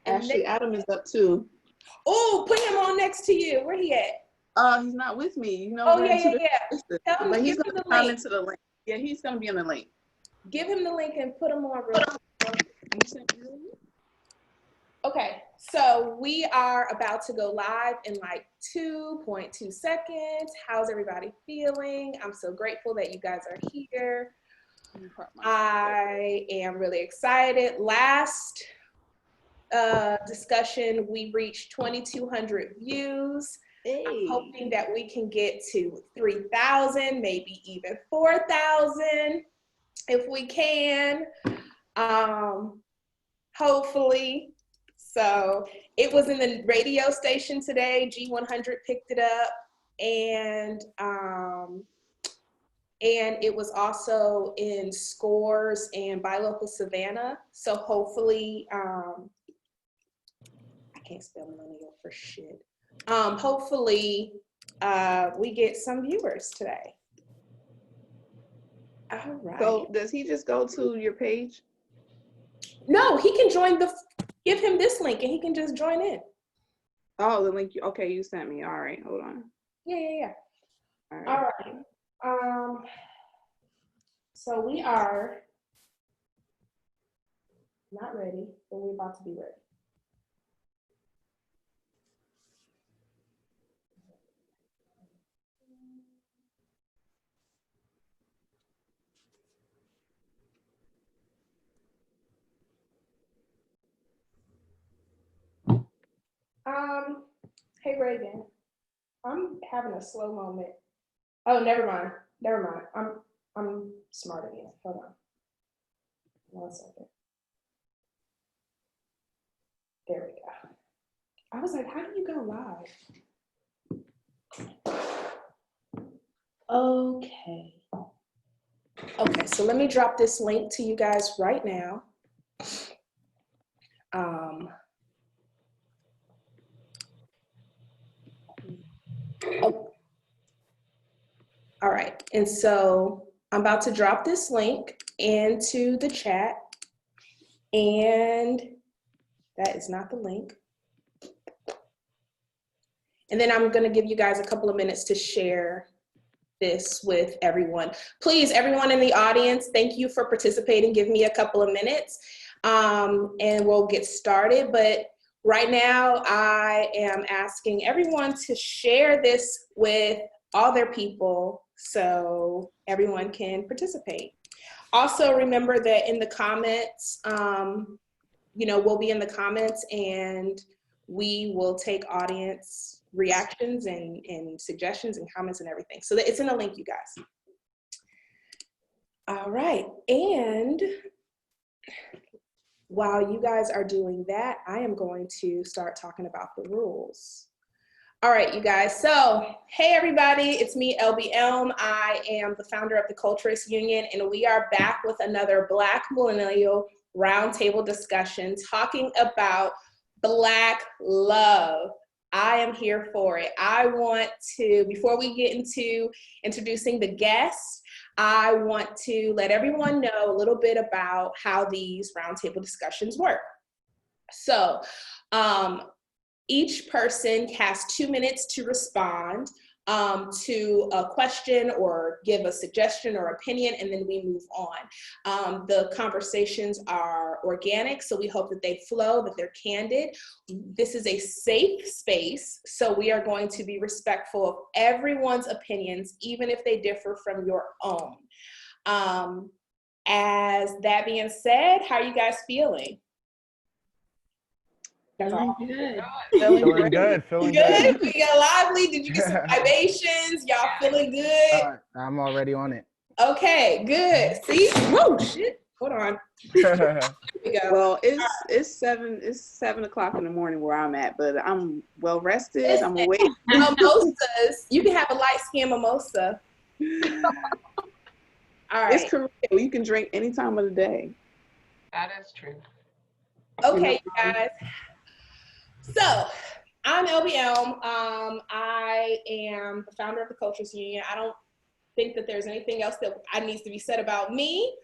Actually, Adam is up too. Oh, put him on next to you. Where he at? He's not with me. You know, oh, yeah. Tell him, but he's going to come into the link. Yeah, he's going to be in the link. Give him the link and put him on real quick. Okay, so we are about to go live in like 2.2 seconds. How's everybody feeling? I'm so grateful that you guys are here. I am really excited. Last discussion, we reached 2,200 views. Hey. I'm hoping that we can get to 3,000, maybe even 4,000 if we can. Hopefully. So it was in the radio station today. G100 picked it up, and it was also in Scores and Buy Local Savannah. So hopefully, I can't spell millennial for shit. Hopefully, we get some viewers today. All right. So does he just go to your page? No, he can join give him this link and he can just join in. Oh, the link, okay, you sent me. All right, hold on. Yeah. All right. So we are not ready, but we're about to be ready. Hey Reagan, I'm having a slow moment. Oh, never mind. I'm smart again. Hold on. 1 second. There we go. I was like, how do you go live? Okay, so let me drop this link to you guys right now. All right, and so I'm about to drop this link into the chat, and that is not the link. And then I'm gonna give you guys a couple of minutes to share this with everyone. Please, everyone in the audience, thank you for participating. Give me a couple of minutes and we'll get started. But right now, I am asking everyone to share this with all their people so everyone can participate. Also, remember that in the comments, we'll be in the comments and we will take audience reactions and suggestions and comments and everything. So it's in the link, you guys. All right, and while you guys are doing that, I am going to start talking about the rules. All right, you guys, so hey everybody, it's me, LB Elm. I am the founder of the Culturist Union, and we are back with another Black Millennial Roundtable Discussion talking about Black love. I am here for it. I want to, before we get into introducing the guests, I want to let everyone know a little bit about how these roundtable discussions work. So each person has 2 minutes to respond to a question or give a suggestion or opinion, and then we move on. The conversations are organic, so we hope that they flow, that they're candid. This is a safe space, so we are going to be respectful of everyone's opinions, even if they differ from your own. As that being said, how are you guys feeling? Feeling good. Feeling good. We got lively. Did you get some libations? Y'all feeling good? I'm already on it. Okay, good. See? Whoa, shit. Hold on. Here we go. Well, it's 7 o'clock in the morning where I'm at, but I'm well rested. I'm awake. Mimosas. You can have a light skin mimosa. All right. It's Korea. You can drink any time of the day. That is true. Okay, you guys. So, I'm LB Elm. I am the founder of the Culturist Union. I don't think that there's anything else that needs to be said about me,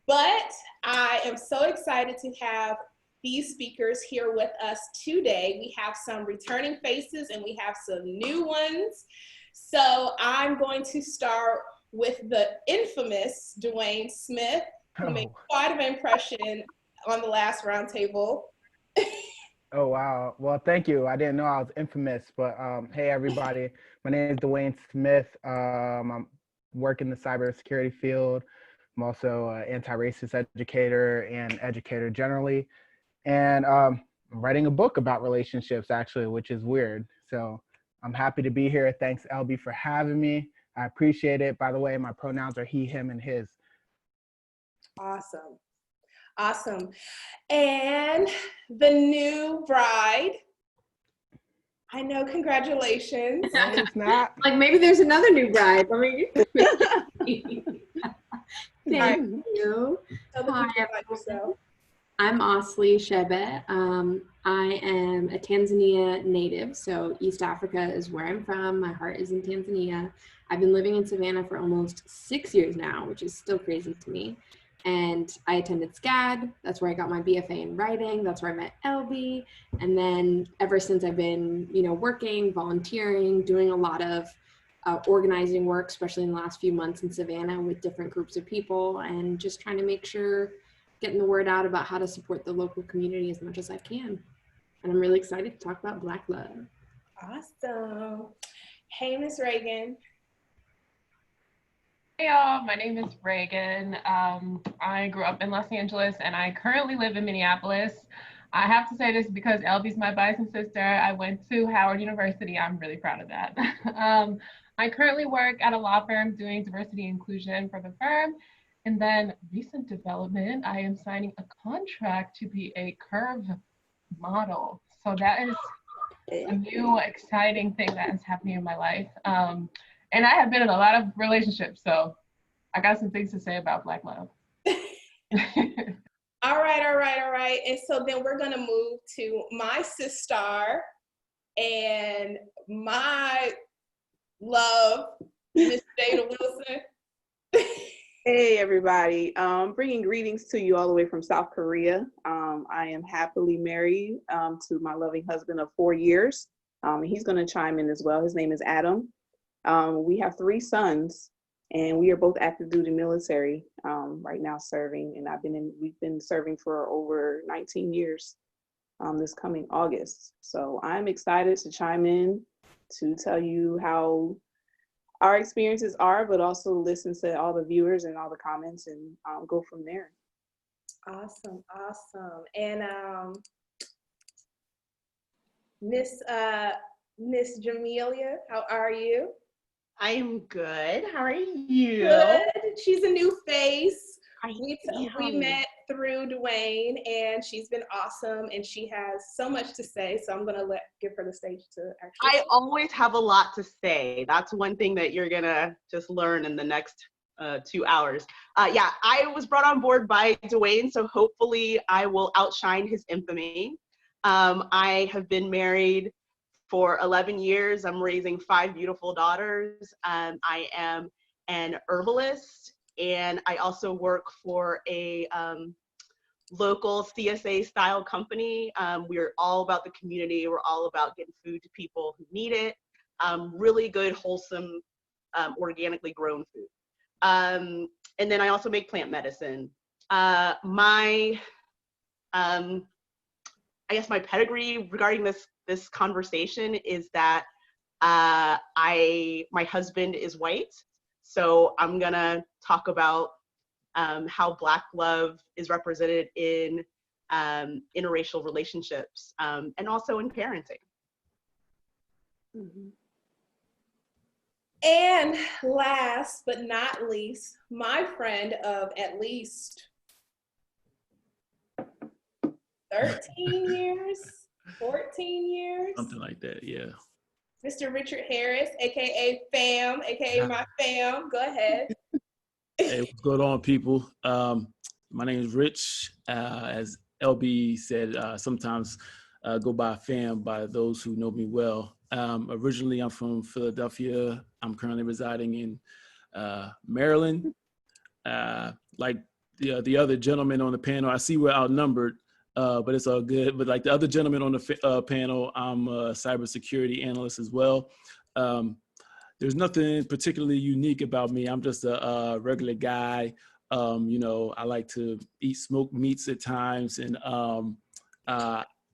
but I am so excited to have these speakers here with us today. We have some returning faces and we have some new ones. So I'm going to start with the infamous Dwayne Smith, who made quite an impression on the last roundtable. Oh, wow. Well, thank you. I didn't know I was infamous, but hey, everybody. My name is Dwayne Smith. I'm working the cybersecurity field. I'm also an anti-racist educator and educator generally. And I'm writing a book about relationships, actually, which is weird. So I'm happy to be here. Thanks, LB, for having me. I appreciate it. By the way, my pronouns are he, him, and his. Awesome. Awesome. And the new bride. I know, congratulations. No, it's not. Like maybe there's another new bride. I mean, thank you. Tell the Hi, people about yourself. I'm Asli Shebe. I am a Tanzania native, so East Africa is where I'm from. My heart is in Tanzania. I've been living in Savannah for almost 6 years now, which is still crazy to me. And I attended SCAD. That's where I got my BFA in writing. That's where I met LB. And then ever since I've been, working, volunteering, doing a lot of organizing work, especially in the last few months in Savannah with different groups of people, and just trying to make sure getting the word out about how to support the local community as much as I can. And I'm really excited to talk about Black love. Awesome. Hey, Miss Reagan. Hey y'all, my name is Reagan. I grew up in Los Angeles and I currently live in Minneapolis. I have to say this because LB's my bison sister. I went to Howard University. I'm really proud of that. I currently work at a law firm doing diversity and inclusion for the firm. And then recent development, I am signing a contract to be a curve model. So that is a new exciting thing that is happening in my life. And I have been in a lot of relationships, so I got some things to say about Black love. All right. And so then we're gonna move to my sister and my love, Miss Jada Wilson. Hey everybody, bringing greetings to you all the way from South Korea. I am happily married to my loving husband of 4 years. He's gonna chime in as well. His name is Adam. We have 3 sons and we are both active duty military right now serving, and we've been serving for over 19 years this coming August. So I'm excited to chime in to tell you how our experiences are, but also listen to all the viewers and all the comments and go from there. Awesome. And Miss Jamelia, how are you? I am good. How are you? Good. She's a new face. I We met through Dwayne, and she's been awesome, and she has so much to say. So I'm gonna give her the stage to actually. I always have a lot to say. That's one thing that you're gonna just learn in the next 2 hours. Yeah, I was brought on board by Dwayne, so hopefully I will outshine his infamy. I have been married for 11 years. I'm raising 5 beautiful daughters. I am an herbalist, and I also work for a local CSA style company. We're all about the community. We're all about getting food to people who need it. Really good, wholesome, organically grown food. And then I also make plant medicine. I guess my pedigree regarding this conversation is that my husband is white, so I'm gonna talk about how Black love is represented in interracial relationships and also in parenting. Mm-hmm. And last but not least, my friend of at least 13 years, 14 years. Something like that, yeah. Mr. Richard Harris, AKA FAM, AKA my fam. Go ahead. Hey, what's going on, people? My name is Rich. As LB said, sometimes go by fam by those who know me well. Originally, I'm from Philadelphia. I'm currently residing in Maryland. Like the other gentlemen on the panel, I see we're outnumbered. but it's all good. But like the other gentleman on the panel, I'm a cybersecurity analyst as well. There's nothing particularly unique about me. I'm just a regular guy. You know, I like to eat smoked meats at times, and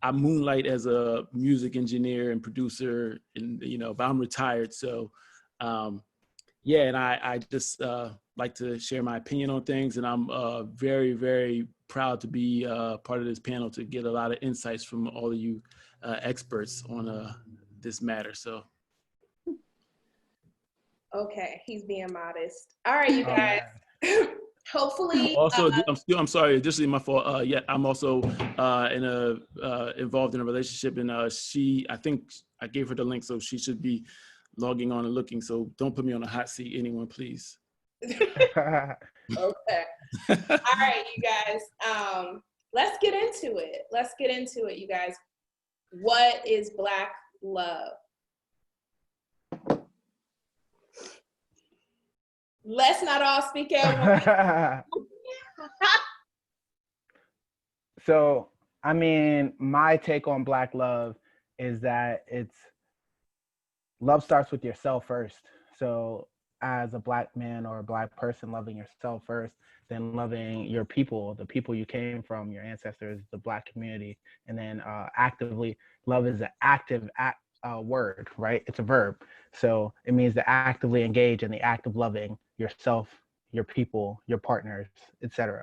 I moonlight as a music engineer and producer, and you know, but I'm retired, so yeah. And I just like to share my opinion on things, and I'm very, very proud to be part of this panel to get a lot of insights from all of you experts on this matter. So. Okay, he's being modest. All right, you guys. Hopefully. Also, I'm sorry. Additionally, my fault. Yeah, I'm also involved in a relationship, and I think I gave her the link, so she should be logging on and looking. So don't put me on a hot seat, anyone, please. Okay. All right, you guys. Let's get into it. Let's get into it, you guys. What is Black love? Let's not all speak at once. So, I mean, my take on Black love is that love starts with yourself first. So as a Black man or a Black person, loving yourself first, then loving your people, the people you came from, your ancestors, the Black community, and then actively, love is an active word, right? It's a verb. So it means to actively engage in the act of loving yourself, your people, your partners, etc.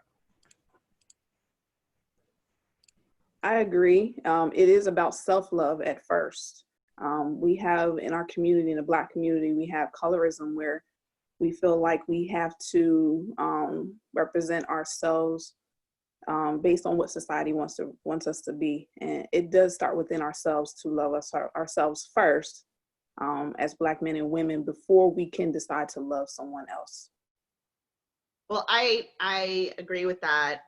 I agree. It is about self-love at first. We have in our community, in the Black community, we have colorism where we feel like we have to represent ourselves based on what society wants us to be. And it does start within ourselves to love ourselves first as Black men and women before we can decide to love someone else. Well, I agree with that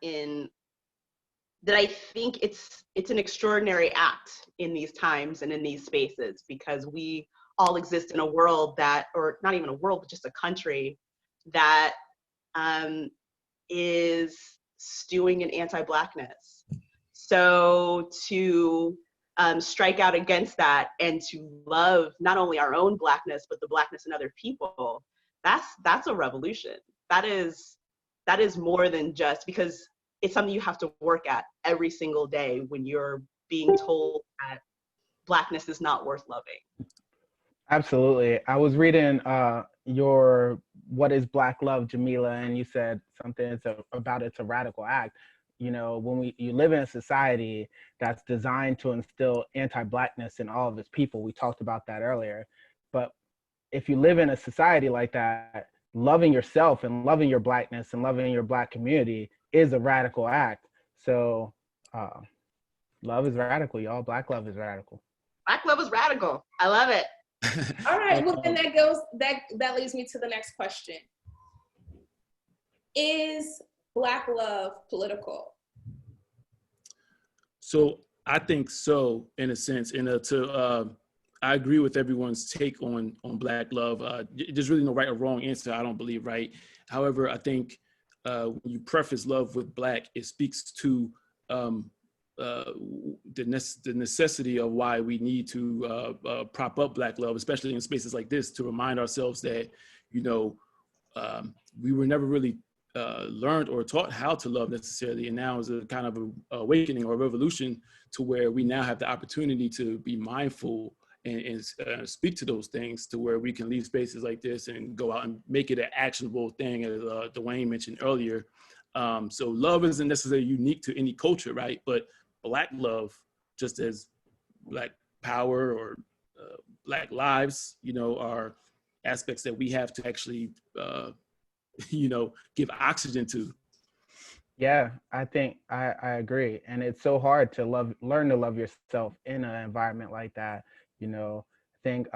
that I think it's an extraordinary act in these times and in these spaces, because we all exist in a world or not even a world, but just a country that is stewing in anti-Blackness. So to strike out against that and to love not only our own Blackness, but the Blackness in other people, that's a revolution. That is more than just, because it's something you have to work at every single day when you're being told that Blackness is not worth loving. Absolutely. I was reading your What is Black Love, Jamila, and you said something about it's a radical act. You know, when you live in a society that's designed to instill anti-Blackness in all of its people, we talked about that earlier. But if you live in a society like that, loving yourself and loving your Blackness and loving your Black community is a radical act. So love is radical, y'all. Black love is radical. Black love is radical. I love it. All right, well then that leads me to the next question. Is Black love political? So I think so, in a sense. I agree with everyone's take on Black love. There's really no right or wrong answer, I don't believe, right? However, I think when you preface love with Black, it speaks to the necessity of why we need to prop up Black love, especially in spaces like this, to remind ourselves that, you know, we were never really learned or taught how to love necessarily. And now is a kind of a awakening or a revolution to where we now have the opportunity to be mindful and speak to those things, to where we can leave spaces like this and go out and make it an actionable thing, as Dwayne mentioned earlier. So love isn't necessarily unique to any culture, right? But Black love, just as Black power or Black lives, you know, are aspects that we have to actually, you know, give oxygen to. Yeah, I think I agree. And it's so hard to learn to love yourself in an environment like that. You know, I think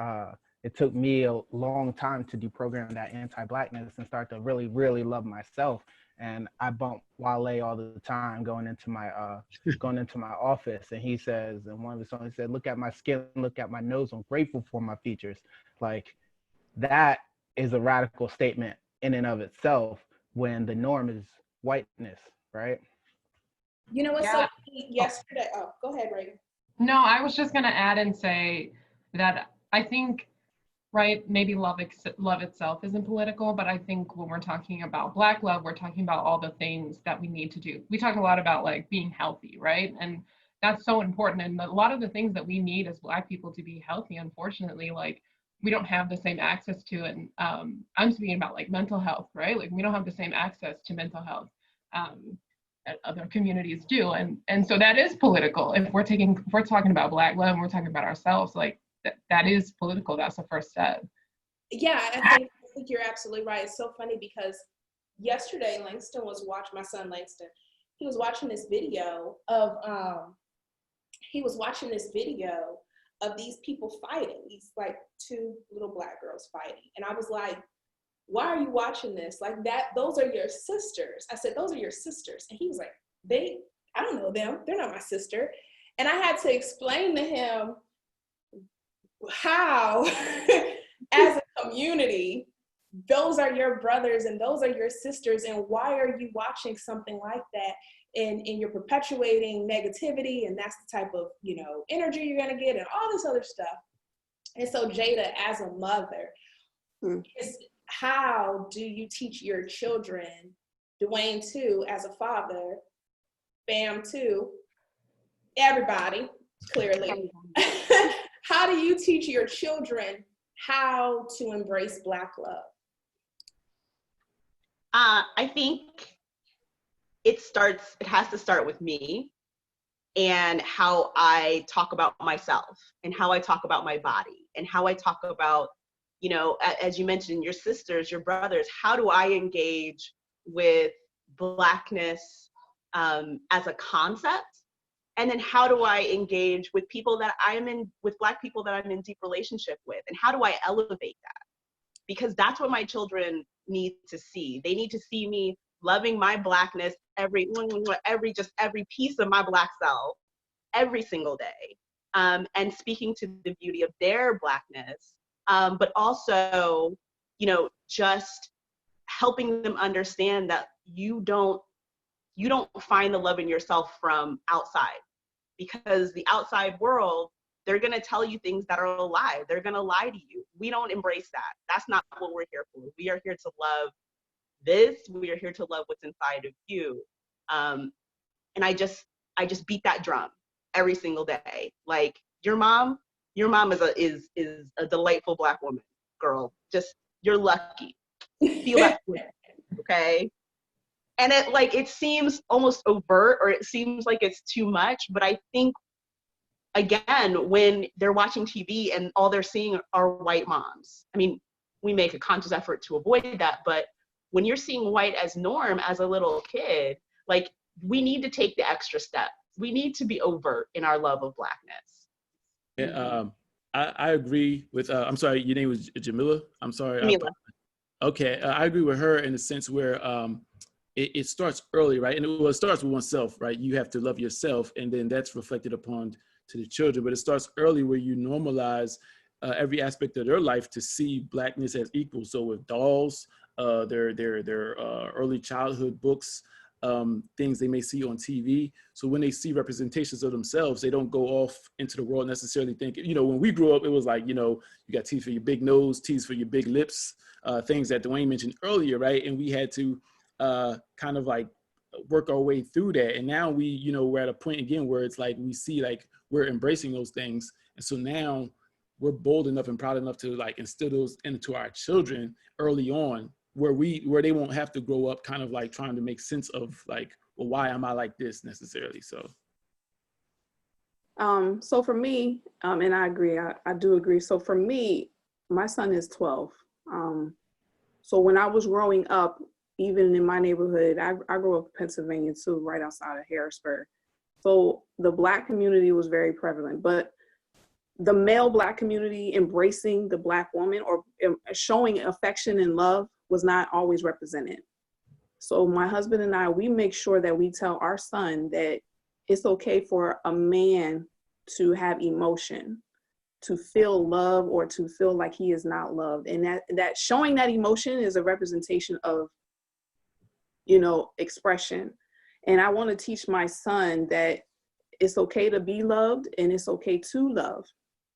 it took me a long time to deprogram that anti-Blackness and start to really, really love myself. And I bump Wale all the time going into my office, and he says, in one of his songs, he said, "Look at my skin, look at my nose. I'm grateful for my features." Like, that is a radical statement in and of itself when the norm is whiteness, right? You know what's Yeah. so funny? Yesterday, oh, go ahead, Reagan. No, I was just going to add and say that I think, right, maybe love itself isn't political, but I think when we're talking about Black love, we're talking about all the things that we need to do. We talk a lot about like being healthy, right? And that's so important. And a lot of the things that we need as Black people to be healthy, unfortunately, like we don't have the same access to. And I'm speaking about like mental health, right? Like we don't have the same access to mental health. That other communities do, and so that is political. If we're talking about Black love and we're talking about ourselves, like that is political. That's the first step. Yeah, I think you're absolutely right. It's so funny because yesterday my son Langston, he was watching this video of these people fighting, these like two little Black girls fighting, and I was like, why are you watching this? Like that, those are your sisters. I said, those are your sisters. And he was like, I don't know them. They're not my sister. And I had to explain to him how, as a community, those are your brothers and those are your sisters. And why are you watching something like that? And you're perpetuating negativity. And that's the type of, energy you're going to get and all this other stuff. And so Jada, as a mother, how do you teach your children, Dwayne too, as a father, Bam too, everybody, clearly. How do you teach your children how to embrace Black love? I think it has to start with me and how I talk about myself and how I talk about my body and how I talk about, as you mentioned, your sisters, your brothers, how do I engage with Blackness as a concept? And then how do I engage with with Black people that I'm in deep relationship with? And how do I elevate that? Because that's what my children need to see. They need to see me loving my Blackness, every piece of my Black self every single day, and speaking to the beauty of their Blackness. But also, just helping them understand that you don't find the love in yourself from outside, because the outside world, they're going to tell you things that are a lie. They're going to lie to you. We don't embrace that. That's not what we're here for. We are here to love this. We are here to love what's inside of you. And I just beat that drum every single day. Like, your mom is a delightful Black woman, girl. Just, you're lucky. Feel that, okay? And it seems almost overt, or it seems like it's too much, but I think, again, when they're watching TV and all they're seeing are white moms, I mean, we make a conscious effort to avoid that, but when you're seeing white as norm as a little kid, like, we need to take the extra step. We need to be overt in our love of Blackness. Yeah, I agree with, I'm sorry, your name was Jamila? I'm sorry. Jamila. Okay, I agree with her in the sense where it starts early, right? And it starts with oneself, right? You have to love yourself, and then that's reflected upon to the children. But it starts early where you normalize every aspect of their life to see Blackness as equal. So with dolls, their early childhood books, things they may see on TV. So when they see representations of themselves, they don't go off into the world necessarily thinking, when we grew up, it was like, you got teeth for your big nose, teeth for your big lips, things that Dwayne mentioned earlier, right? And we had to kind of like work our way through that. And now we're at a point again where it's like, we see like we're embracing those things. And so now we're bold enough and proud enough to like instill those into our children early on, where they won't have to grow up kind of like trying to make sense of like, well, why am I like this necessarily? So for me, and I agree, I do agree. So for me, my son is 12. So when I was growing up, even in my neighborhood, I grew up in Pennsylvania too, right outside of Harrisburg. So the Black community was very prevalent, but the male Black community embracing the Black woman or showing affection and love was not always represented. So my husband and I, we make sure that we tell our son that it's okay for a man to have emotion, to feel love, or to feel like he is not loved. And that showing that emotion is a representation of, expression. And I want to teach my son that it's okay to be loved and it's okay to love.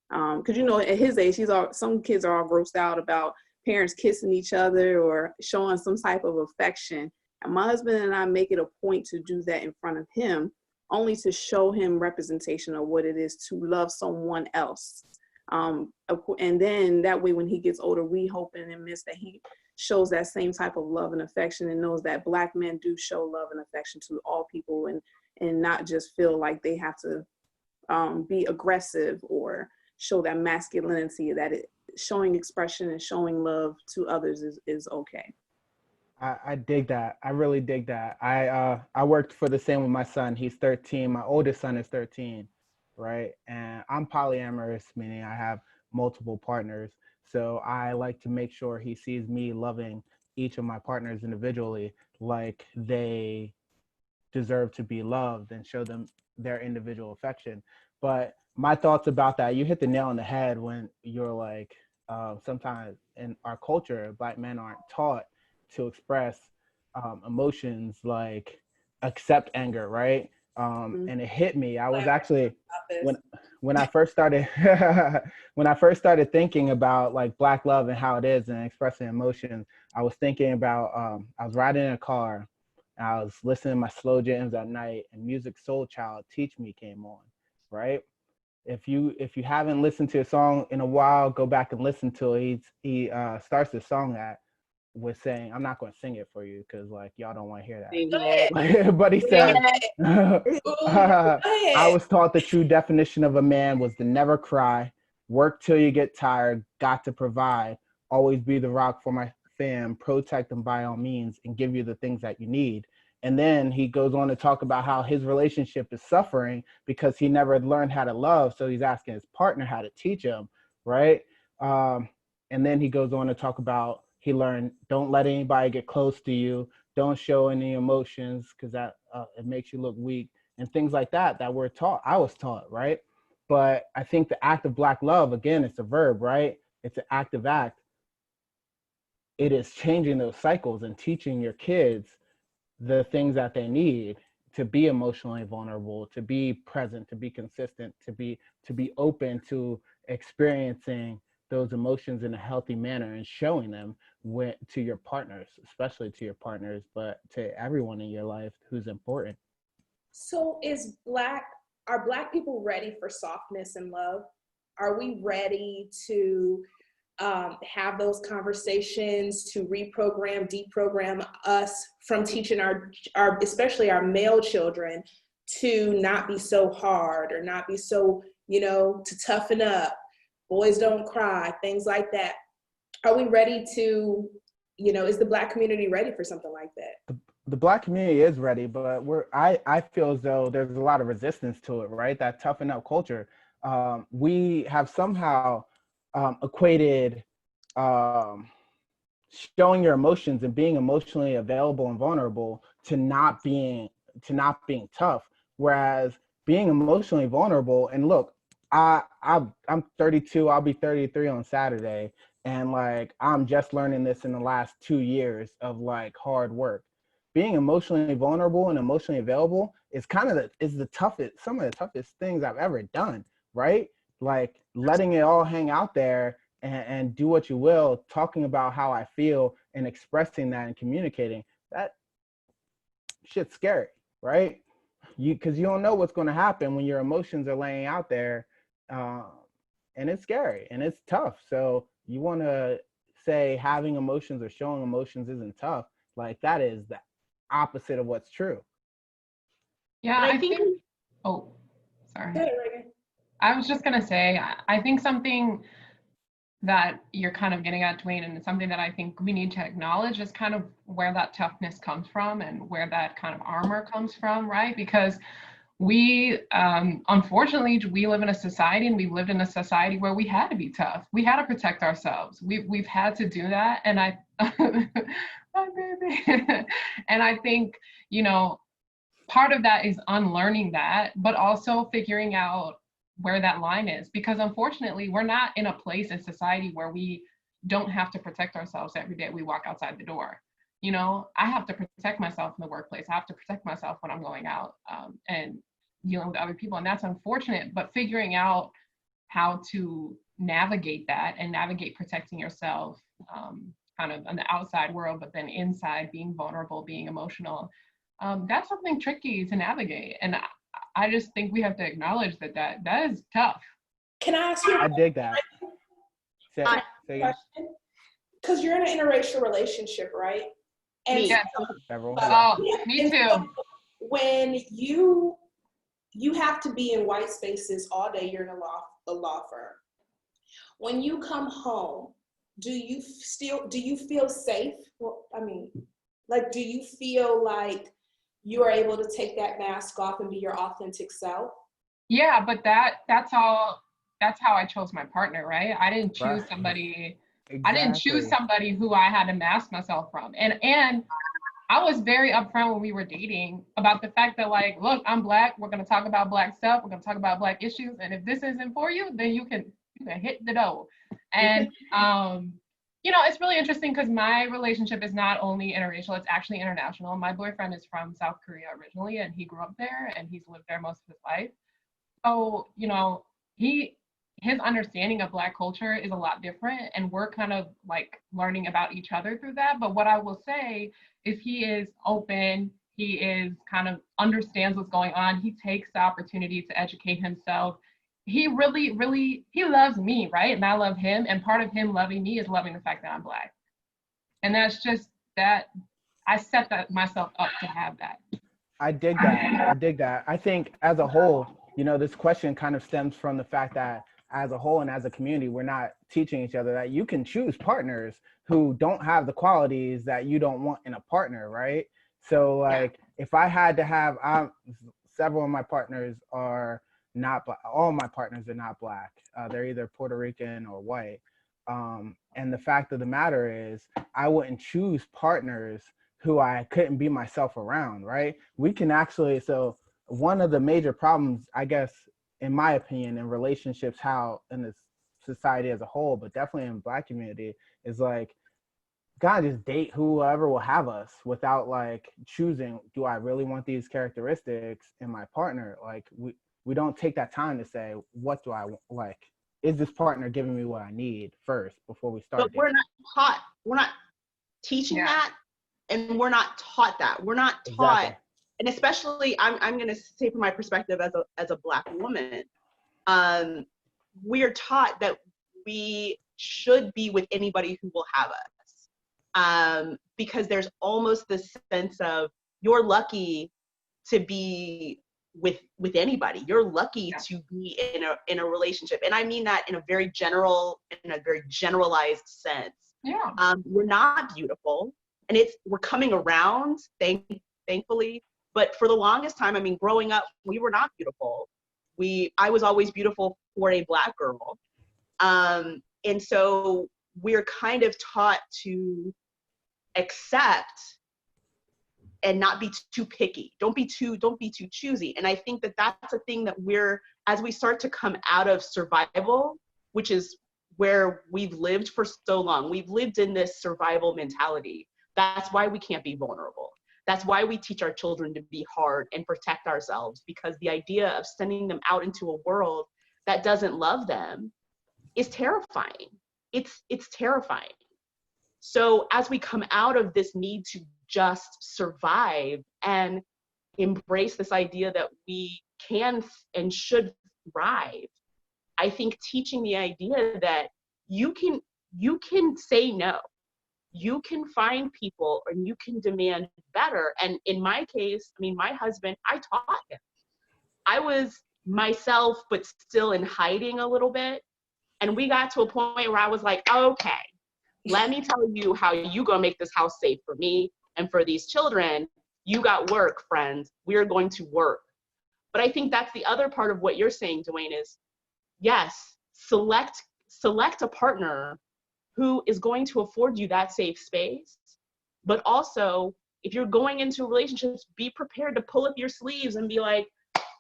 Because, you know, at his age, some kids are all grossed out about parents kissing each other or showing some type of affection. And my husband and I make it a point to do that in front of him, only to show him representation of what it is to love someone else. And then that way, when he gets older, we hope and admits that he shows that same type of love and affection, and knows that Black men do show love and affection to all people, and not just feel like they have to be aggressive or show that masculinity, that showing expression and showing love to others is okay. I dig that. I really dig that. I worked for the same with my son. He's 13. My oldest son is 13, right? And I'm polyamorous, meaning I have multiple partners. So I like to make sure he sees me loving each of my partners individually, like they deserve to be loved, and show them their individual affection. But my thoughts about that, you hit the nail on the head when you're like, sometimes in our culture, Black men aren't taught to express emotions, like accept anger, right? And it hit me. I was actually, when I first started when I first started thinking about like Black love and how it is and expressing emotions, I was thinking about I was riding in a car and I was listening to my slow jams at night, and Music Soul Child Teach Me came on, right? If you haven't listened to a song in a while, go back and listen to it. He starts the song with saying, I'm not going to sing it for you because like y'all don't want to hear that. But he said, I was taught the true definition of a man was to never cry, work till you get tired, got to provide, always be the rock for my fam, protect them by all means, and give you the things that you need. And then he goes on to talk about how his relationship is suffering because he never learned how to love. So he's asking his partner how to teach him, right? And then he goes on to talk about he learned, don't let anybody get close to you. Don't show any emotions because that it makes you look weak, and things like that we're taught. I was taught, right? But I think the act of Black love, again, it's a verb, right? It's an active act. It is changing those cycles and teaching your kids the things that they need to be emotionally vulnerable, to be present, to be consistent, to be open to experiencing those emotions in a healthy manner and showing them to your partners, especially to your partners, but to everyone in your life who's important. So are Black people ready for softness and love? Are we ready to have those conversations, to reprogram, deprogram us from teaching our especially our male children to not be so hard, or not be so, to toughen up, boys don't cry, things like that? Are we ready to, is the Black community ready for something like that? The Black community is ready, but I feel as though there's a lot of resistance to it, right? That toughen up culture. We have somehow equated showing your emotions and being emotionally available and vulnerable to not being tough. Whereas being emotionally vulnerable, and look, I'm 32, I'll be 33 on Saturday, and like I'm just learning this in the last 2 years of like hard work. Being emotionally vulnerable and emotionally available is some of the toughest things I've ever done, right? Like letting it all hang out there and do what you will, talking about how I feel and expressing that and communicating, that shit's scary, right? Because you don't know what's going to happen when your emotions are laying out there, and it's scary and it's tough. So you want to say having emotions or showing emotions isn't tough, like that is the opposite of what's true. Yeah, I think oh, sorry. I was just going to say, I think something that you're kind of getting at, Dwayne, and it's something that I think we need to acknowledge is kind of where that toughness comes from and where that kind of armor comes from, right? Because we, unfortunately, we live in a society, and we've lived in a society where we had to be tough. We had to protect ourselves. We've had to do that. And my baby. And I think, part of that is unlearning that, but also figuring out where that line is, because unfortunately we're not in a place in society where we don't have to protect ourselves every day we walk outside the door. you know, I have to protect myself in the workplace. I have to protect myself when I'm going out and dealing with other people. And that's unfortunate, but figuring out how to navigate that and navigate protecting yourself kind of on the outside world, but then inside being vulnerable, being emotional, that's something tricky to navigate. And I just think we have to acknowledge that is tough. Can I ask you? I dig that. Say again. Because you're in an interracial relationship, right? And Me. Yes. Several. Oh, me and too. so when you have to be in white spaces all day, you're in a law firm. When you come home, do you feel safe? Well, I mean, like, do you feel like you are able to take that mask off and be your authentic self? Yeah, but that's how I chose my partner, right? I didn't choose Right. somebody. Exactly. I didn't choose somebody who I had to mask myself from. And I was very upfront when we were dating about the fact that, like, look, I'm Black. We're going to talk about Black stuff. We're going to talk about Black issues. And if this isn't for you, then you can hit the door. And, you know, it's really interesting because my relationship is not only interracial, it's actually international. My boyfriend is from South Korea originally, and he grew up there and he's lived there most of his life. So, you know, his understanding of Black culture is a lot different, and we're kind of like learning about each other through that. But what I will say is he is open, he is kind of understands what's going on, he takes the opportunity to educate himself. He really, he loves me, right? And I love him, and part of him loving me is loving the fact that I'm Black. And that's just that, I set myself up to have that. I dig that. I think as a whole, you know, this question kind of stems from the fact that as a whole and as a community, we're not teaching each other that you can choose partners who don't have the qualities that you don't want in a partner, right? So like, if I had to have, several of my partners are not Black. All my partners are not Black. They're either Puerto Rican or white. And the fact of the matter is, I wouldn't choose partners who I couldn't be myself around, right? We can actually, so one of the major problems, I guess, in my opinion, in relationships, how in this society as a whole, but definitely in Black community, is like, gotta just date whoever will have us without like choosing, do I really want these characteristics in my partner? Like we don't take that time to say, what do I like? Is this partner giving me what I need first before we start? But we're not teaching that, and we're not taught that. We're not taught. Exactly. And especially, I'm going to say from my perspective as a Black woman, we are taught that we should be with anybody who will have us, because there's almost this sense of you're lucky to be with anybody. You're lucky to be in a relationship, and I mean that in a very generalized sense. Yeah. We're not beautiful, and we're coming around, thankfully. But for the longest time, I mean, growing up, we were not beautiful. I was always beautiful for a Black girl. And so we're kind of taught to accept and not be too picky. Don't be too choosy. And I think that that's a thing that as we start to come out of survival, which is where we've lived for so long, we've lived in this survival mentality. That's why we can't be vulnerable. That's why we teach our children to be hard and protect ourselves, because the idea of sending them out into a world that doesn't love them is terrifying. It's terrifying. So as we come out of this need to just survive and embrace this idea that we can and should thrive, I think teaching the idea that you can say no. You can find people and you can demand better. And in my case, I mean, my husband, I taught him. I was myself, but still in hiding a little bit. And we got to a point where I was like, okay, let me tell you how you gonna make this house safe for me and for these children. You got work, friends. We're going to work. But I think that's the other part of what you're saying, Dwayne, is yes, select a partner who is going to afford you that safe space. But also, if you're going into relationships, be prepared to pull up your sleeves and be like,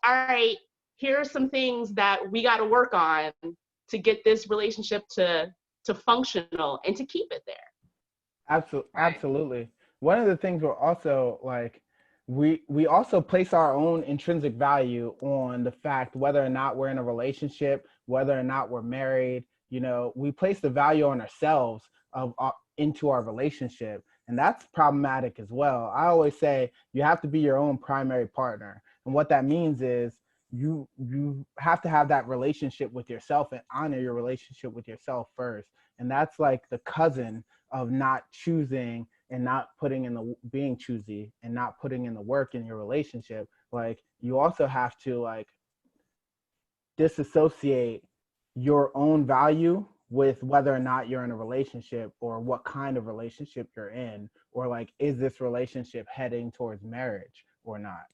all right, here are some things that we got to work on to get this relationship to functional and to keep it there. Absolutely. one of the things we're also like, we also place our own intrinsic value on the fact whether or not we're in a relationship, whether or not we're married. You know, we place the value on ourselves of into our relationship, and that's problematic as well. I always say you have to be your own primary partner, and what that means is you have to have that relationship with yourself and honor your relationship with yourself first. And that's like the cousin of not choosing and not putting in the being choosy and not putting in the work in your relationship. Like you also have to like disassociate your own value with whether or not you're in a relationship or what kind of relationship you're in, or like, is this relationship heading towards marriage or not?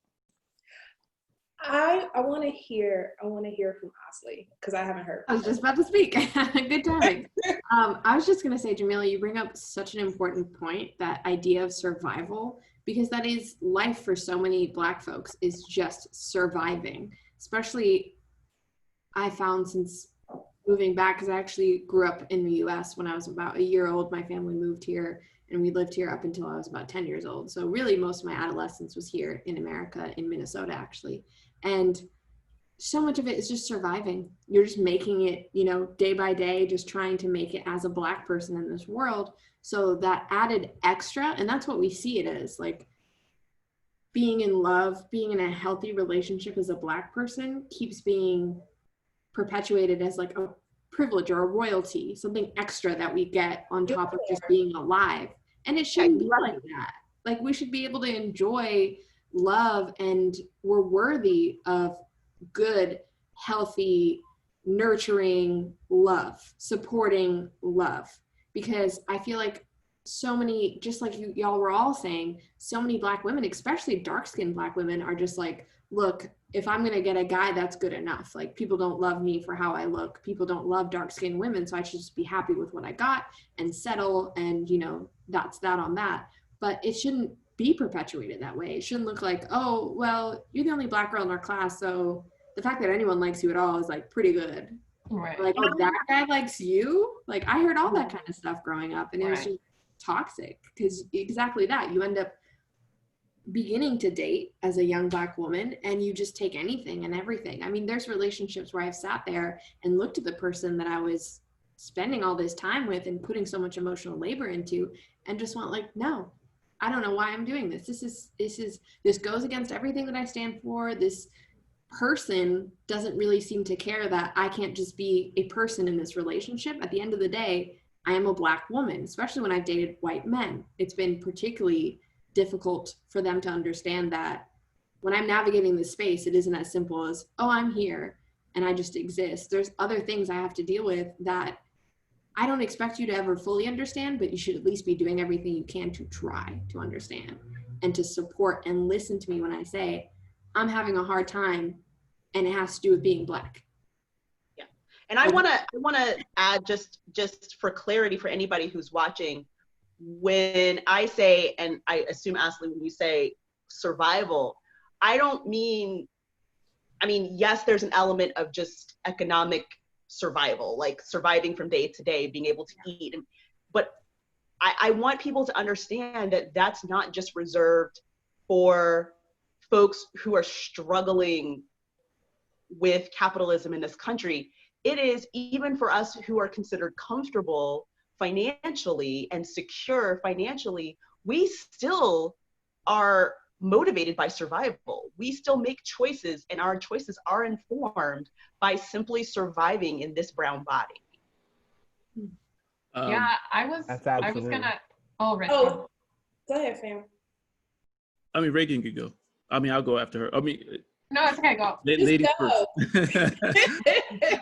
I want to hear from Ashley because I haven't heard. I was just about to speak. Good timing. I was just going to say, Jamila, you bring up such an important point, that idea of survival, because that is life for so many Black folks, is just surviving. Especially, I found since moving back, because I actually grew up in the US when I was about a year old. My family moved here and we lived here up until I was about 10 years old. So really most of my adolescence was here in America, in Minnesota, actually. And so much of it is just surviving. You're just making it, you know, day by day, just trying to make it as a Black person in this world. So that added extra, and that's what we see it as, like being in love, being in a healthy relationship as a Black person keeps being perpetuated as like a privilege or a royalty, something extra that we get on top of just being alive. And it shouldn't be like that. Like we should be able to enjoy love, and we're worthy of good, healthy, nurturing love, supporting love. Because I feel like so many, just like y'all were all saying, so many Black women, especially dark-skinned Black women, are just like, look, if I'm going to get a guy, that's good enough. Like people don't love me for how I look. People don't love dark-skinned women. So I should just be happy with what I got and settle. And, you know, that's that on that. But it shouldn't be perpetuated that way. It shouldn't look like, oh, well, you're the only Black girl in our class, so the fact that anyone likes you at all is like pretty good. Right. Like, oh, that guy likes you? Like I heard all that kind of stuff growing up, and it was just toxic, because exactly that. You end up beginning to date as a young Black woman and you just take anything and everything. I mean, there's relationships where I've sat there and looked at the person that I was spending all this time with and putting so much emotional labor into, and just went like, no, I don't know why I'm doing this. This goes against everything that I stand for. This person doesn't really seem to care that I can't just be a person in this relationship. At the end of the day, I am a Black woman, especially when I've dated white men. It's been particularly difficult for them to understand that when I'm navigating this space, it isn't as simple as, oh, I'm here and I just exist. There's other things I have to deal with that I don't expect you to ever fully understand, but you should at least be doing everything you can to try to understand and to support and listen to me when I say, I'm having a hard time and it has to do with being Black. Yeah. And I want to add, just for clarity for anybody who's watching, when I say, and I assume, Ashley, when you say survival, I mean, yes, there's an element of just economic survival, like surviving from day to day, being able to eat. But I want people to understand that that's not just reserved for folks who are struggling with capitalism in this country. It is even for us who are considered comfortable financially and secure financially. We still are motivated by survival. We still make choices, and our choices are informed by simply surviving in this brown body. Yeah, I was gonna, Rich. Oh, go ahead, fam. I mean, Reagan could go. I mean, I'll go after her. I mean, no, it's okay, go. Ladies go. first.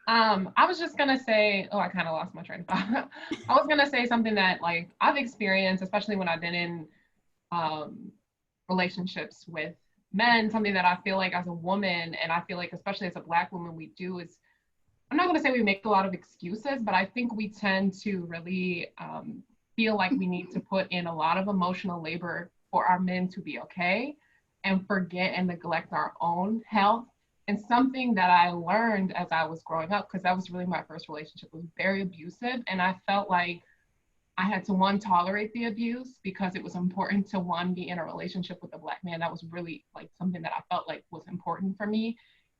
I was just gonna say, I kind of lost my train of thought. I was gonna say something that like I've experienced, especially when I've been in relationships with men, something that I feel like as a woman, and I feel like especially as a Black woman, we do is, I'm not gonna say we make a lot of excuses, but I think we tend to really feel like we need to put in a lot of emotional labor for our men to be okay, and forget and neglect our own health. And something that I learned as I was growing up, because that was really my first relationship, was very abusive. And I felt like I had to, one, tolerate the abuse because it was important to, one, be in a relationship with a Black man. That was really like something that I felt like was important for me.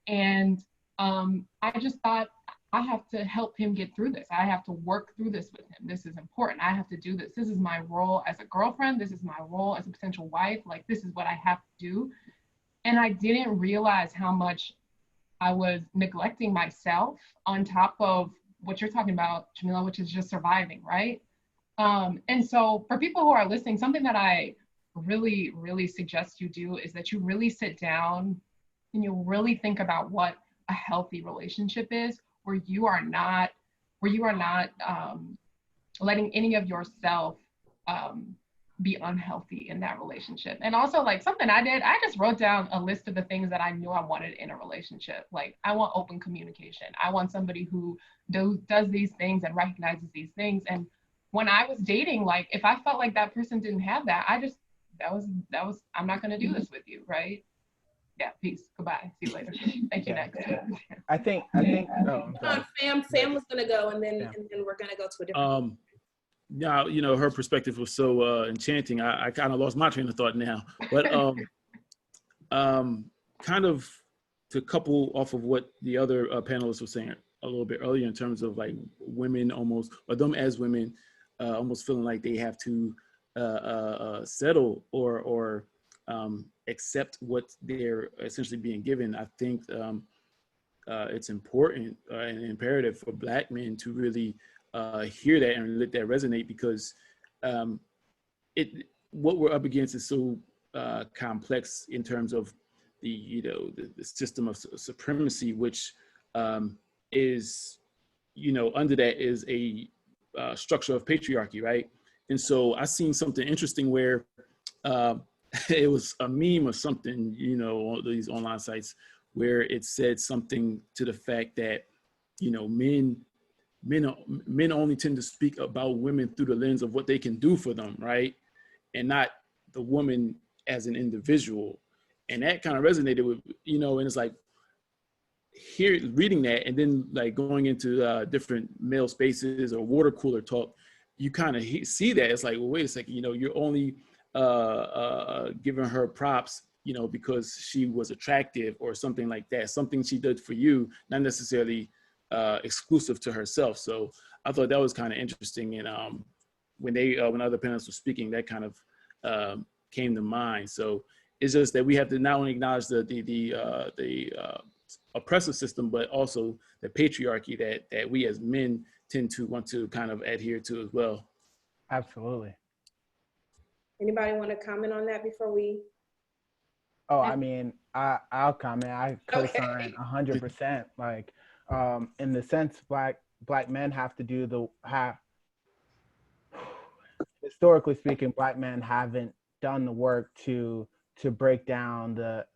And I just thought, I have to help him get through this. I have to work through this with him. This is important. I have to do this. This is my role as a girlfriend. This is my role as a potential wife. Like, this is what I have to do. And I didn't realize how much I was neglecting myself on top of what you're talking about, Jamila, which is just surviving, right? And so for people who are listening, something that I really, really suggest you do is that you really sit down and you really think about what a healthy relationship is, where you are not letting any of yourself be unhealthy in that relationship. And also, like, something I did, I just wrote down a list of the things that I knew I wanted in a relationship. Like, I want open communication. I want somebody who does these things and recognizes these things. And when I was dating, like, if I felt like that person didn't have that, that was I'm not going to do this with you, right? Yeah, peace. Goodbye. See you later. Thank you. Next. I think. Sam was gonna go, and then we're gonna go to a different. Now, you know, her perspective was so enchanting. I kind of lost my train of thought now, but kind of to couple off of what the other panelists were saying a little bit earlier in terms of like women almost, or them as women, almost feeling like they have to settle or accept what they're essentially being given. I think it's important and imperative for Black men to really hear that and let that resonate, because what we're up against is so complex in terms of the system of supremacy, which is, under that is a structure of patriarchy, right? And so I seen something interesting where it was a meme or something, on these online sites, where it said something to the fact that, men only tend to speak about women through the lens of what they can do for them, right? And not the woman as an individual. And that kind of resonated with, and it's like, reading that and then like going into different male spaces or water cooler talk, you kind of see that. It's like, well, wait a second, you're only giving her props, because she was attractive or something like that, something she did for you, not necessarily exclusive to herself. So I thought that was kind of interesting. And when other panelists were speaking, that kind of came to mind. So it's just that we have to not only acknowledge the oppressive system, but also the patriarchy that we as men tend to want to kind of adhere to as well. Absolutely. Anybody want to comment on that before we? Oh, I mean, I'll comment. I co-sign 100%. Like, in the sense, black men have to do historically speaking, Black men haven't done the work to break down the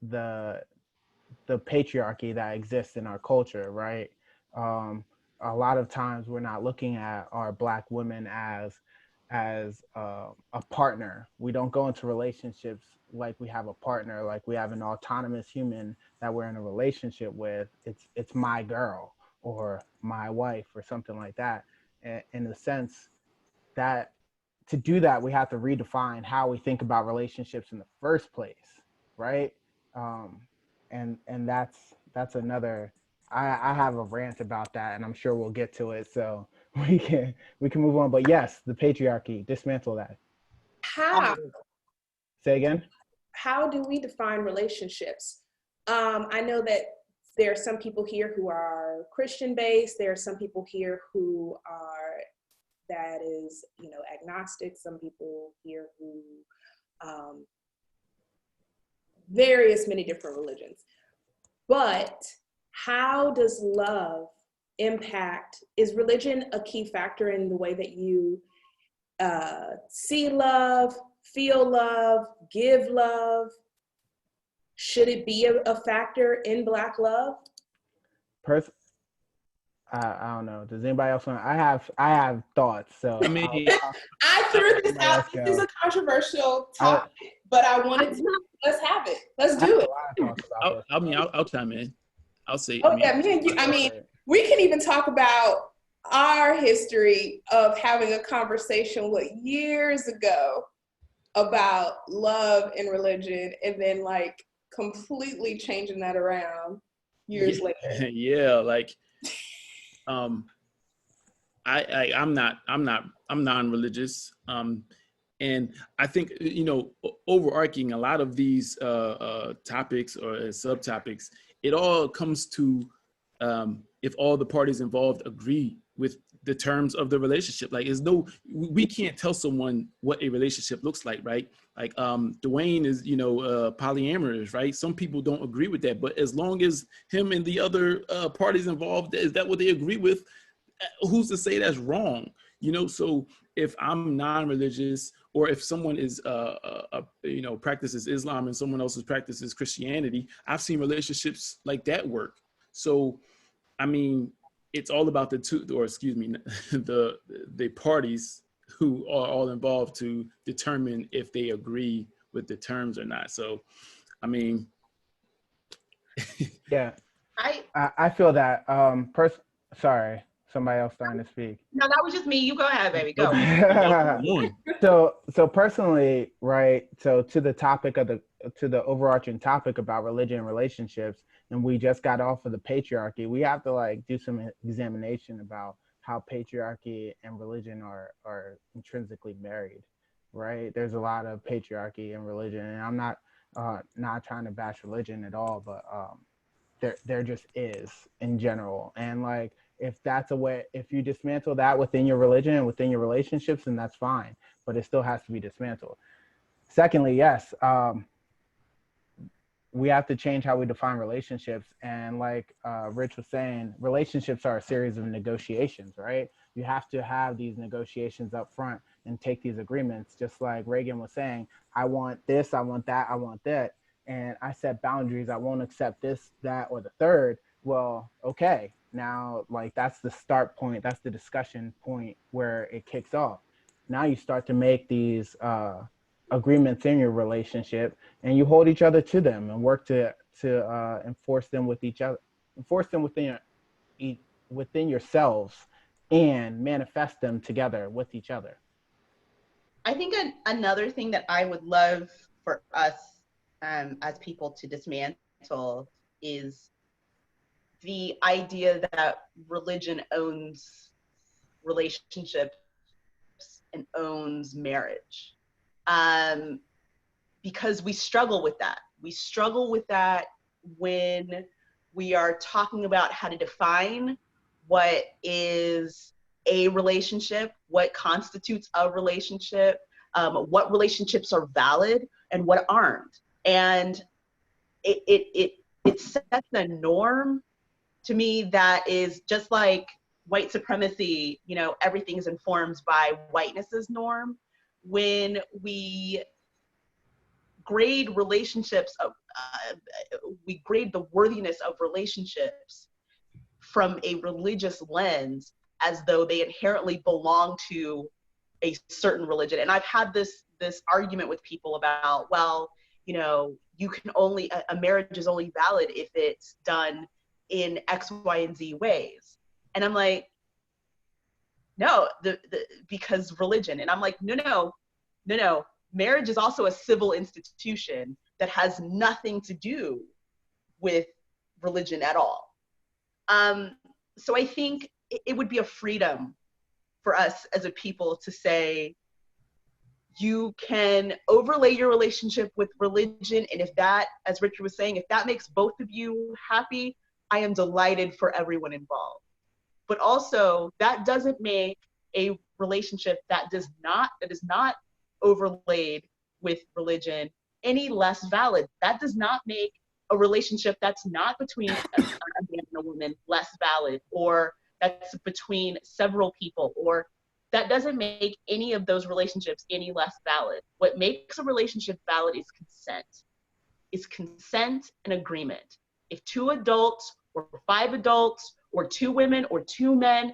patriarchy that exists in our culture, right? A lot of times we're not looking at our Black women as a partner. We don't go into relationships like we have a partner, like we have an autonomous human that we're in a relationship with. It's my girl or my wife or something like that. And in the sense that to do that, we have to redefine how we think about relationships in the first place, right? And that's another. I have a rant about that, and I'm sure we'll get to it. So we can move on. But yes, the patriarchy, dismantle that. How? Say again? How do we define relationships? I know that there are some people here who are Christian based. There are some people here who are, agnostic. Some people here who, many different religions. But how does love impact? Is religion a key factor in the way that you see love, feel love, give love? Should it be a factor in Black love? I don't know. Does anybody else want? I have thoughts. So I mean, I threw this out. This is a controversial topic, but I wanted to. Let's have it. Let's do it. I'll chime in. I'll say. Oh, yeah, me and you. I mean, we can even talk about our history of having a conversation years ago about love and religion, and then like completely changing that around years later. Yeah, like I'm non-religious, and I think, you know, overarching a lot of these topics or subtopics, it all comes to if all the parties involved agree with the terms of the relationship. Like, we can't tell someone what a relationship looks like, right? Like, Dwayne is, you know, polyamorous, right? Some people don't agree with that, but as long as him and the other parties involved, is that what they agree with? Who's to say that's wrong? You know, so if I'm non-religious, or if someone is, you know, practices Islam and someone else practices Christianity, I've seen relationships like that work. So, I mean, it's all about the parties who are all involved to determine if they agree with the terms or not. So, I mean, Yeah, I feel that. Sorry, somebody else starting to speak. No, that was just me. You go ahead, baby. Go. So personally, right? So to the overarching topic about religion and relationships, and we just got off of the patriarchy. We have to like do some examination about how patriarchy and religion are intrinsically married, right? There's a lot of patriarchy in religion, and I'm not trying to bash religion at all, but there just is in general. And like, if you dismantle that within your religion and within your relationships, then that's fine, but it still has to be dismantled. Secondly, yes, we have to change how we define relationships. And like Rich was saying, relationships are a series of negotiations, right? You have to have these negotiations up front and take these agreements. Just like Reagan was saying, I want this, I want that, I want that. And I set boundaries. I won't accept this, that, or the third. Well, okay. Now, like, that's the start point. That's the discussion point where it kicks off. Now you start to make these agreements in your relationship, and you hold each other to them and work to enforce them with each other, enforce them within yourselves, and manifest them together with each other. I think another thing that I would love for us as people to dismantle is the idea that religion owns relationships and owns marriage. Because we struggle with that. We struggle with that when we are talking about how to define what is a relationship, what constitutes a relationship, what relationships are valid and what aren't. And it sets a norm to me that is just like white supremacy, you know, everything is informed by whiteness's norm. When we grade relationships, we grade the worthiness of relationships from a religious lens as though they inherently belong to a certain religion. And I've had this argument with people about, well, you know, a marriage is only valid if it's done in X, Y, and Z ways. And I'm like, no, because religion. And I'm like, no. Marriage is also a civil institution that has nothing to do with religion at all. So I think it would be a freedom for us as a people to say, you can overlay your relationship with religion. And if that, as Richard was saying, if that makes both of you happy, I am delighted for everyone involved. But also, that doesn't make a relationship that is not overlaid with religion any less valid. That does not make a relationship that's not between a man and a woman less valid, or that's between several people, or that doesn't make any of those relationships any less valid. What makes a relationship valid is consent. It's consent and agreement. If 2 adults or 5 adults or 2 women or 2 men,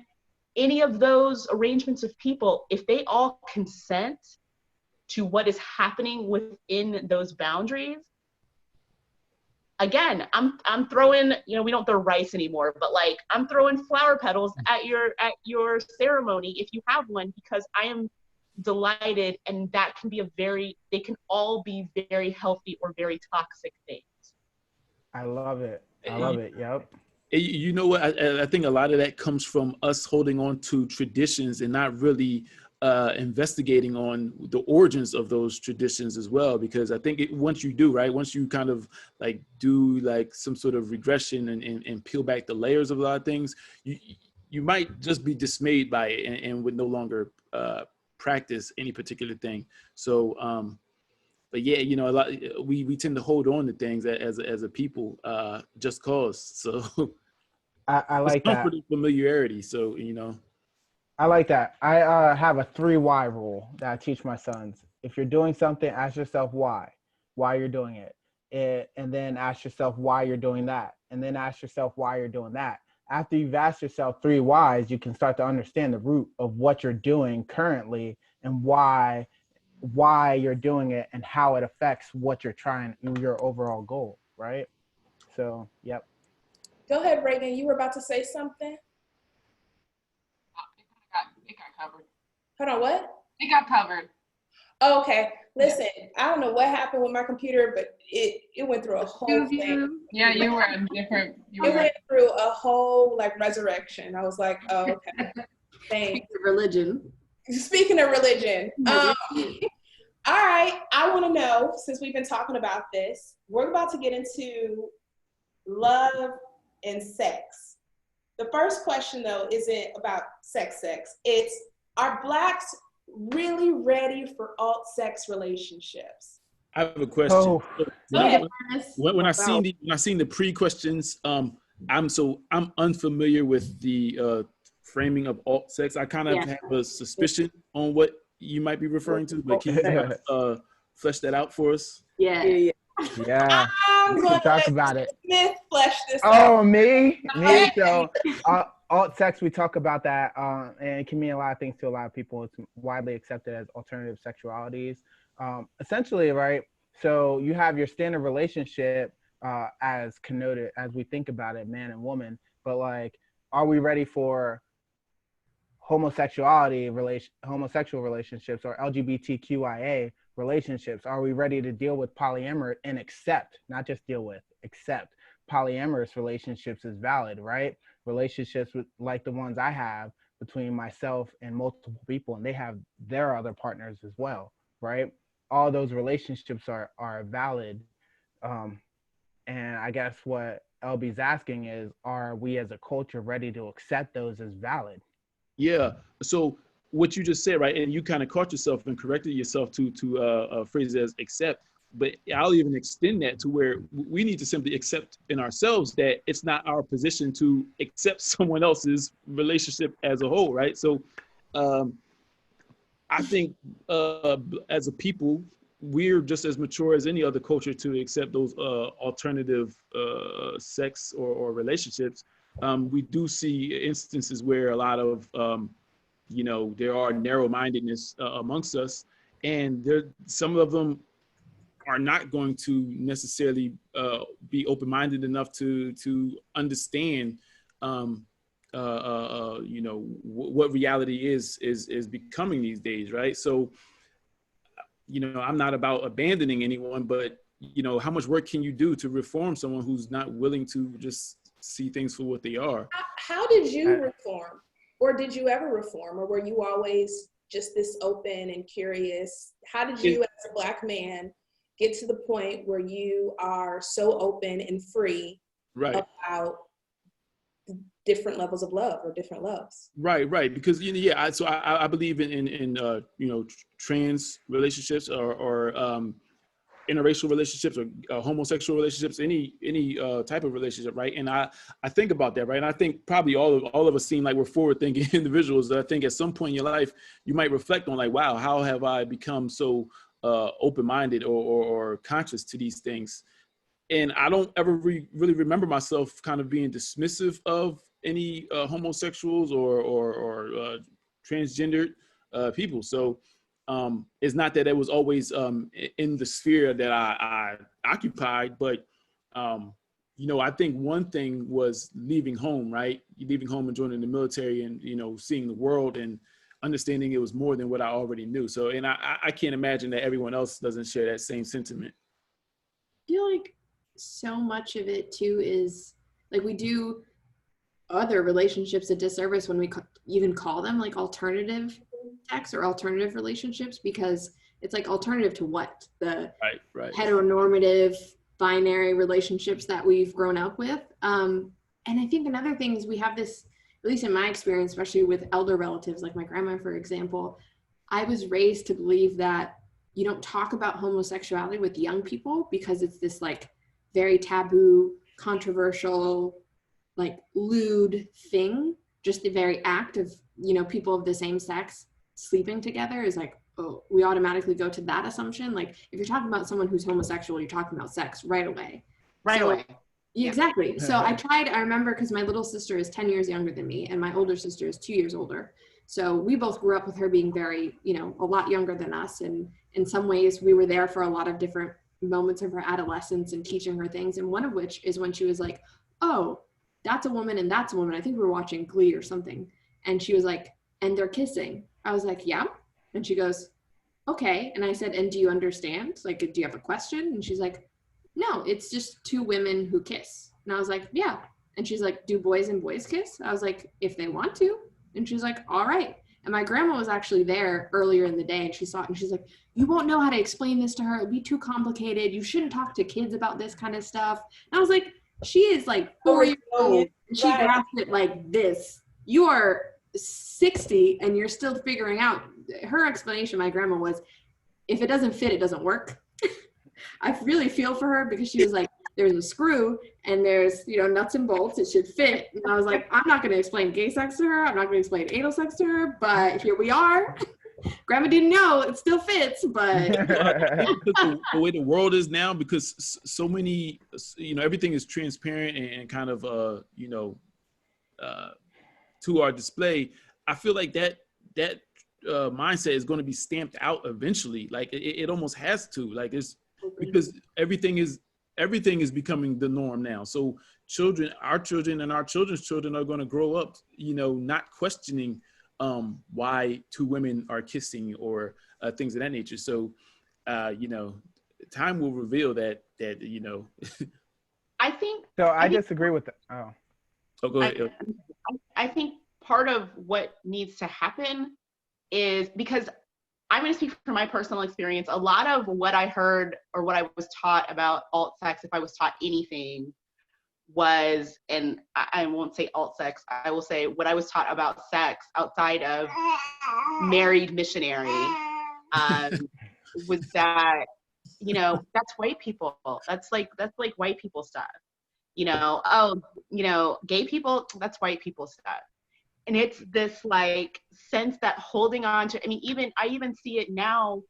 any of those arrangements of people, if they all consent to what is happening within those boundaries, again, I'm throwing, you know, we don't throw rice anymore, but like I'm throwing flower petals at your ceremony if you have one, because I am delighted, and that can be they can all be very healthy or very toxic things. I love it. I love it. Yep. You know what? I think a lot of that comes from us holding on to traditions and not really investigating on the origins of those traditions as well. Because I think once you do, right, once you kind of like do like some sort of regression and peel back the layers of a lot of things, you might just be dismayed by it and would no longer practice any particular thing. So, but yeah, you know, we tend to hold on to things as a people just cause. So I like that. Comfort and familiarity. So, you know. I like that. I have a 3 why rule that I teach my sons. If you're doing something, ask yourself why you're doing it. And then ask yourself why you're doing that. And then ask yourself why you're doing that. After you've asked yourself 3 whys, you can start to understand the root of what you're doing currently and why you're doing it and how it affects what you're trying, your overall goal, right? So, yep. Go ahead, Reagan. You were about to say something? It got covered. Hold on, what? It got covered. Oh, okay. Listen, I don't know what happened with my computer, but it went through a whole thing. Yeah, you were in different. It went through a whole like resurrection. I was like, oh, okay. Thanks. Religion. Speaking of religion, all right. I want to know, since we've been talking about this, we're about to get into love and sex. The first question, though, isn't about sex. It's, are Blacks really ready for alt-sex relationships? I have a question. Oh. When I seen the pre-questions, I'm unfamiliar with the framing of alt-sex. I kind of have a suspicion on what you might be referring to, but can you flesh that out for us? Yeah. I'm going to talk about it. Smith flesh this out. Oh, me. So, alt-sex, we talk about that, and it can mean a lot of things to a lot of people. It's widely accepted as alternative sexualities. Essentially, right? So you have your standard relationship as connoted, as we think about it, man and woman. But like, are we ready for homosexual relationships or LGBTQIA relationships? Are we ready to deal with polyamorous and accept, not just deal with, accept polyamorous relationships as valid, right? Relationships with, like the ones I have between myself and multiple people, and they have their other partners as well, right? All those relationships are valid. And I guess what LB's asking is, are we as a culture ready to accept those as valid? Yeah. So what you just said, right, and you kind of caught yourself and corrected yourself to phrase it as accept, but I'll even extend that to where we need to simply accept in ourselves that it's not our position to accept someone else's relationship as a whole, right? So I think as a people, we're just as mature as any other culture to accept those alternative sex or relationships. We do see instances where a lot of, there are narrow-mindedness amongst us, and some of them are not going to necessarily be open-minded enough to understand, what reality is becoming these days, right? So, I'm not about abandoning anyone, but how much work can you do to reform someone who's not willing to just see things for what they are? How did you reform, or did you ever reform, or were you always just this open and curious? How did you, as a Black man, get to the point where you are so open and free about different levels of love or different loves? Right. Because so I believe in trans relationships or interracial relationships or homosexual relationships, any type of relationship, right? And I think about that, right? And I think probably all of us seem like we're forward-thinking individuals. That I think at some point in your life you might reflect on, like, wow, how have I become so open-minded or conscious to these things? And I don't ever really remember myself kind of being dismissive of any homosexuals or transgendered people. So it's not that it was always in the sphere that I occupied, but I think one thing was leaving home, right? Leaving home and joining the military and, seeing the world and understanding it was more than what I already knew. So, and I can't imagine that everyone else doesn't share that same sentiment. I feel like so much of it too is like we do other relationships a disservice when we even call them like alternative sex or alternative relationships, because it's like alternative to what? The right. heteronormative binary relationships that we've grown up with. And I think another thing is we have this, at least in my experience, especially with elder relatives, like my grandma, for example, I was raised to believe that you don't talk about homosexuality with young people because it's this like very taboo, controversial, like lewd thing. Just the very act of, people of the same sex sleeping together is like, oh, we automatically go to that assumption. Like if you're talking about someone who's homosexual, you're talking about sex right away. Away. Exactly. So I remember, because my little sister is 10 years younger than me and my older sister is 2 years older. So we both grew up with her being very, a lot younger than us. And in some ways we were there for a lot of different moments of her adolescence and teaching her things. And one of which is when she was like, oh, that's a woman and that's a woman. I think we were watching Glee or something. And she was like, and they're kissing. I was like, yeah. And she goes, okay. And I said, and do you understand? Like, do you have a question? And she's like, no, it's just two women who kiss. And I was like, yeah. And she's like, do boys and boys kiss? I was like, if they want to. And she's like, all right. And my grandma was actually there earlier in the day and she saw it and she's like, you won't know how to explain this to her. It'll be too complicated. You shouldn't talk to kids about this kind of stuff. And I was like, she is like 4 years old and she grasped it like this. You are 60 and you're still figuring out. Her explanation, my grandma, was, if it doesn't fit, it doesn't work. I really feel for her because she was like, there's a screw and there's, nuts and bolts, it should fit. And I was like, I'm not going to explain gay sex to her. I'm not going to explain anal sex to her, but here we are. Grandma didn't know, it still fits, but. The way the world is now, because so many, everything is transparent and kind of, to our display, I feel like that mindset is going to be stamped out eventually. Like it almost has to, like it's because everything is becoming the norm now. So our children and our children's children are going to grow up, not questioning why two women are kissing or things of that nature. So, time will reveal that. I think. So I disagree with that. Oh, go ahead. I think part of what needs to happen is, because I'm going to speak from my personal experience, a lot of what I heard or what I was taught about alt sex, if I was taught anything, was, and I won't say alt sex, I will say what I was taught about sex outside of married missionary was that, that's white people. That's like white people stuff. Gay people, that's white people stuff. And it's this like sense that holding on to, I even see it now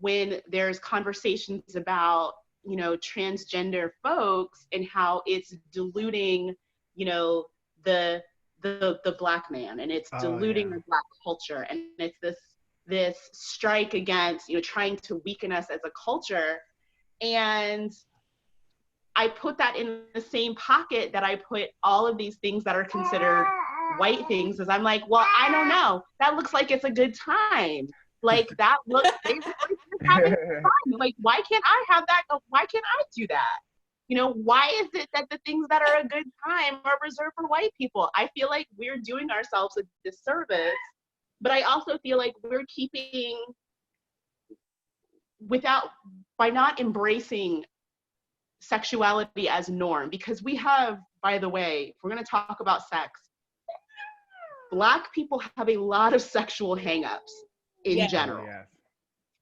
when there's conversations about, transgender folks and how it's diluting, the Black man, and it's diluting the Black culture. And it's this strike against, trying to weaken us as a culture. And I put that in the same pocket that I put all of these things that are considered white things, as I'm like, well, I don't know. That looks like it's a good time. Like that looks basically having fun. Like, why can't I have that? Why can't I do that? Why is it that the things that are a good time are reserved for white people? I feel like we're doing ourselves a disservice, but I also feel like we're keeping by not embracing sexuality as norm, because we have, by the way, if we're going to talk about sex, Black people have a lot of sexual hangups in general. Yes.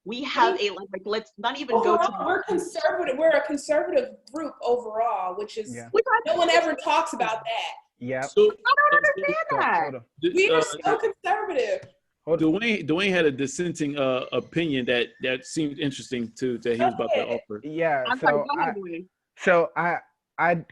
We have let's not even go to. We're conservative. We're a conservative group overall, which is no one ever talks about that. Yeah. I So, don't understand that. We are so conservative. Dwayne had a dissenting opinion that seemed interesting that he was about to offer. Yeah. I'm sorry, go ahead, Dwayne. So I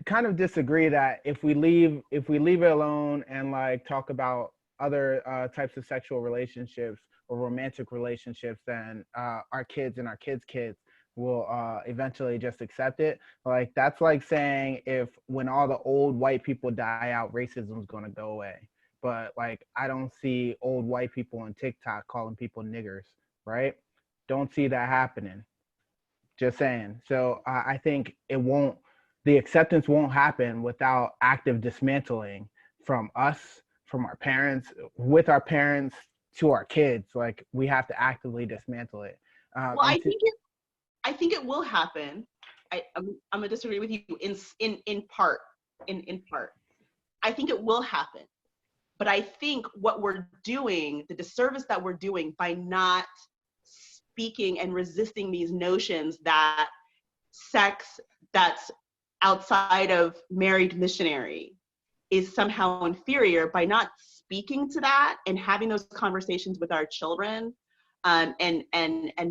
kind of disagree that if we leave it alone and like talk about other types of sexual relationships or romantic relationships, then our kids and our kids' kids will eventually just accept it. Like, that's like saying if when all the old white people die out, racism is going to go away. But like, I don't see old white people on TikTok calling people niggers, right? Don't see that happening. Just saying. So I think the acceptance won't happen without active dismantling from us, from our parents, with our parents to our kids. Like, we have to actively dismantle it. Well, I think it will happen. I'm gonna disagree with you in part. In part, I think it will happen. But I think what we're doing, the disservice that we're doing by not speaking and resisting these notions that sex that's outside of married missionary is somehow inferior, by not speaking to that and having those conversations with our children, and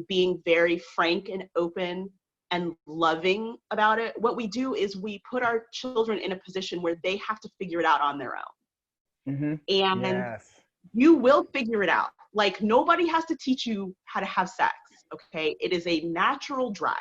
being very frank and open and loving about it. What we do is we put our children in a position where they have to figure it out on their own. Mm-hmm. And Yes. you will figure it out. Like, nobody has to teach you how to have sex, okay? It is a natural drive.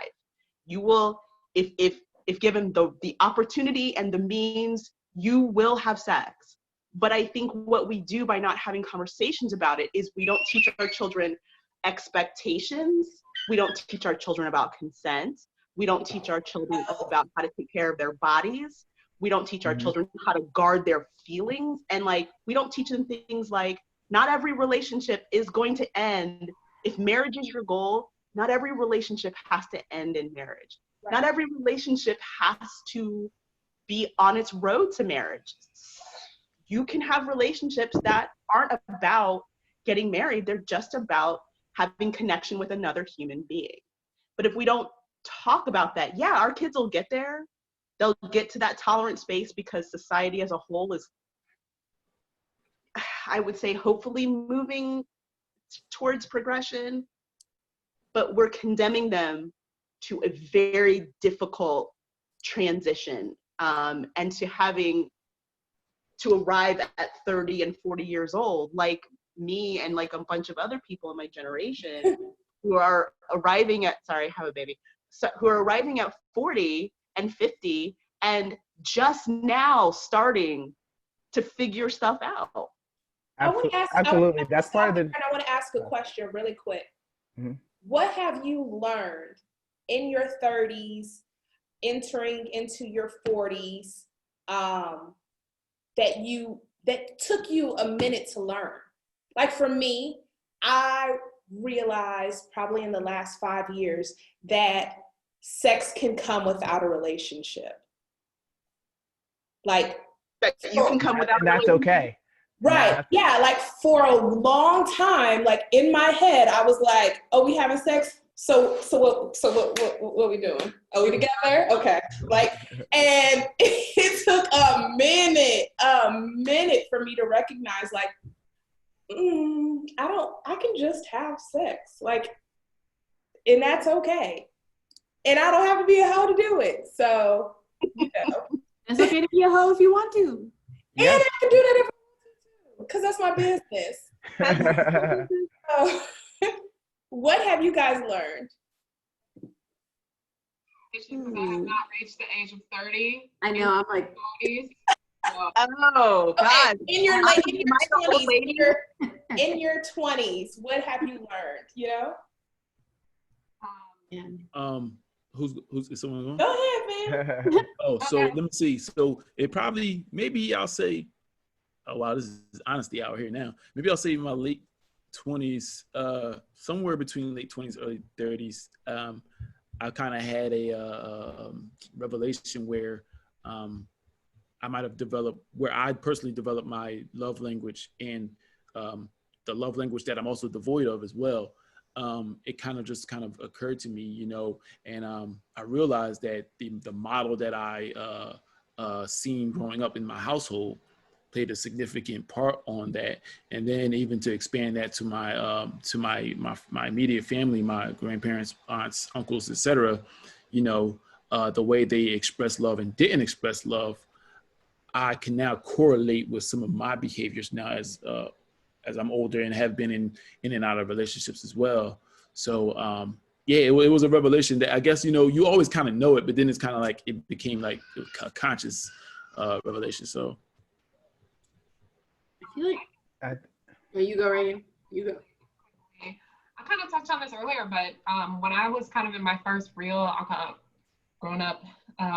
You will, if given the opportunity and the means, you will have sex. But I think what we do by not having conversations about it is we don't teach our children expectations. We don't teach our children about consent. We don't teach our children about how to take care of their bodies. We don't teach our children how to guard their feelings. And like, we don't teach them things like, not every relationship is going to end. If marriage is your goal, not every relationship has to end in marriage. Right. Not every relationship has to be on its road to marriage. You can have relationships that aren't about getting married. They're just about having connection with another human being. But if we don't talk about that, yeah, our kids will get there. They'll get to that tolerant space because society as a whole is, I would say, hopefully moving towards progression, but we're condemning them to a very difficult transition, and to having to arrive at 30 and 40 years old, like me and like a bunch of other people in my generation who are arriving at, who are arriving at 40 and 50 and just now starting to figure stuff out. Absolutely. That's part of the. And I want to ask a question really quick. Mm-hmm. What have you learned in your 30s, entering into your 40s, that took you a minute to learn? Like, for me, I realized probably in the last 5 years that sex can come without a relationship. Like, you can come without, and that's okay. Right. Yeah. Like, for a long time, like in my head, I was like, "Oh, we having sex? So what we doing? Are we together? Okay." Like, and it took a minute for me to recognize, like, I can just have sex, like, and that's okay. And I don't have to be a hoe to do it. So, you know. It's okay to be a hoe if you want to. Yes. And I can do that if I want to, because that's my business. So, what have you guys learned? I have not reached the age of 30. I know, I'm like, 40s. Oh, God. Okay. In your 20s, what have you learned, you know? Who's is someone going? Go ahead, man. Oh, so let me see. So it probably, maybe I'll say, oh wow, this is honesty out here now. Maybe I'll say my late 20s, somewhere between late 20s, early 30s. I kind of had a revelation where I might have developed, where I personally developed my love language, and the love language that I'm also devoid of as well. It kind of occurred to me, you know, and I realized that the model that I seen growing up in my household played a significant part on that. And then even to expand that to my immediate family, my grandparents, aunts, uncles, etc., you know, the way they express love and didn't express love, I can now correlate with some of my behaviors now as I'm older and have been in and out of relationships as well. So yeah, it was a revelation that I guess, you know, you always kind of know it, but then it's kind of like, it became like a conscious revelation. So. I feel like, you go, Reagan, you go. I kind of touched on this earlier, but when I was kind of in my first real grown up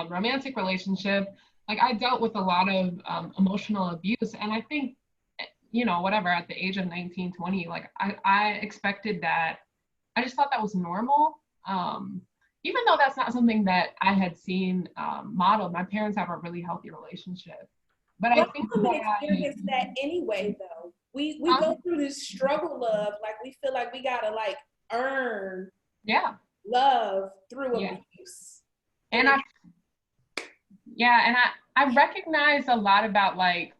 romantic relationship, like I dealt with a lot of emotional abuse. And I think, you know, whatever, at the age of 19, 20, like I expected that. I just thought that was normal. Even though that's not something that I had seen modeled. My parents have a really healthy relationship. But I think women experience that anyway, though. We go through this struggle of, like, we feel like we gotta like earn love through abuse. And I recognize a lot about, like,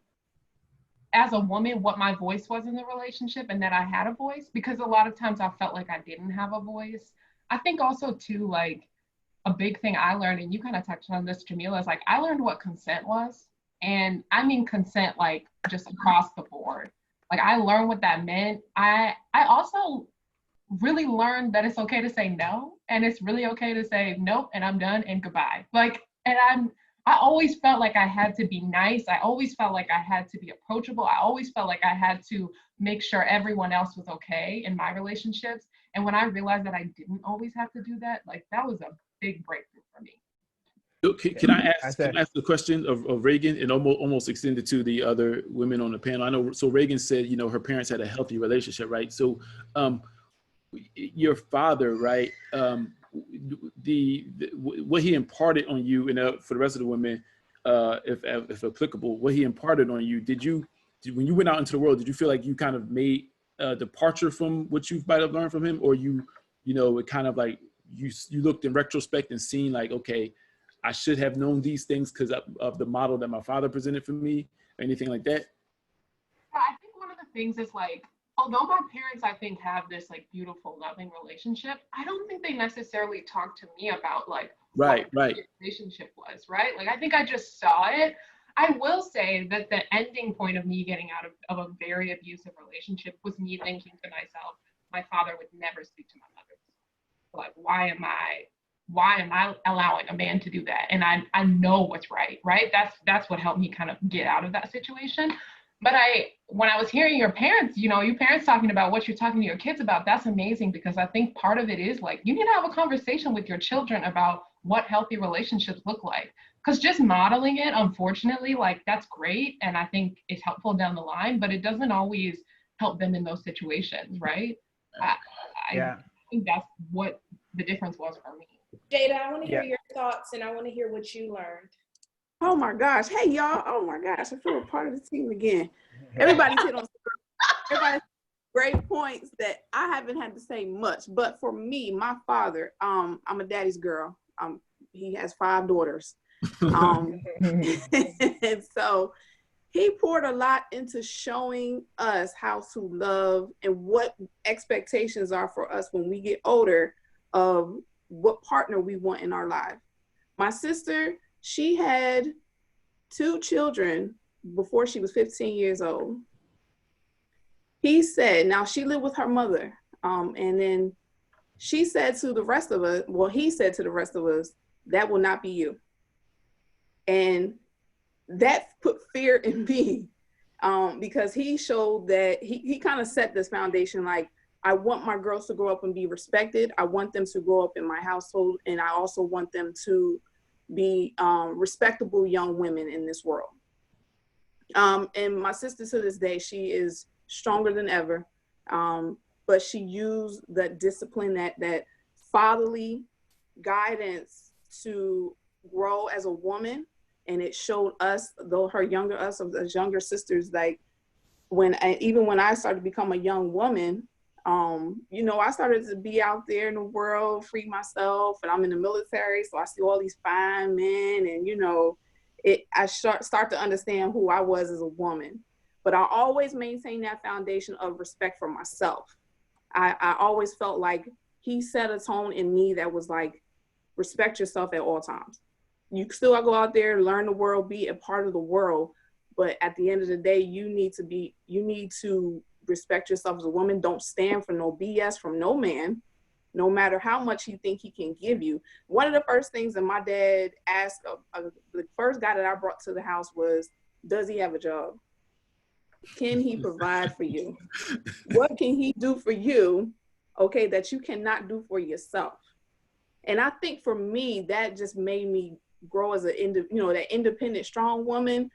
as a woman, what my voice was in the relationship, and that I had a voice, because a lot of times I felt like I didn't have a voice. I think also too, like, a big thing I learned, and you kind of touched on this, Jamila, is like, I learned what consent was. And I mean consent, like, just across the board. Like, I learned what that meant. I also really learned that it's okay to say no, and it's really okay to say nope, and I'm done, and goodbye. Like, and I always felt like I had to be nice. I always felt like I had to be approachable. I always felt like I had to make sure everyone else was okay in my relationships. And when I realized that I didn't always have to do that, like, that was a big breakthrough for me. Can I ask the question of Reagan, and almost extend it to the other women on the panel? I know, so Reagan said, you know, her parents had a healthy relationship, right? So your father, right, what he imparted on you, and for the rest of the women, if applicable, what he imparted on you, when you went out into the world, did you feel like you kind of made a departure from what you might have learned from him? Or you know, it kind of like, you looked in retrospect and seen like, okay, I should have known these things because of the model that my father presented for me, or anything like that? I think one of the things is, like, although my parents, I think, have this like beautiful, loving relationship, I don't think they necessarily talked to me about like what the relationship was, right? Like, I think I just saw it. I will say that the ending point of me getting out of a very abusive relationship was me thinking to myself, my father would never speak to my mother. Like, why am I allowing a man to do that? And I know what's right? That's what helped me kind of get out of that situation. But when I was hearing your parents, you know, your parents talking about what you're talking to your kids about, that's amazing, because I think part of it is like, you need to have a conversation with your children about what healthy relationships look like. Because just modeling it, unfortunately, like, that's great. And I think it's helpful down the line, but it doesn't always help them in those situations, right? I think that's what the difference was for me. Jada, I want to hear your thoughts, and I want to hear what you learned. Oh my gosh. Hey, y'all. Oh my gosh. I feel a part of the team again. Everybody's hit on great points that I haven't had to say much. But for me, my father, I'm a daddy's girl. He has 5 daughters. And so he poured a lot into showing us how to love and what expectations are for us when we get older of what partner we want in our life. My sister, she had 2 children before she was 15 years old. He said, now she lived with her mother. And then she said to the rest of us, well, he said to the rest of us, that will not be you. And that put fear in me, because he showed that he kind of set this foundation, like, I want my girls to grow up and be respected. I want them to grow up in my household. And I also want them to be respectable young women in this world. And my sister, to this day, she is stronger than ever. But she used the discipline, that fatherly guidance to grow as a woman. And it showed us, though her younger sisters, like, even when I started to become a young woman, you know, I started to be out there in the world, free myself, and I'm in the military, so I see all these fine men, and, you know, I start to understand who I was as a woman. But I always maintained that foundation of respect for myself. I always felt like he set a tone in me that was like, respect yourself at all times. You still go out there, learn the world, be a part of the world, but at the end of the day, you need to respect yourself as a woman. Don't stand for no BS from no man. no matter how much you think he can give you. One of the first things that my dad asked, the first guy that I brought to the house was, does he have a job? Can he provide for you? What can he do for you, okay, that you cannot do for yourself? And I think for me, that just made me grow as that independent, strong woman.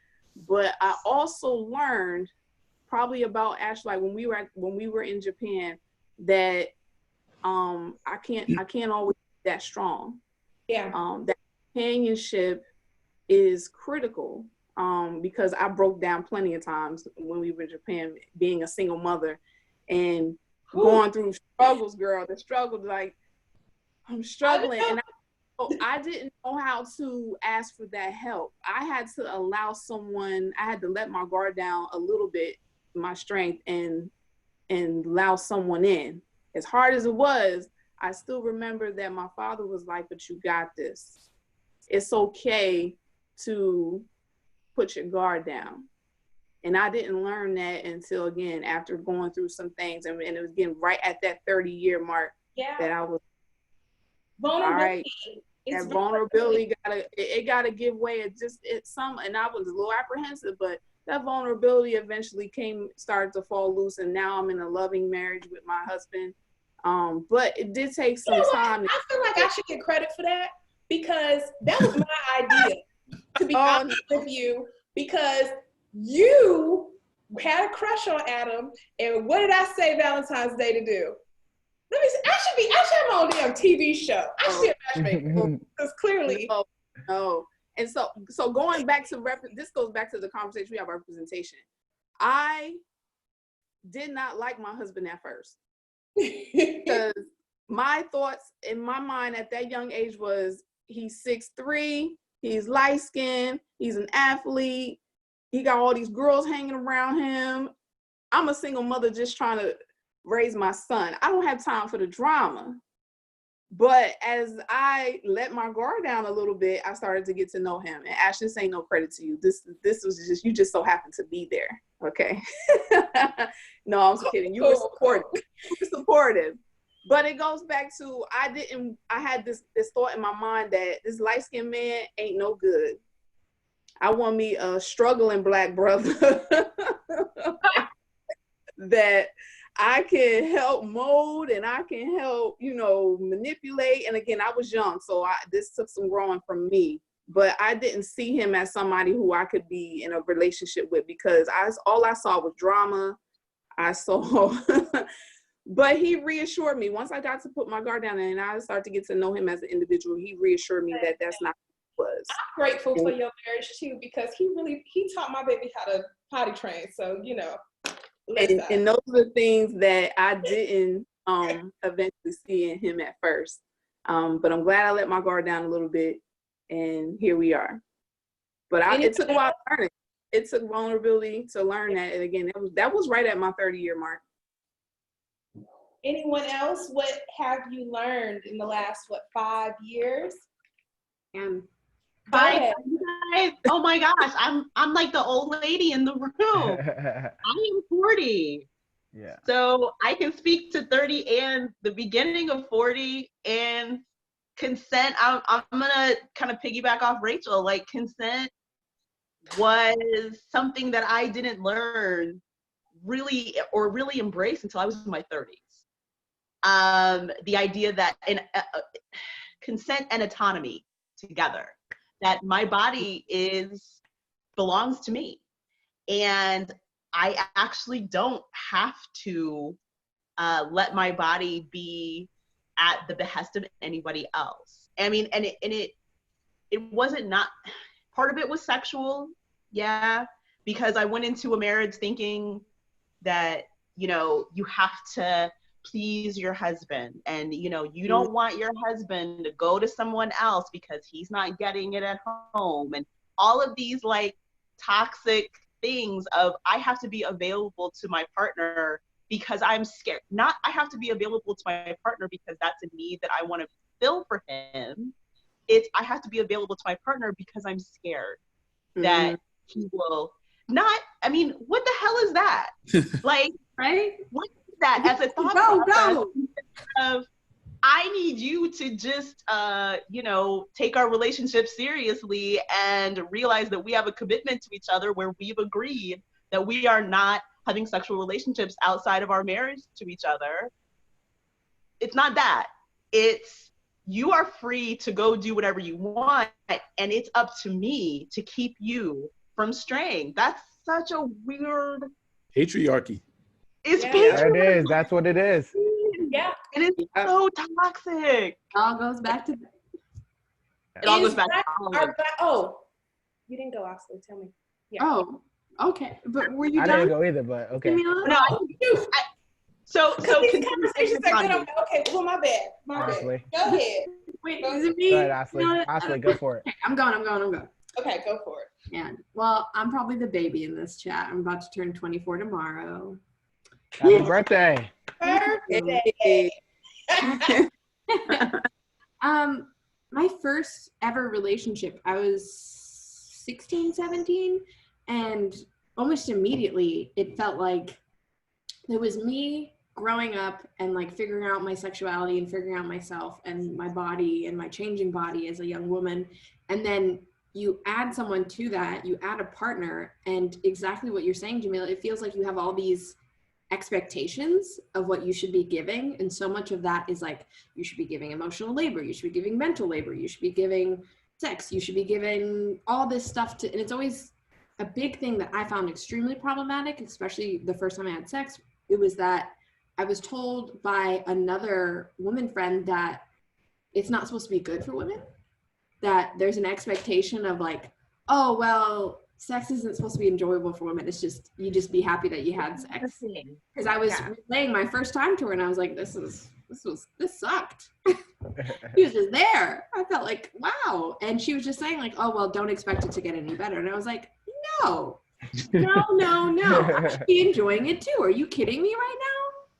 But I also learned probably about Ashley, like when we were in Japan, that I can't always be that strong. Yeah. That companionship is critical. Because I broke down plenty of times when we were in Japan, being a single mother and going through struggles, girl. The struggle, like I'm struggling, and I didn't know how to ask for that help. I had to allow someone. I had to let my guard down a little bit, my strength, and allow someone in. As hard as it was, I still remember that my father was like, "But you got this. It's okay to put your guard down." And I didn't learn that until, again, after going through some things. And it was getting right at that 30-year mark that I was, all right, that vulnerability gotta give way. And I was a little apprehensive, but that vulnerability eventually started to fall loose. And now I'm in a loving marriage with my husband. But it did take some time. I feel like I should get credit for that, because that was my idea. To be honest with you, because you had a crush on Adam, and what did I say Valentine's Day to do? Let me see, I should have my own damn TV show. I should be a matchmaker, because clearly. No. And so going back to this goes back to the conversation we have, representation. I did not like my husband at first, because my thoughts in my mind at that young age was, he's 6'3", he's light skinned, he's an athlete, he got all these girls hanging around him. I'm a single mother just trying to raise my son. I don't have time for the drama. But as I let my guard down a little bit, I started to get to know him. And Ash, this ain't no credit to you. This was just, you just so happened to be there. Okay. No, I'm just kidding. You were supportive. You were supportive. But it goes back to, I had this thought in my mind that this light-skinned man ain't no good. I want me a struggling Black brother that I can help mold and I can help, manipulate. And again, I was young, so this took some growing from me. But I didn't see him as somebody who I could be in a relationship with, because all I saw was drama. But he reassured me once I got to put my guard down and I started to get to know him as an individual. He reassured me that that's not what it was. I'm grateful for your marriage too, because he taught my baby how to potty train. So, and those are the things that I didn't eventually see in him at first. But I'm glad I let my guard down a little bit, and here we are. But it took a while to learn it. It took vulnerability to learn that. And again, that was right at my 30-year mark. Anyone else? What have you learned in the last 5 years? Hi, you guys. Oh my gosh, I'm like the old lady in the room. I am 40. Yeah. So I can speak to 30 and the beginning of 40 and consent. I'm gonna kind of piggyback off Rachel. Like, consent was something that I didn't learn really embrace until I was in my 30s. The idea that consent and autonomy together, that my body belongs to me, and I actually don't have to let my body be at the behest of anybody else. I mean, and it wasn't, not part of it was sexual, yeah, because I went into a marriage thinking that you have to please your husband, and you don't want your husband to go to someone else because he's not getting it at home, and all of these like toxic things of I have to be available to my partner because I'm scared. Not I have to be available to my partner because that's a need that I want to fill for him. It's I have to be available to my partner because I'm scared that he will not. I mean, what the hell is that? Like, right? What is that as a thought process of I need you to just, take our relationship seriously and realize that we have a commitment to each other where we've agreed that we are not having sexual relationships outside of our marriage to each other. It's not that. It's you are free to go do whatever you want, and it's up to me to keep you from straying. That's such a weird Patriarchy. It's There it is. That's what it is. Yeah. And it's so toxic. All goes back to It all goes back oh, you didn't go, Oxley. Tell me. Yeah. Oh, okay. But were you I done? didn't go either, but okay. Camila? No, so These conversations are good. Okay, well, my bad. Oxley. Go ahead. Wait, is it me? Go ahead, Oxley. No, Oxley, go for it. Okay, I'm going. Okay, go for it. Yeah. Well, I'm probably the baby in this chat. I'm about to turn 24 tomorrow. Happy birthday. Birthday. My first ever relationship, I was 16, 17, and almost immediately it felt like it was me growing up and like figuring out my sexuality and figuring out myself and my body and my changing body as a young woman. And then you add someone to that, you add a partner, and exactly what you're saying, Jamila, it feels like you have all these expectations of what you should be giving, and so much of that is like you should be giving emotional labor, you should be giving mental labor, you should be giving sex, you should be giving all this stuff to, and it's always a big thing that I found extremely problematic, especially the first time I had sex. It was that I was told by another woman friend that it's not supposed to be good for women, that there's an expectation of like, oh well, sex isn't supposed to be enjoyable for women. It's just, you just be happy that you had sex. Because I was relaying my first time to her and I was like, this sucked. He was just there. I felt like, wow. And she was just saying like, oh, well, don't expect it to get any better. And I was like, no. I should be enjoying it too. Are you kidding me right now?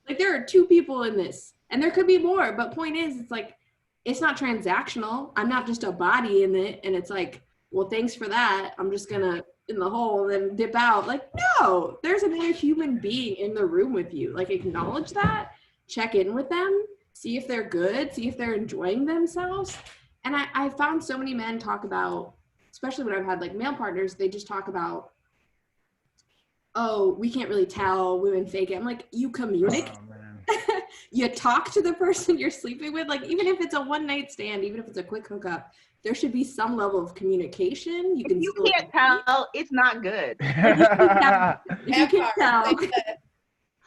Like there are two people in this and there could be more, but point is, it's like, it's not transactional. I'm not just a body in it. And it's like, well, thanks for that. I'm just gonna in the hole and then dip out. Like, no, there's another human being in the room with you. Like, acknowledge that, check in with them, see if they're good, see if they're enjoying themselves. And I found so many men talk about, especially when I've had like male partners, they just talk about, oh, we can't really tell, women fake it. I'm like, you communicate. Oh, you talk to the person you're sleeping with. Like, even if it's a one night stand, even if it's a quick hookup, there should be some level of communication. You can. If you can't tell, it's not good. If you can't tell,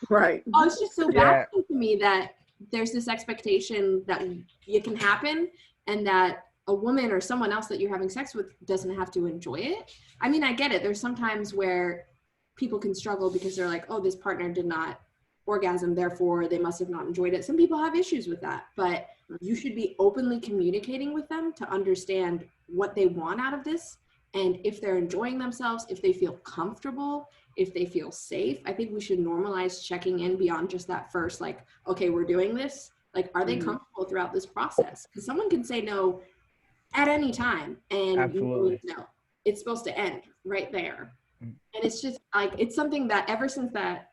right? Oh, it's just so baffling to me that there's this expectation that it can happen, and that a woman or someone else that you're having sex with doesn't have to enjoy it. I mean, I get it. There's sometimes where people can struggle because they're like, oh, this partner did not orgasm, therefore they must have not enjoyed it. Some people have issues with that, but you should be openly communicating with them to understand what they want out of this, and if they're enjoying themselves, if they feel comfortable, if they feel safe. I think we should normalize checking in beyond just that first, like, okay, we're doing this. Like, are they comfortable throughout this process? Because someone can say no at any time, and absolutely, no, it's supposed to end right there. And it's just like, it's something that ever since that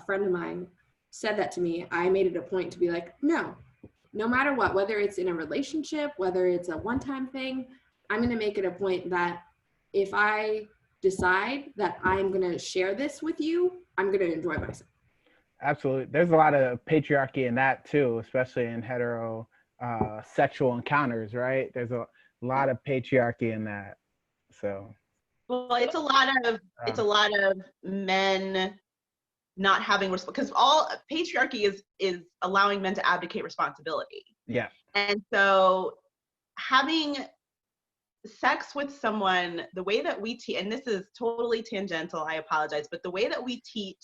friend of mine said that to me, I made it a point to be like, no matter what, whether it's in a relationship, whether it's a one-time thing, I'm going to make it a point that if I decide that I'm going to share this with you, I'm going to enjoy myself. Absolutely. There's a lot of patriarchy in that too, especially in hetero sexual encounters, right? There's a lot of patriarchy in that. So. Well, it's a lot of men not having because all patriarchy is allowing men to abdicate responsibility. Yeah. And so having sex with someone, the way that we teach, and this is totally tangential, I apologize, but the way that we teach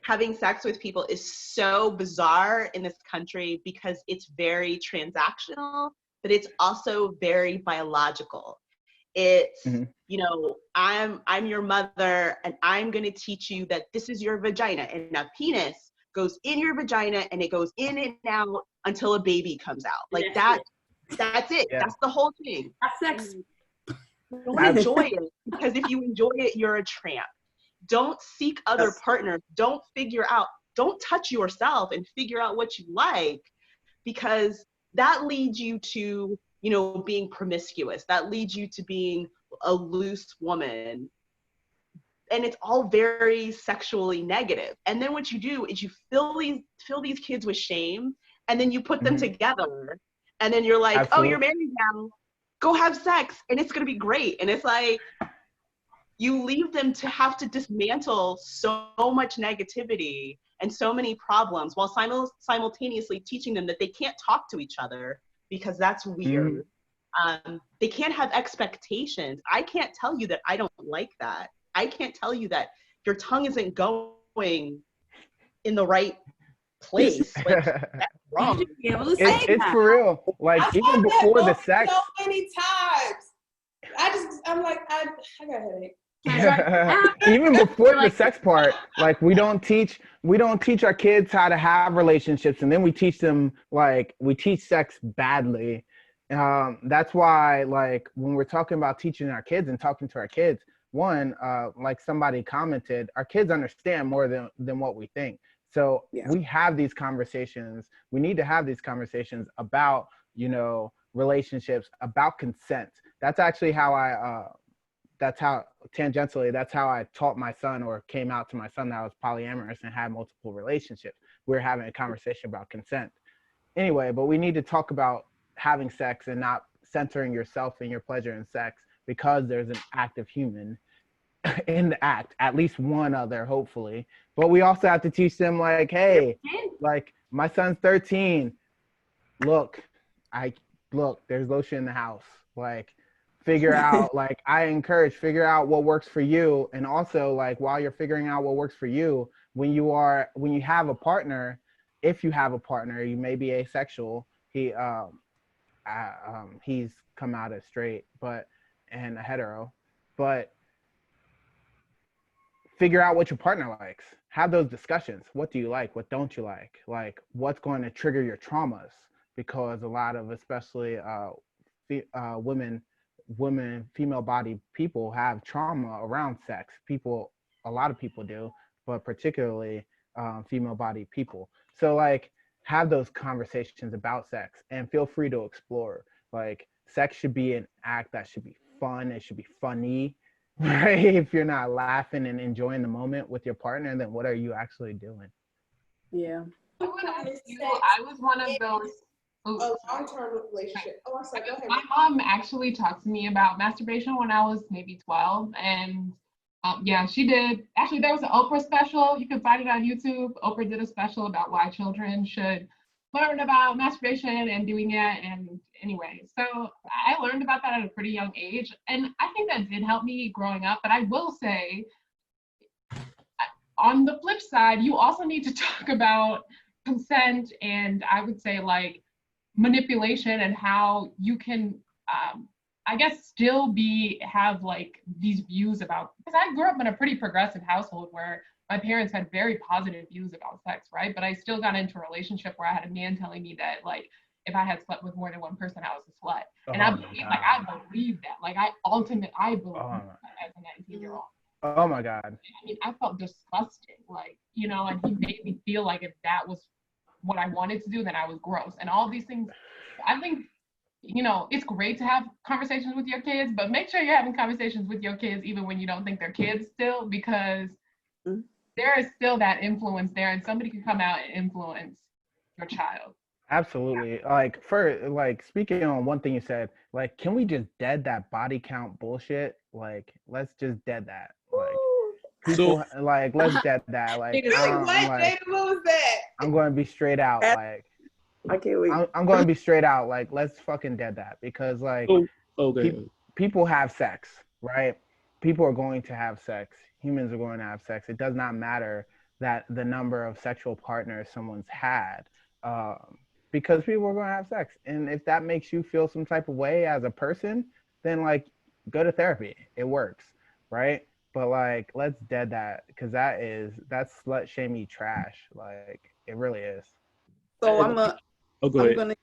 having sex with people is so bizarre in this country because it's very transactional, but it's also very biological. It's, you know, I'm your mother and I'm going to teach you that this is your vagina, and a penis goes in your vagina and it goes in and out until a baby comes out. Like that's it. Yeah. That's the whole thing. That's sex. Don't enjoy it, because if you enjoy it, you're a tramp. Don't seek other partners. Don't touch yourself and figure out what you like. because that leads you to, you know, being promiscuous. That leads you to being a loose woman. And it's all very sexually negative. And then what you do is you fill these kids with shame, and then you put them together, and then you're like, Absolutely. oh, you're married now, go have sex, and it's gonna be great. And it's like, you leave them to have to dismantle so much negativity and so many problems while simultaneously teaching them that they can't talk to each other because that's weird. They can't have expectations. I can't tell you that I don't like that. I can't tell you that your tongue isn't going in the right place. Like, that's wrong. You should be able to say It's that. for real. Like, I've even had that before the moment sex. so many times. I'm like, I got a headache. Even before the sex part, like we don't teach our kids how to have relationships, and then we teach them, like, we teach sex badly. That's why, like, when we're talking about teaching our kids and talking to our kids, one, like somebody commented, our kids understand more than what we think. So we have these conversations. We need to have these conversations about, you know, relationships, about consent. That's actually how that's how I taught my son, or came out to my son, that I was polyamorous and had multiple relationships. We were having a conversation about consent. Anyway, but we need to talk about having sex and not censoring yourself and your pleasure in sex, because there's an active human in the act, at least one other, hopefully. But we also have to teach them, like, hey, like, my son's 13. Look, there's lotion in the house. Like, figure out, like, I encourage, figure out what works for you. And also, like, while you're figuring out what works for you, when you have a partner, if you have a partner, you may be asexual. He's come out as straight, and a hetero, but figure out what your partner likes. Have those discussions. What do you like? What don't you like? Like, what's going to trigger your traumas? Because a lot of, especially female-bodied people, have trauma around sex. A lot of people do, but particularly female-bodied people. So, like, have those conversations about sex, and feel free to explore. Like, sex should be an act that should be fun. It should be funny, right? If you're not laughing and enjoying the moment with your partner, then what are you actually doing? Yeah. I would ask you, I was one of those. A long-term relationship. Oh, I'm sorry. Go ahead. My mom actually talked to me about masturbation when I was maybe 12, and yeah, she did. Actually, there was an Oprah special. You can find it on YouTube. Oprah did a special about why children should learn about masturbation and doing it. And anyway, so I learned about that at a pretty young age, and I think that did help me growing up. But I will say, on the flip side, you also need to talk about consent, and I would say, like, manipulation, and how you can I guess still have like these views about, because I grew up in a pretty progressive household where my parents had very positive views about sex, right? But I still got into a relationship where I had a man telling me that, like, if I had slept with more than one person, I was a slut. And I believed that. Like, I believed that as a 19-year-old. Oh my God. I mean, I felt disgusted, like, you know, and he made me feel like if that was what I wanted to do, then I was gross. And all these things, I think, you know, it's great to have conversations with your kids, but make sure you're having conversations with your kids even when you don't think they're kids still, because there is still that influence there, and somebody can come out and influence your child. Absolutely. Like, speaking on one thing you said, like, can we just dead that body count bullshit? Like, let's just dead that. Like, people, like, let's dead that. Like, what was that? I'm going to be straight out. Like, I can't wait. I'm going to be straight out. Like, let's fucking dead that, because, like, people have sex, right? People are going to have sex. Humans are going to have sex. It does not matter that the number of sexual partners someone's had, because people are going to have sex. And if that makes you feel some type of way as a person, then, like, go to therapy. It works, right? But, like, let's dead that, because that's slut shamey trash. Like, it really is. So I'm ahead. going to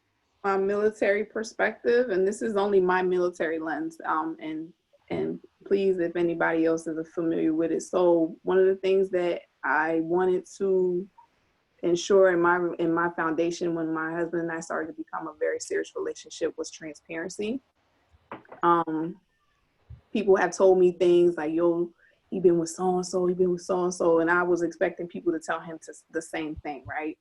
my military perspective, and this is only my military lens. And please, if anybody else is familiar with it. So one of the things that I wanted to ensure in my foundation when my husband and I started to become a very serious relationship was transparency. People have told me things like, yo, you've been with so-and-so, you've been with so-and-so, and I was expecting people to tell him the same thing, right?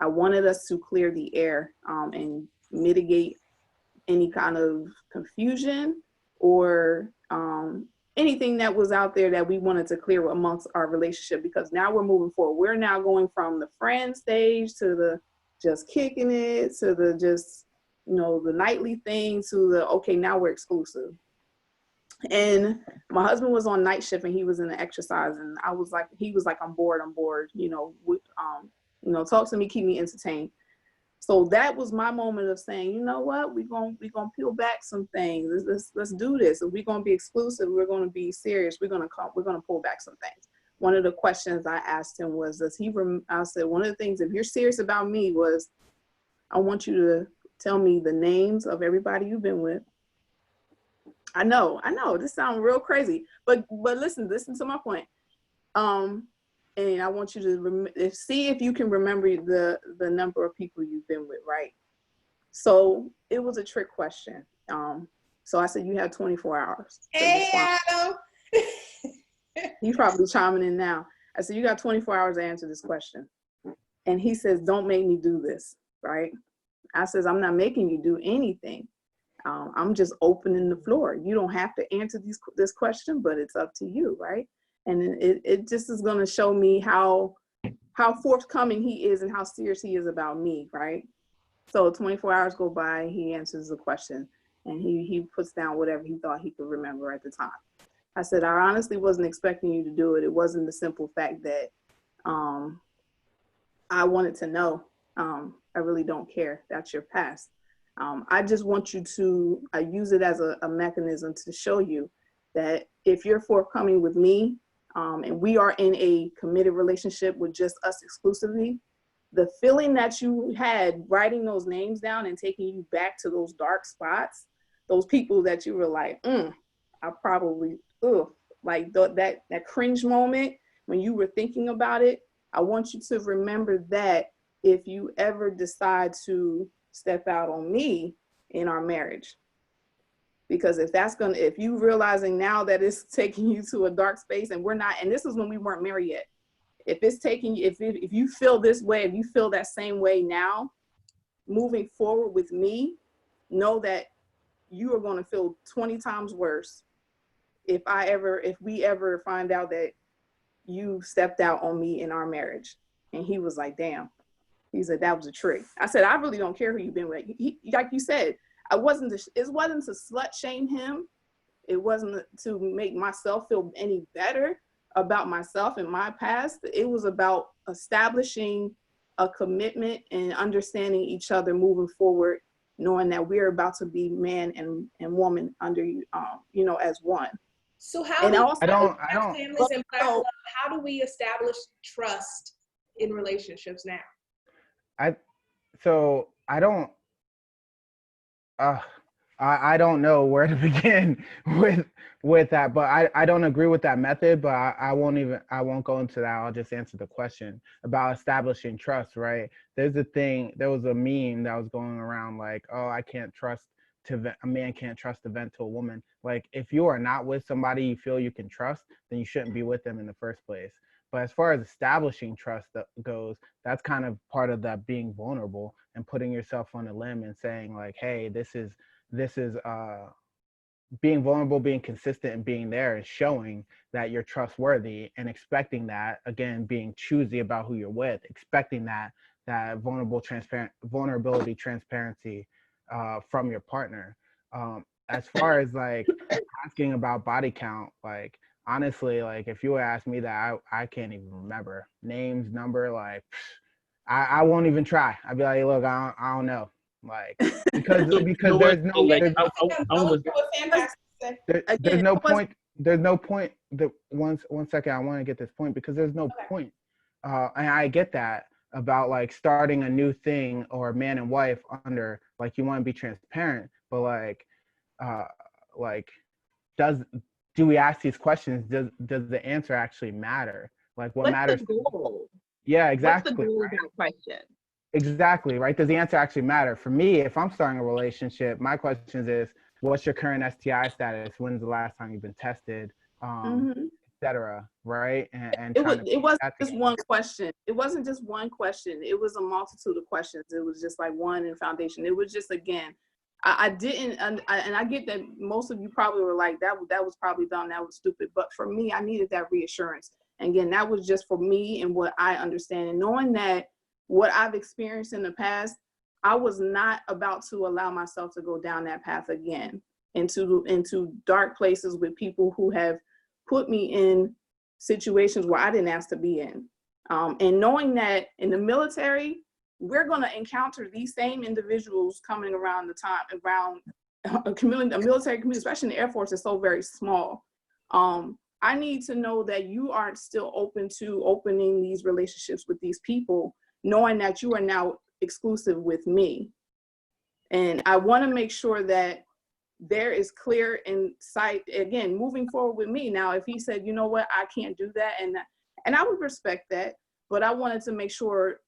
I wanted us to clear the air and mitigate any kind of confusion or anything that was out there that we wanted to clear amongst our relationship, because now we're moving forward. We're now going from the friend stage to the just kicking it, to the just, the nightly thing, to the, okay, now we're exclusive. And my husband was on night shift and he was in the exercise, and I was like, he was like, I'm bored, talk to me, keep me entertained. So that was my moment of saying, you know what, we're gonna peel back some things. Let's do this. If we're gonna be exclusive, we're gonna be serious. We're gonna pull back some things. One of the questions I asked him was, I said, one of the things, if you're serious about me, was I want you to tell me the names of everybody you've been with. I know, this sounds real crazy, but listen to my point. And I want you to see if you can remember the number of people you've been with, right? So it was a trick question. So I said, you have 24 hours. Hey, Adam. He's probably chiming in now. I said, you got 24 hours to answer this question. And he says, don't make me do this, right? I says, I'm not making you do anything. I'm just opening the floor. You don't have to answer this question, but it's up to you, right? And it just is going to show me how forthcoming he is and how serious he is about me, right? So 24 hours go by, he answers the question, and he puts down whatever he thought he could remember at the time. I said, I honestly wasn't expecting you to do it. It wasn't the simple fact that I wanted to know. I really don't care. That's your past. I just want you to use it as a mechanism to show you that if you're forthcoming with me, and we are in a committed relationship with just us exclusively, the feeling that you had writing those names down and taking you back to those dark spots, those people that you were like, I probably, like that cringe moment when you were thinking about it, I want you to remember that if you ever decide to step out on me in our marriage. Because if you realizing now that it's taking you to a dark space and we're not, and this is when we weren't married yet. If it's taking you, if you feel this way, if you feel that same way now, moving forward with me, know that you are going to feel 20 times worse if we ever find out that you stepped out on me in our marriage. And he was like, damn. He said, that was a trick. I said, I really don't care who you've been with. He, like you said, it wasn't to slut shame him. It wasn't to make myself feel any better about myself and my past. It was about establishing a commitment and understanding each other moving forward, knowing that we're about to be man and woman under as one. So how do we establish trust in relationships now? I don't know where to begin with that, but I don't agree with that method, but I won't go into that. I'll just answer the question about establishing trust, right? There was a meme that was going around like, oh, a man can't trust to vent to a woman. Like, if you are not with somebody you feel you can trust, then you shouldn't be with them in the first place. But as far as establishing trust goes, that's kind of part of that being vulnerable and putting yourself on a limb and saying like, hey, this is being vulnerable, being consistent, and being there and showing that you're trustworthy, and expecting that, again, being choosy about who you're with, expecting that vulnerability, transparency from your partner. As far as like asking about body count, like, honestly, like, if you would ask me that, I can't even remember names, number, like, I won't even try. I'd be like, look, I don't know. Like, because there's no point. There's no point. One second, I want to get this point, because there's no point. And I get that about like starting a new thing, or man and wife under, like, you want to be transparent, but like, do we ask these questions? Does the answer actually matter? Like, what matters? The goal? Yeah, What's the exactly. goal Right? of that question? Exactly, right? Does the answer actually matter? For me, if I'm starting a relationship, my question is, what's your current STI status? When's the last time you've been tested? Mhm. Et cetera, right? And It trying was. to It piece wasn't that just together. one question. It wasn't just one question. It was a multitude of questions. It was just like one in foundation. It was just, again, I didn't, and I get that most of you probably were like, that was probably dumb. That was stupid. But for me, I needed that reassurance. And again, that was just for me and what I understand, and knowing that what I've experienced in the past, I was not about to allow myself to go down that path again, into dark places with people who have put me in situations where I didn't ask to be in. And knowing that in the military, we're going to encounter these same individuals coming around a military community, especially in the Air Force, is so very small. I need to know that you aren't still open to opening these relationships with these people, knowing that you are now exclusive with me. And I want to make sure that there is clear insight, again, moving forward with me. Now, if he said, you know what, I can't do that, and I would respect that, but I wanted to make sure,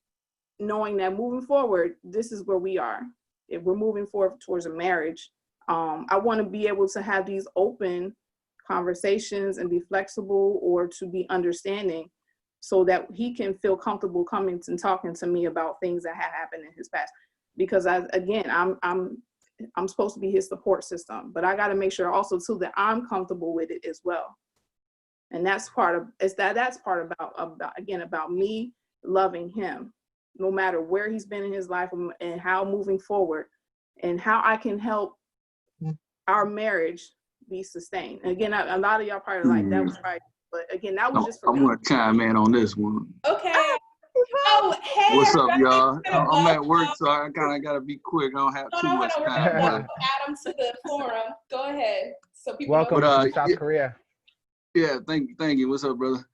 knowing that moving forward, this is where we are. If we're moving forward towards a marriage, I want to be able to have these open conversations and be flexible, or to be understanding, so that he can feel comfortable coming and talking to me about things that have happened in his past. Because I'm supposed to be his support system, but I got to make sure also too that I'm comfortable with it as well. And that's part about me loving him, no matter where he's been in his life, and how moving forward, and how I can help our marriage be sustained. And again, a lot of y'all probably like, that was right, but again, that was just for I me. want to chime in on this one. Okay. Oh, hey, What's up, everybody. y'all? We're gonna I'm at welcome- work, so I kind of got to be quick. I don't have too much We're time. gonna welcome Adam to the forum. Go ahead. So people Welcome know. to South Korea. Yeah, thank you. What's up, brother?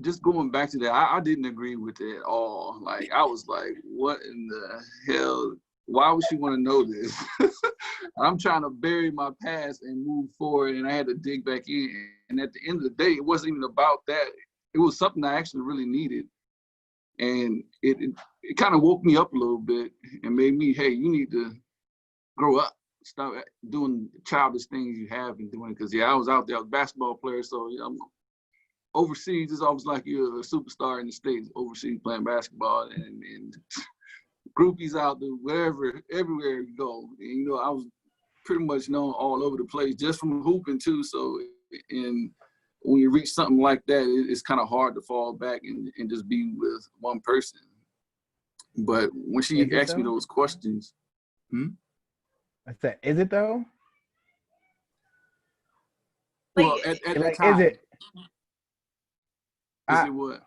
Just going back to that, I didn't agree with it at all. Like, I was like, what in the hell? Why would she want to know this? I'm trying to bury my past and move forward, and I had to dig back in. And at the end of the day, it wasn't even about that. It was something I actually really needed. And it kind of woke me up a little bit and made me, hey, you need to grow up. Stop doing childish things you have been doing. Because, yeah, I was out there, I was a basketball player, so I'm overseas. It's almost like you're a superstar in the States, overseas playing basketball, and groupies out there, wherever, everywhere you go. And, I was pretty much known all over the place just from hooping too. So, and when you reach something like that, it's kind of hard to fall back and just be with one person. But when she asked me those questions, I said, is it though? well, at the time, is it? Is it what?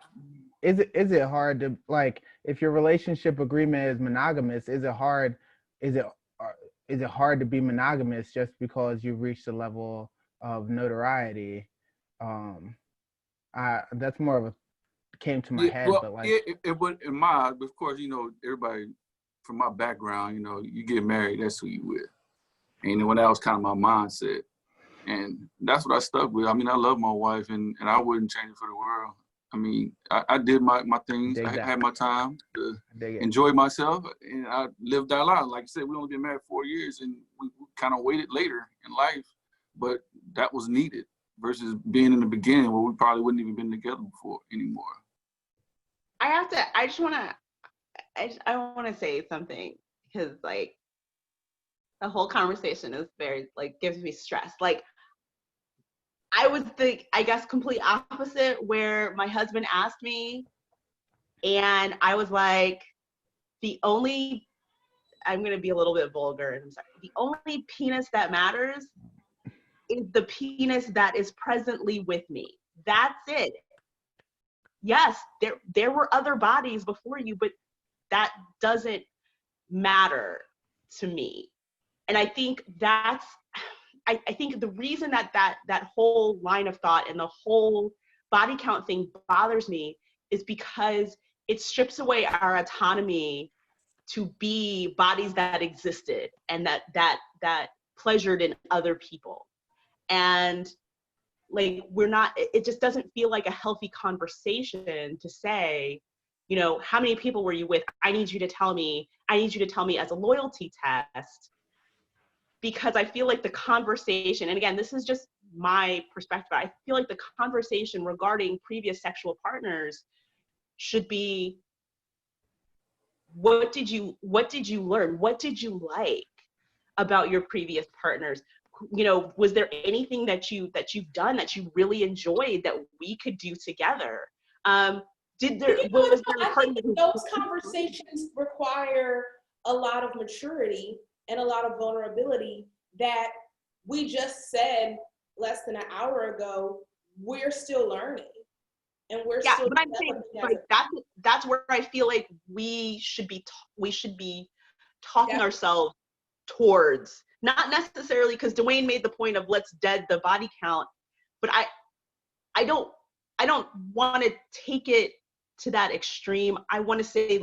Is it hard to, like, if your relationship agreement is monogamous, is it hard to be monogamous just because you've reached a level of notoriety? That's more of a came to my head, well, but like it would in my, of course, everybody from my background, you get married, that's who you with. And when that was kind of my mindset. And that's what I stuck with. I mean, I love my wife, and I wouldn't change it for the world. I mean, I did my things. I had my time to enjoy myself, and I lived that life. Like I said, we only been married 4 years, and we kind of waited later in life, but that was needed versus being in the beginning where we probably wouldn't even been together before anymore. I want to say something, because like the whole conversation is very, like, gives me stress. Like, I was I guess, complete opposite, where my husband asked me and I was like, I'm going to be a little bit vulgar, and I'm sorry, the only penis that matters is the penis that is presently with me. That's it. Yes, there were other bodies before you, but that doesn't matter to me. And I think I think the reason that whole line of thought and the whole body count thing bothers me is because it strips away our autonomy to be bodies that existed and that pleasured in other people. And like we're not, it just doesn't feel like a healthy conversation to say, you know, how many people were you with? I need you to tell me as a loyalty test, because I feel like the conversation, and again, this is just my perspective, I feel like the conversation regarding previous sexual partners should be, what did you learn? What did you like about your previous partners? You know, was there anything that you've done that you really enjoyed that we could do together? Was there a partner? I think those conversations require a lot of maturity and a lot of vulnerability that we just said less than an hour ago. We're still learning, and we're still. But I'm saying, like, that's where I feel like we should be talking ourselves towards, not necessarily because Dwayne made the point of let's dead the body count, but I don't want to take it to that extreme. I want to say,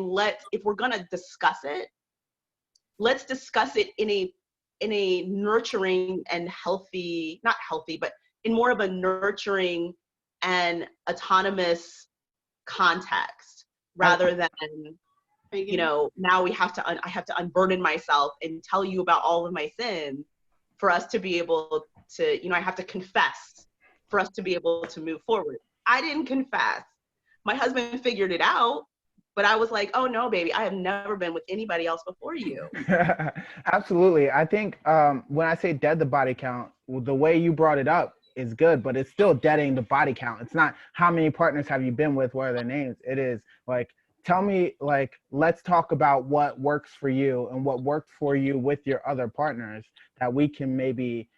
if we're gonna discuss it, let's discuss it in a nurturing and healthy, not healthy, but in more of a nurturing and autonomous context, rather than, you know, now I have to unburden myself and tell you about all of my sins for us to be able to, you know, I have to confess for us to be able to move forward. I didn't confess. My husband figured it out, but I was like, oh no, baby, I have never been with anybody else before you. Absolutely. I think when I say dead the body count, the way you brought it up is good, but it's still deading the body count. It's not how many partners have you been with, what are their names. It is like, tell me, like, let's talk about what works for you and what worked for you with your other partners that we can maybe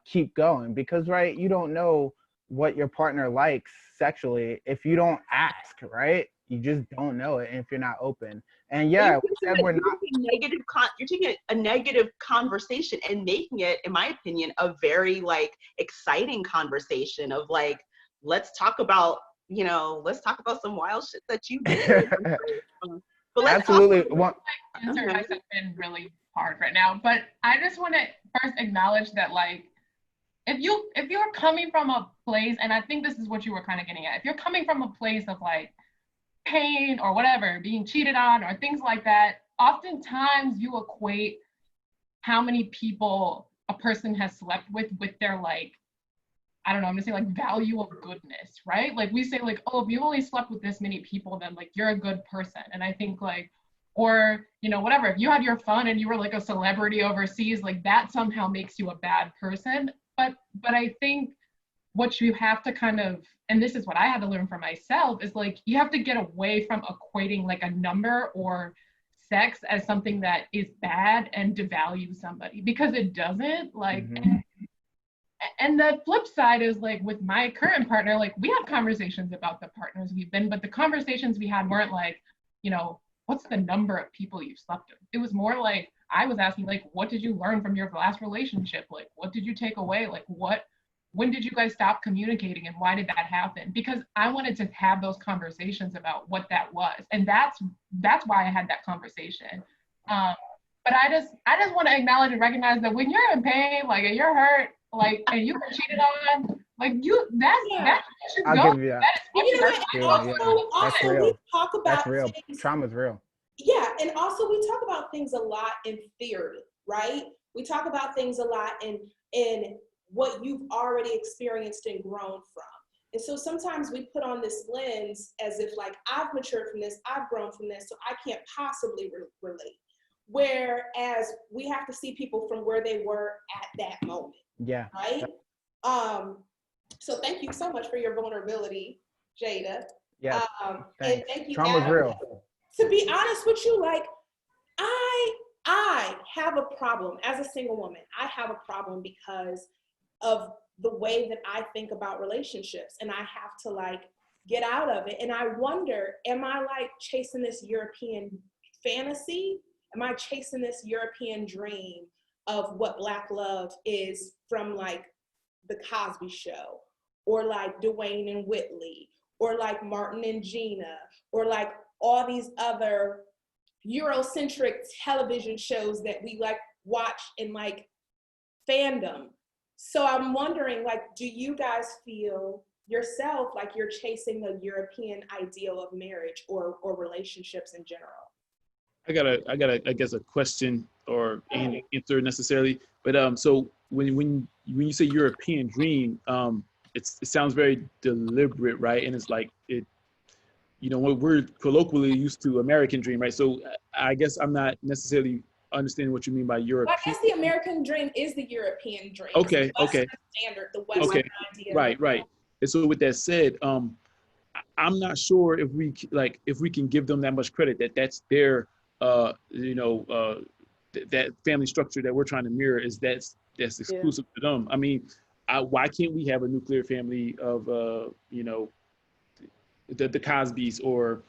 keep going. Because, right, you don't know what your partner likes sexually if you don't ask, right? You just don't know it, and if you're not open. And yeah, you're taking a negative conversation and making it, in my opinion, a very like exciting conversation of like, let's talk about some wild shit that you did. But absolutely. Answer has been really hard right now, but I just want to first acknowledge that, like, if you're coming from a place, and I think this is what you were kind of getting at, if you're coming from a place of like pain or whatever, being cheated on or things like that, oftentimes you equate how many people a person has slept with their, like, I don't know, I'm gonna say like value of goodness, right? Like we say like, oh, if you only slept with this many people, then like you're a good person. And I think like, or, you know, whatever, if you had your fun and you were like a celebrity overseas, like that somehow makes you a bad person. But I think what you have to kind of, and this is what I had to learn for myself, is like you have to get away from equating like a number or sex as something that is bad and devalue somebody, because it doesn't. Like, and the flip side is like with my current partner, like we have conversations about the partners we've been, but the conversations we had weren't like, you know, what's the number of people you've slept with? It was more like, I was asking like, what did you learn from your last relationship? Like, what did you take away? Like, when did you guys stop communicating and why did that happen? Because I wanted to have those conversations about what that was. And that's why I had that conversation. But I just want to acknowledge and recognize that when you're in pain, like, and you're hurt, like, and you get cheated on, like that should I'll go. give you that. That's real. We talk about that's real. Things, trauma's real. Yeah, and also we talk about things a lot in theory, right? We talk about things a lot in what you've already experienced and grown from. And so sometimes we put on this lens as if like, I've matured from this, I've grown from this, so I can't possibly relate. Whereas we have to see people from where they were at that moment. Yeah. Right? So thank you so much for your vulnerability, Jada. Yeah. And thank you. Trauma's real. To be honest with you, like I have a problem as a single woman. I have a problem because of the way that I think about relationships, and I have to like get out of it. And I wonder, am I like chasing this European fantasy? Am I chasing this European dream of what Black love is from like the Cosby Show, or like Dwayne and Whitley, or like Martin and Gina, or like all these other Eurocentric television shows that we like watch in like fandom? So I'm wondering, like, do you guys feel yourself like you're chasing the European ideal of marriage or relationships in general? I got I guess a question or an answer necessarily, but so when you say European dream, it sounds very deliberate, right? And it's like it, you know, we're colloquially used to American dream, right? So I guess I'm not necessarily understanding what you mean by Well, I European. guess the American dream is the European dream. Okay, It's the okay. Western standard, the Western Okay, idea. right, right. And so with that said, I'm not sure if if we can give them that much credit that that's their you know that family structure that we're trying to mirror is that's exclusive to them. I mean, why can't we have a nuclear family of you know the Cosbys or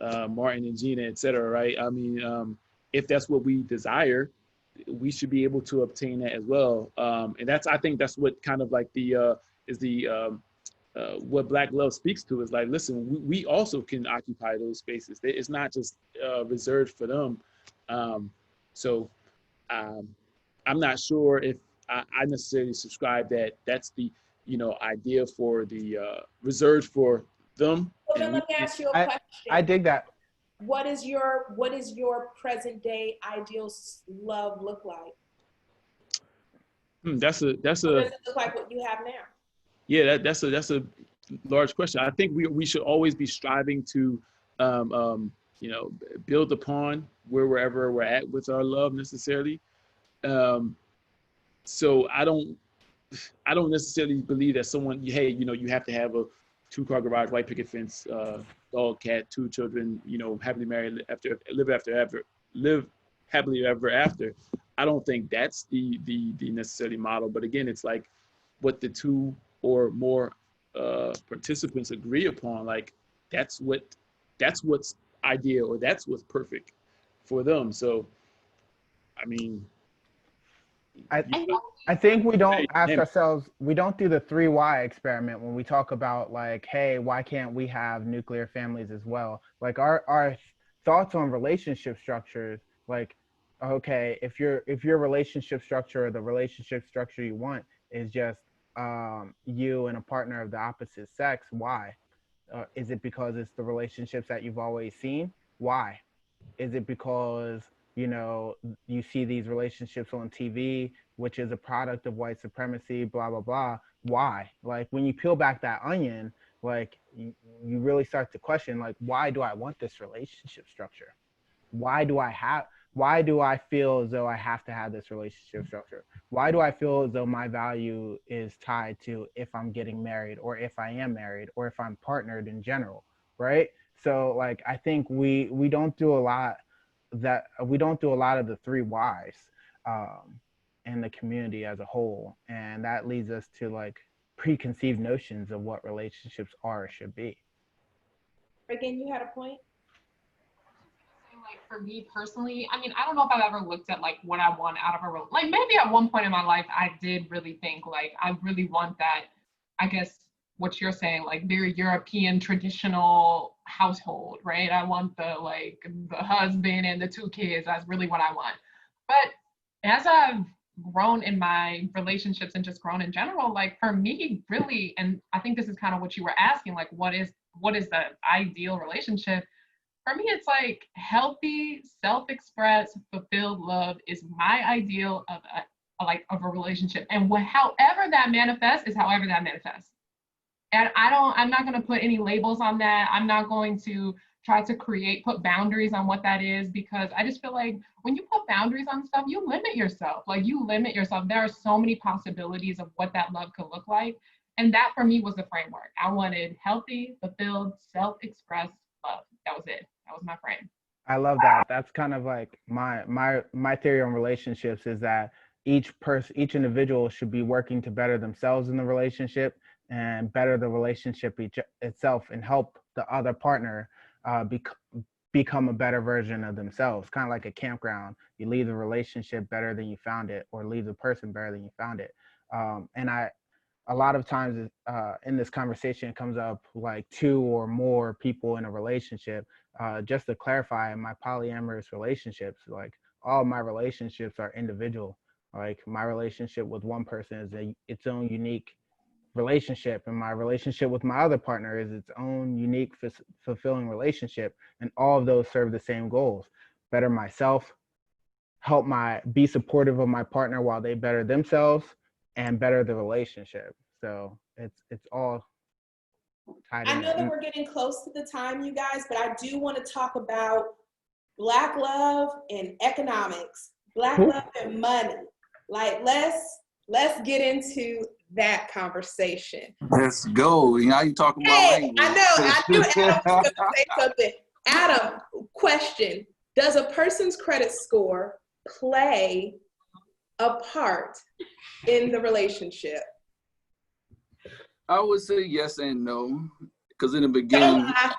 Martin and Gina, et cetera, right? I mean, if that's what we desire, we should be able to obtain that as well. And that's, I think that's what kind of like the is the what Black love speaks to is like, listen, we also can occupy those spaces. It's not just reserved for them. So I'm not sure if I necessarily subscribe that that's the, you know, idea for the reserved for them. So then let me ask you a question. I dig that. What is your present day ideal love look like? That's a What does it look like what you have now? yeah, that's a large question. I think we should always be striving to you know, build upon wherever we're at with our love necessarily. So I don't necessarily believe that someone, hey, you know, you have to have a 2-car garage, white picket fence, dog, cat, 2 children, you know, happily married live happily ever after. I don't think that's the necessary model. But again, it's like what the 2 or more participants agree upon. Like that's what's ideal, or that's what's perfect for them. So, I mean, I think we don't ask ourselves, we don't do the 3 why experiment when we talk about like, hey, why can't we have nuclear families as well? Like our thoughts on relationship structures, like, okay, if your relationship structure or the relationship structure you want is just you and a partner of the opposite sex, why? Is it because it's the relationships that you've always seen? Why? Is it because, you know, you see these relationships on TV, which is a product of white supremacy, blah, blah, blah? Why? Like when you peel back that onion, like you really start to question, like, why do I want this relationship structure? Why do I feel as though I have to have this relationship structure? Why do I feel as though my value is tied to if I'm getting married or if I am married or if I'm partnered in general, right? So like I think we don't do a lot of the 3 whys in the community as a whole, and that leads us to like preconceived notions of what relationships are or should be. Again, you had a point. Like for me personally, I mean, I don't know if I've ever looked at like what I want out of a like maybe at one point in my life I did really think like I really want that, I guess what you're saying, like very European traditional household, right? I want the husband and the 2 kids. That's really what I want. But as I've grown in my relationships and just grown in general, like for me really, and I think this is kind of what you were asking, like what is the ideal relationship? For me, it's like healthy, self-expressed, fulfilled love is my ideal of a relationship. And however that manifests is however that manifests. And I'm not going to put any labels on that. I'm not going to try to put boundaries on what that is, because I just feel like when you put boundaries on stuff, you limit yourself. Like you limit yourself. There are so many possibilities of what that love could look like. And that for me was the framework. I wanted healthy, fulfilled, self-expressed love. That was it. That was my frame. I love that. That's kind of like my theory on relationships is that each individual should be working to better themselves in the relationship and better the relationship itself and help the other partner become a better version of themselves. Kind of like a campground. You leave the relationship better than you found it, or leave the person better than you found it. And a lot of times in this conversation, it comes up like 2 or more people in a relationship. Just to clarify, in my polyamorous relationships, like all my relationships are individual. Like my relationship with one person is its own unique relationship, and my relationship with my other partner is its own unique fulfilling relationship, and all of those serve the same goals: better myself, be supportive of my partner while they better themselves, and better the relationship. So it's all tied I in know that there. we're getting close to the time, you guys, but I do want to talk about Black love and economics, Black love and money. Like, let's get into that conversation. Let's go. Now you talking my Hey, language. I know. I knew Adam was going to say something. Adam, question: does a person's credit score play a part in the relationship? I would say yes and no, because in the Don't beginning, lie.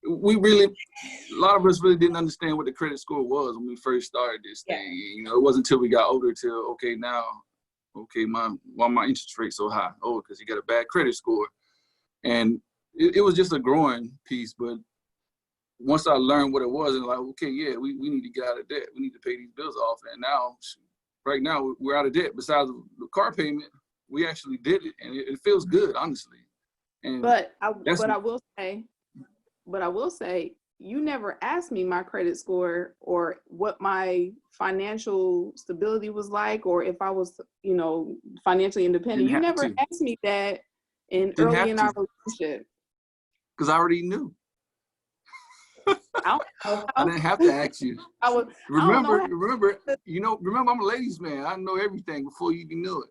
a lot of us really didn't understand what the credit score was when we first started this thing. You know, it wasn't until we got older till, okay, why my interest rate so high? Oh, because you got a bad credit score. And it was just a growing piece, but once I learned what it was, and like, okay, yeah, we need to get out of debt. We need to pay these bills off. And now, right now, we're out of debt. Besides the car payment, we actually did it, and it feels good, honestly. And But I will say, you never asked me my credit score or what my financial stability was like, or if I was, financially independent. You never asked me that early in our relationship. Because I already knew. I didn't have to ask you. Remember, I'm a ladies' man. I know everything before you even knew it.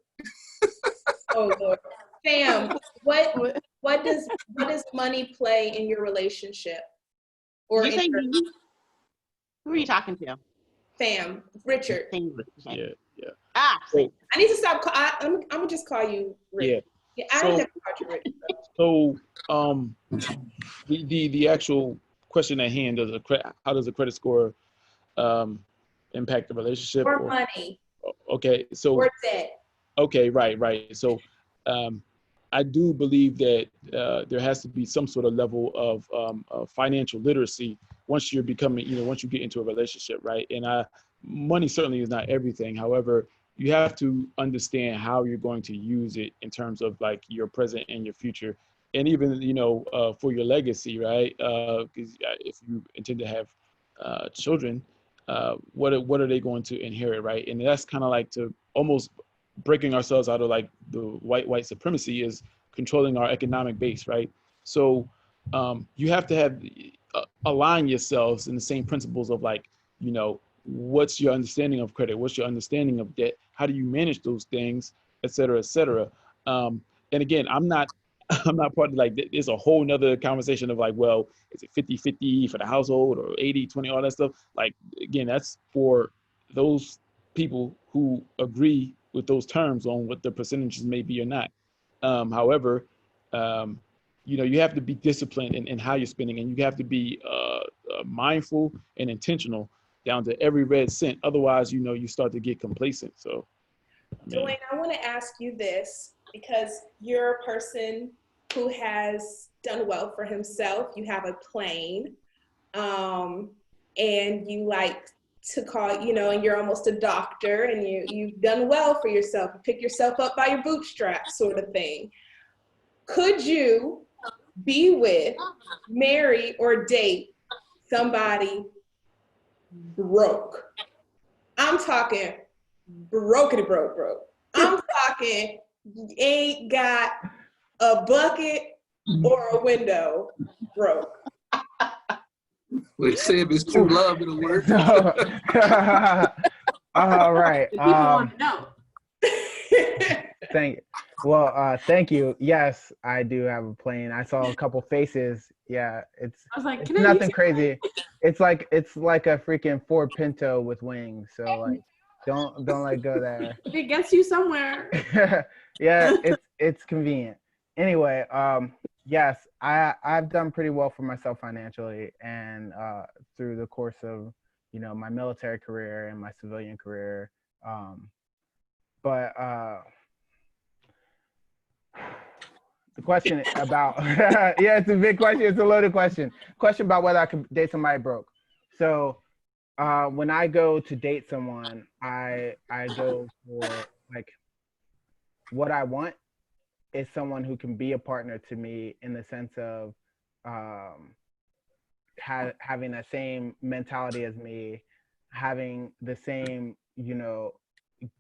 Oh Lord. Sam, what does money play in your relationship? Or Who are you talking to? Sam, Richard. Yeah. I need to stop. I'm gonna just call you Richard. Yeah. I never called you Richard. So, the actual question at hand: how does a credit score impact the relationship? Or money. Okay, so. Or debt. Okay, right. So, I do believe that there has to be some sort of level of financial literacy once you're becoming, once you get into a relationship, right? And money certainly is not everything. However, you have to understand how you're going to use it in terms of like your present and your future, and even for your legacy, right? Because if you intend to have children, what are they going to inherit, right? And that's kind of like to almost breaking ourselves out of like the white supremacy is controlling our economic base, right? So you have to have align yourselves in the same principles of like, what's your understanding of credit? What's your understanding of debt? How do you manage those things, et cetera, et cetera? And again, I'm not part of like, there's a whole nother conversation of like, well, is it 50-50 for the household or 80-20, all that stuff? Like, again, that's for those people who agree with those terms on what the percentages may be or not. However, you have to be disciplined in how you're spending, and you have to be mindful and intentional down to every red cent. Otherwise, you start to get complacent. So, Dwayne, I want to ask you this because you're a person who has done well for himself. You have a plane, and you like to call, and you're almost a doctor, and you've done well for yourself. You pick yourself up by your bootstraps, sort of thing. Could you be with, marry, or date somebody broke? I'm talking brokety broke. I'm talking ain't got a bucket or a window, broke. Well, say if it's true love, it'll work. All right. People want to know. Thank you. Well, thank you. Yes, I do have a plane. I saw a couple faces. Yeah, I was like, it's can I nothing use crazy. It's like a freaking Ford Pinto with wings. So like, don't let go there. it gets you somewhere? Yeah, it's convenient. Anyway, yes, I've done pretty well for myself financially, and through the course of my military career and my civilian career. But the question about yeah, it's a big question. It's a loaded question. Question about whether I could date somebody broke. So When I go to date someone, I go for like what I want is someone who can be a partner to me in the sense of um, having the same mentality as me, having the same,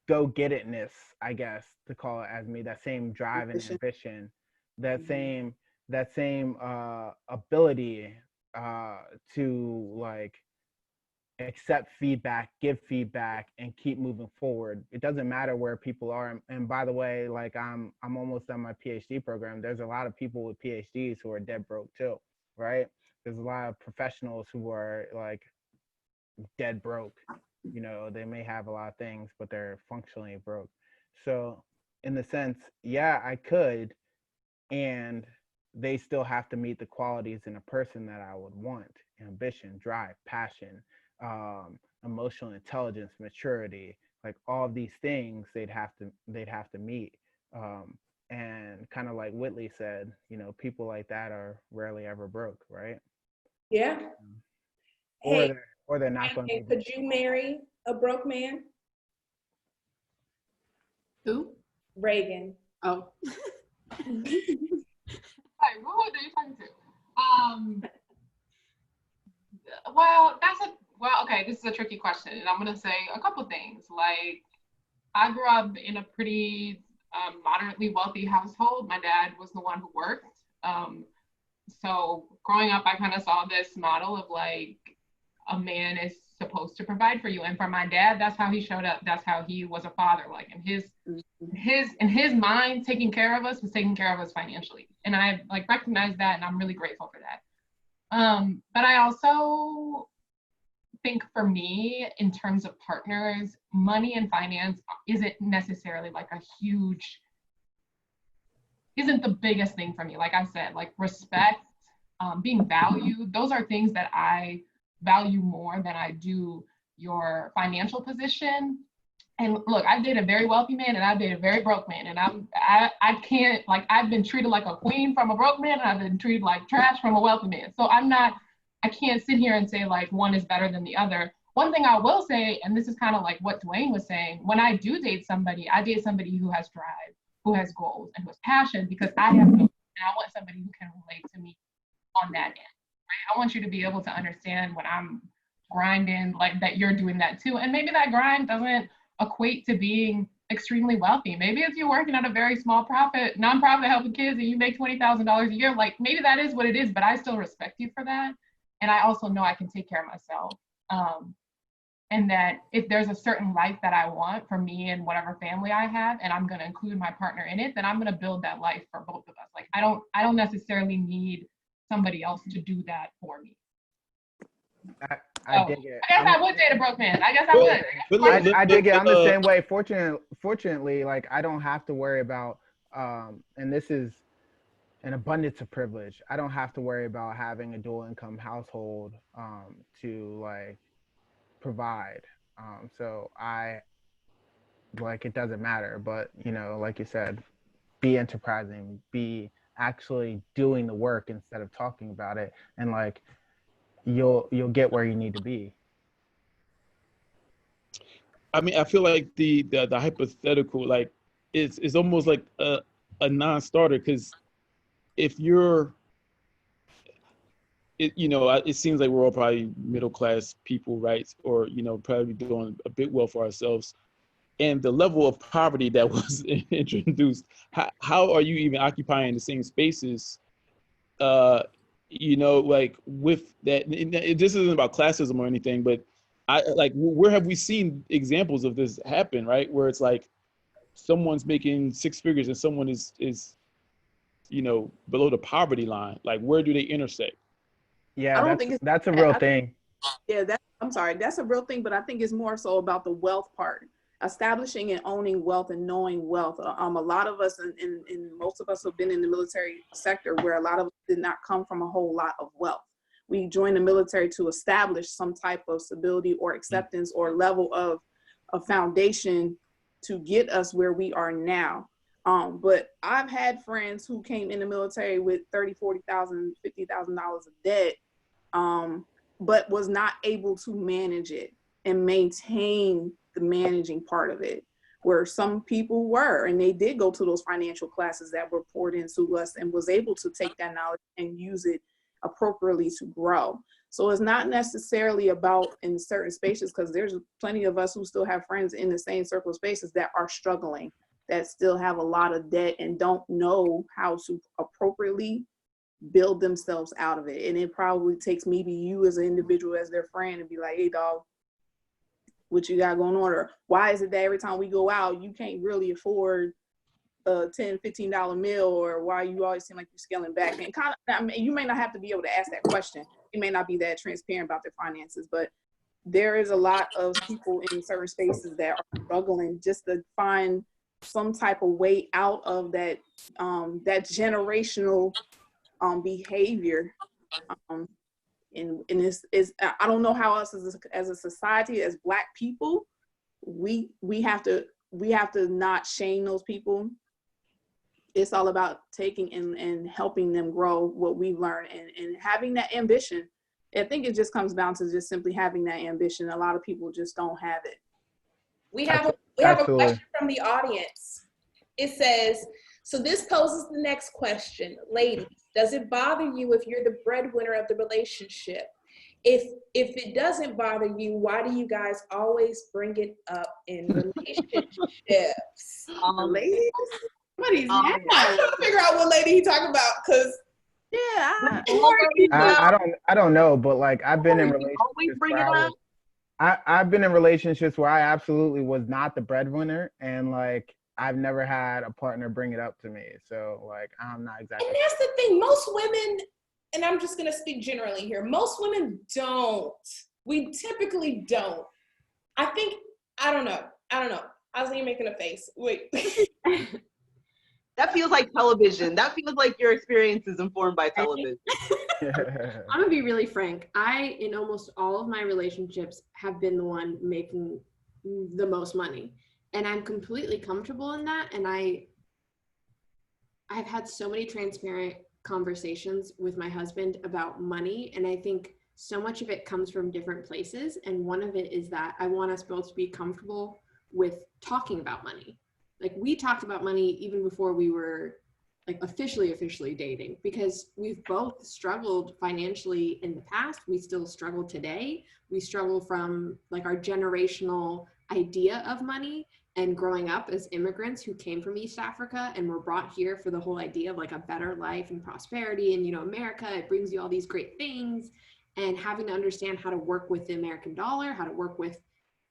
go get itness, I guess, to call it as me, that same drive and ambition, that same ability to like accept feedback, give feedback, and keep moving forward. It doesn't matter where people are. And by the way, like I'm almost done my PhD program. There's a lot of people with PhDs who are dead broke too, right? There's a lot of professionals who are like dead broke. They may have a lot of things, but they're functionally broke. So in the sense, yeah, I could, and they still have to meet the qualities in a person that I would want: ambition, drive, passion, emotional intelligence, maturity, like all of these things they'd have to meet. And kind of like Whitley said, people like that are rarely ever broke, right? Yeah. Or Hey, they're not going to be. could you marry a broke man? Who? Reagan. Oh. Wait, who are you talking to? Well, okay, this is a tricky question, and I'm gonna say a couple things. Like, I grew up in a pretty moderately wealthy household. My dad was the one who worked. So growing up, I kind of saw this model of like a man is supposed to provide for you, and for my dad, that's how he showed up. That's how he was a father. Like in his mind, taking care of us was taking care of us financially, and I like recognized that, and I'm really grateful for that. But I also think for me, in terms of partners, money and finance isn't necessarily like isn't the biggest thing for me. Like I said, like respect, being valued, those are things that I value more than I do your financial position. And look, I've dated a very wealthy man and I've dated a very broke man. And I can't, like, I've been treated like a queen from a broke man and I've been treated like trash from a wealthy man. So I can't sit here and say like one is better than the other. One thing I will say, and this is kind of like what Dwayne was saying, when I do date somebody, I date somebody who has drive, who has goals, and who has passion, because I have no, and I want somebody who can relate to me on that end, right? I want you to be able to understand when I'm grinding, like that you're doing that too. And maybe that grind doesn't equate to being extremely wealthy. Maybe if you're working at a very small nonprofit helping kids and you make $20,000 a year, like maybe that is what it is, but I still respect you for that. And I also know I can take care of myself. And that if there's a certain life that I want for me and whatever family I have, and I'm going to include my partner in it, then I'm going to build that life for both of us. Like I don't necessarily need somebody else to do that for me. I dig it. I guess I would date a broke man. I guess I would. I dig it. I'm the same way. Fortunately, like I don't have to worry about, and this is an abundance of privilege. I don't have to worry about having a dual income household to like provide. So it doesn't matter. But like you said, be enterprising, be actually doing the work instead of talking about it, and like you'll get where you need to be. I mean, I feel like the hypothetical, like it's almost like a non-starter, because if you're, it seems like we're all probably middle-class people, right? Or, probably doing a bit well for ourselves. And the level of poverty that was introduced, how are you even occupying the same spaces, like with that? This isn't about classism or anything, but where have we seen examples of this happen, right? Where it's like someone's making six figures and someone is below the poverty line. Like, where do they intersect? Yeah, that's a real thing. Yeah, I'm sorry, that's a real thing, but I think it's more so about the wealth part. Establishing and owning wealth and knowing wealth. A lot of us, and most of us have been in the military sector, where a lot of us did not come from a whole lot of wealth. We joined the military to establish some type of stability or acceptance or level of a foundation to get us where we are now. But I've had friends who came in the military with $30,000, $40,000, $50,000 of debt, but was not able to manage it and maintain the managing part of it, where some people were, and they did go to those financial classes that were poured into us and was able to take that knowledge and use it appropriately to grow. So it's not necessarily about in certain spaces, because there's plenty of us who still have friends in the same circle of spaces that are struggling, that still have a lot of debt and don't know how to appropriately build themselves out of it. And it probably takes maybe you as an individual, as their friend, to be like, hey dog, what you got going on? Or why is it that every time we go out, you can't really afford a $10, $15 meal? Or why you always seem like you're scaling back? And kind of, I mean, you may not have to be able to ask that question. You may not be that transparent about their finances, but there is a lot of people in certain spaces that are struggling just to find some type of way out of that, that generational behavior. And it's I don't know how else as a society, as Black people, we have to not shame those people. It's all about taking and helping them grow what we've learned and having that ambition. I think it just comes down to just simply having that ambition. A lot of people just don't have it. We have a question from the audience. It says, so this poses the next question. Ladies, does it bother you if you're the breadwinner of the relationship? If it doesn't bother you, why do you guys always bring it up in relationships? Ladies? Somebody's I'm trying to figure out what lady he talking about, because yeah, I don't know, but like I've been in relationships I've been in relationships where I absolutely was not the breadwinner, and like I've never had a partner bring it up to me. So like I'm not exactly. And that's the thing. Most women, and I'm just gonna speak generally here, most women don't. We typically don't. I think, I don't know. I was even making a face. Wait. That feels like television. That feels like your experience is informed by television. I'm gonna be really frank. I, in almost all of my relationships, have been the one making the most money. And I'm completely comfortable in that. And I've had so many transparent conversations with my husband about money. And I think so much of it comes from different places. And one of it is that I want us both to be comfortable with talking about money. Like we talked about money even before we were like officially dating, because we've both struggled financially in the past. We still struggle today. We struggle from like our generational idea of money and growing up as immigrants who came from East Africa and were brought here for the whole idea of like a better life and prosperity. And, you know, America, it brings you all these great things, and having to understand how to work with the American dollar, how to work with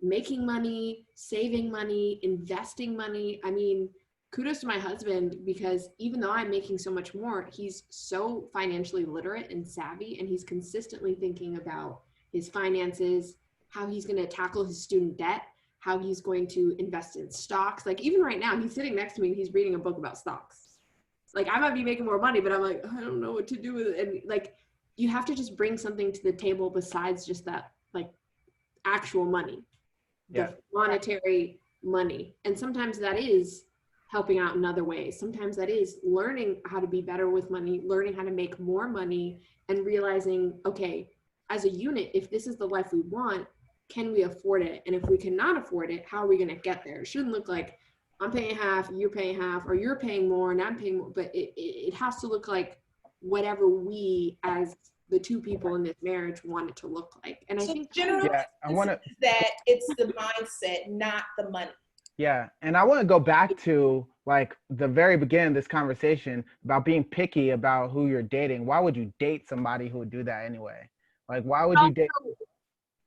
making money, saving money, investing money. I mean, kudos to my husband, because even though I'm making so much more, he's so financially literate and savvy, and he's consistently thinking about his finances, how he's going to tackle his student debt, how he's going to invest in stocks. Like even right now, he's sitting next to me and he's reading a book about stocks. Like I might be making more money, but I'm like, I don't know what to do with it. And like, you have to just bring something to the table besides just that, like actual money, the monetary money. And sometimes that is helping out in other ways. Sometimes that is learning how to be better with money, learning how to make more money, and realizing, okay, as a unit, if this is the life we want, can we afford it? And if we cannot afford it, how are we going to get there? It shouldn't look like I'm paying half, you're paying half, or you're paying more and I'm paying more, but it has to look like whatever we as the two people in this marriage want it to look like. And I think generally that it's the mindset, not the money. Yeah, and I want to go back to like the very beginning of this conversation about being picky about who you're dating. Why would you date somebody who would do that anyway? Like, why would you date?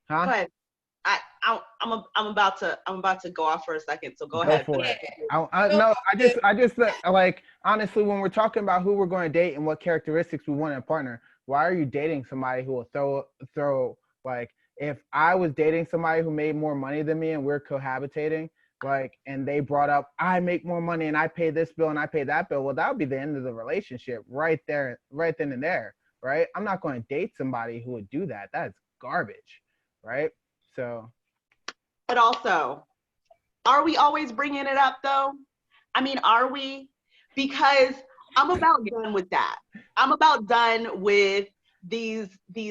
Huh? Go ahead. I'm about to go off for a second, so go ahead. For it. I just like honestly, when we're talking about who we're going to date and what characteristics we want in a partner, why are you dating somebody who will throw like, if I was dating somebody who made more money than me and we're cohabitating, like, and they brought up, I make more money and I pay this bill and I pay that bill, well, that would be the end of the relationship right there, right then and there, right? I'm not going to date somebody who would do that. That's garbage, right? So. But also, are we always bringing it up though? I mean, are we? Because I'm about done with that. I'm about done with these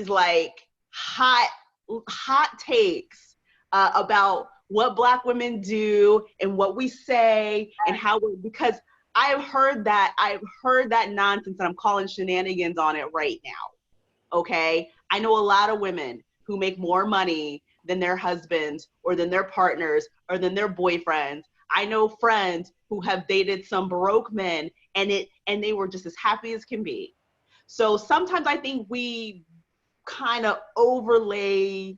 like hot takes about what Black women do and what we say and how we're, because I've heard that nonsense, and I'm calling shenanigans on it right now. Okay, I know a lot of women who make more money than their husbands or than their partners or than their boyfriends. I know friends who have dated some broke men and they were just as happy as can be. So sometimes I think we kind of overlay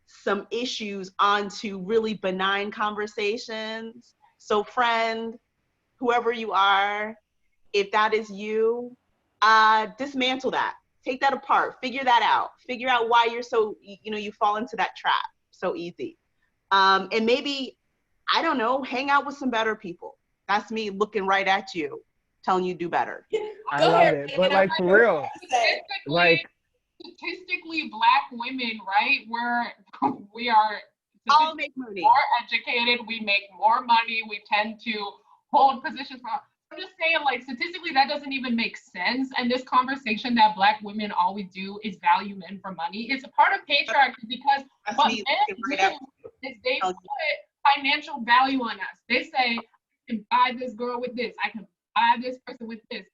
some issues onto really benign conversations. So friend, whoever you are, if that is you, dismantle that. Take that apart, figure that out. Figure out why you're so, you fall into that trap so easy. And maybe, I don't know, hang out with some better people. That's me looking right at you, telling you do better. I love it, but like for real, like statistically, Black women, right? We are all make money, more educated. We make more money. We tend to hold positions for. I'm just saying, like, statistically, that doesn't even make sense. And this conversation that Black women always do is value men for money. It's a part of patriarchy because what men do is they put financial value on us. They say, I can buy this girl with this. I can buy this person with this.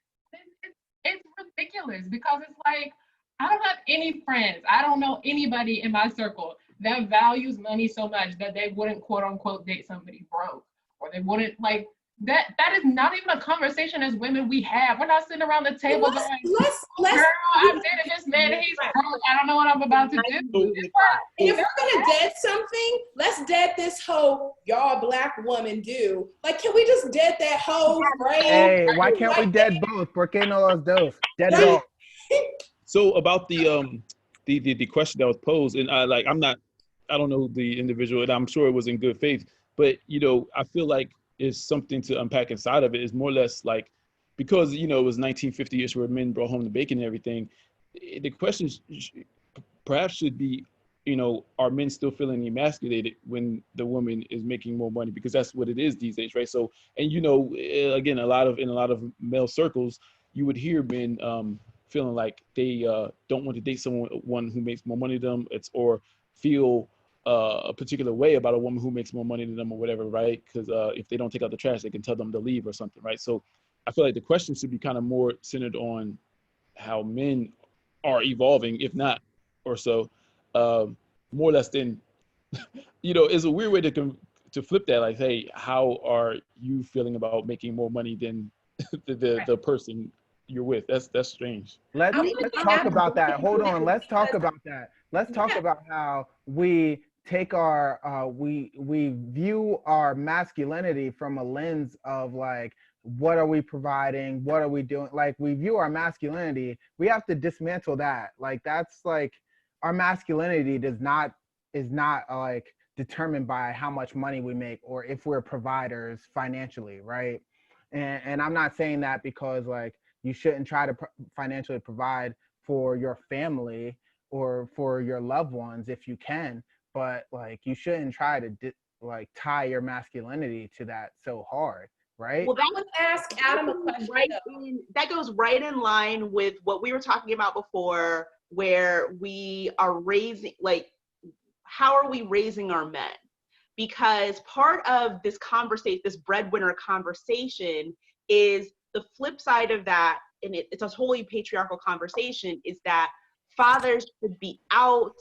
It's ridiculous because it's like, I don't have any friends. I don't know anybody in my circle that values money so much that they wouldn't quote unquote date somebody broke, or they wouldn't like that. That is not even a conversation as women we have. We're not sitting around the table going, girl, I'm dating this man, he's broke. I don't know what I'm about to do. And if we're gonna dead something, let's dead this hoe y'all Black women do. Like, can we just dead that hoe, right? Hey, why can't we dead both? ¿Por qué no los dos? Dead both. So about the question that was posed, and I don't know the individual, and I'm sure it was in good faith, but I feel like it's something to unpack inside of it. Is more or less like, because it was 1950ish where men brought home the bacon and everything. The question perhaps should be, are men still feeling emasculated when the woman is making more money? Because that's what it is these days, right? So, and again, in a lot of male circles, you would hear men feeling like they don't want to date someone who makes more money than them, or feel a particular way about a woman who makes more money than them or whatever, right? Because if they don't take out the trash, they can tell them to leave or something, right? So I feel like the question should be kind of more centered on how men are evolving, if not or so, more or less than, it's a weird way to flip that. Like, hey, how are you feeling about making more money than the person you're with? That's strange. Let's talk about that. Hold on. Let's talk about that. Let's talk about how we take our we view our masculinity from a lens of like, what are we providing? What are we doing? Like, we view our masculinity. We have to dismantle that. Like, that's like, our masculinity is not like determined by how much money we make or if we're providers financially, right? And I'm not saying that because like you shouldn't try to financially provide for your family or for your loved ones if you can, but like you shouldn't try to tie your masculinity to that so hard, right? Well, that would ask Adam a question. That goes right in line with what we were talking about before, where we are raising, like, how are we raising our men? Because part of this conversation, this breadwinner conversation, is the flip side of that, and it's a totally patriarchal conversation, is that fathers should be out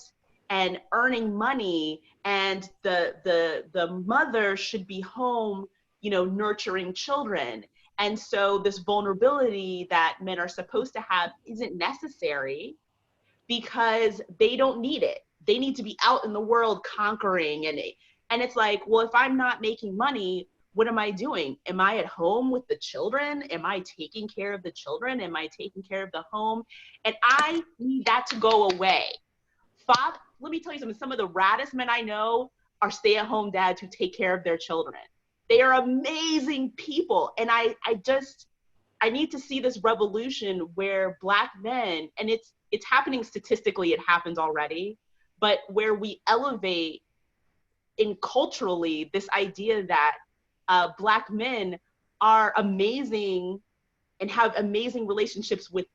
and earning money, and the mother should be home, nurturing children. And so this vulnerability that men are supposed to have isn't necessary because they don't need it. They need to be out in the world conquering. And it's like, well, if I'm not making money, what am I doing? Am I at home with the children? Am I taking care of the children? Am I taking care of the home? And I need that to go away. Let me tell you something. Some of the raddest men I know are stay-at-home dads who take care of their children. They are amazing people. And I need to see this revolution where Black men, and it's happening statistically, it happens already, but where we elevate in culturally this idea that Black men are amazing and have amazing relationships with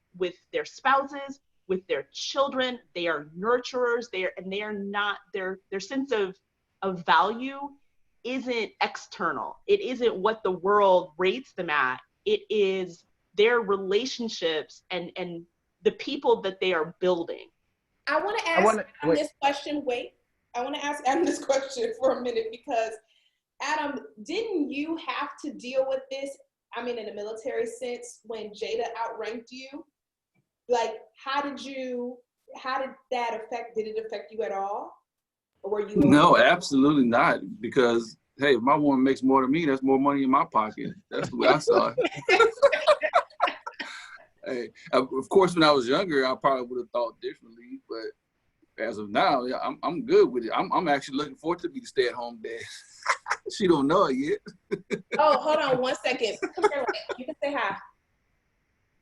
their spouses, with their children. They are nurturers. They are not, their sense of value isn't external. It isn't what the world rates them at. It is their relationships and the people that they are building. I want to ask Adam this question. Wait, I want to ask Adam this question for a minute, because Adam, didn't you have to deal with this? I mean, in a military sense, when Jada outranked you, like, how did that affect? Did it affect you at all, or were you? No, absolutely not. Because hey, if my woman makes more than me, that's more money in my pocket. That's the way I saw it. Hey, of course, when I was younger, I probably would have thought differently, but as of now, yeah, I'm good with it. I'm actually looking forward to be the stay-at-home dad. She don't know it yet. Oh, hold on 1 second. Come here, you can say hi.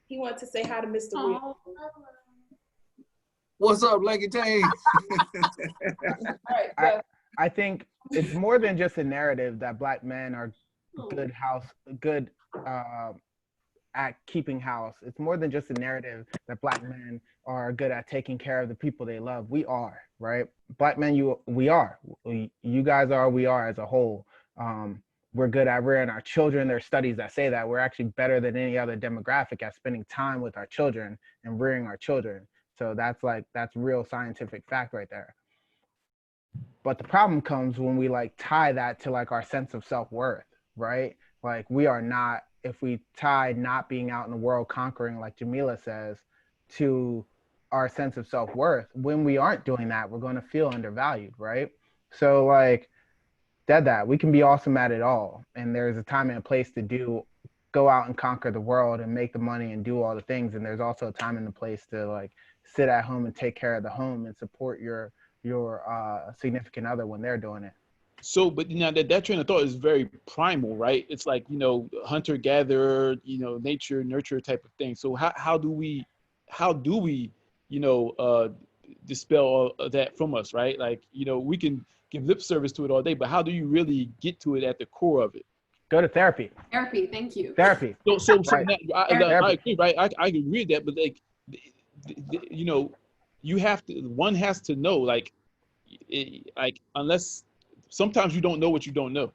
He wants to say hi to Mr. Will. What's up, Lanky Tang? All right, I think it's more than just a narrative that Black men are good at keeping house. It's more than just a narrative that Black men are good at taking care of the people they love. We are, right? Black men, we are. You guys are, we are as a whole. We're good at rearing our children. There's studies that say that we're actually better than any other demographic at spending time with our children and rearing our children. So that's real scientific fact right there. But the problem comes when we like tie that to like our sense of self-worth, right? Like we are not, if we tie not being out in the world conquering, like Jamila says, to our sense of self-worth, when we aren't doing that, we're going to feel undervalued, right? So like that we can be awesome at it all. And there's a time and a place to go out and conquer the world and make the money and do all the things. And there's also a time and a place to like sit at home and take care of the home and support your significant other when they're doing it. So, but you know, that train of thought is very primal, right? It's like, you know, hunter gatherer, you know, nature, nurture type of thing. So how do we, you know, dispel all that from us, right? Like, you know, we can give lip service to it all day, but how do you really get to it at the core of it? Go to therapy. Therapy, thank you. Therapy. So Right. I agree, right? I agree with that, but like, you know, one has to know, like unless sometimes you don't know what you don't know.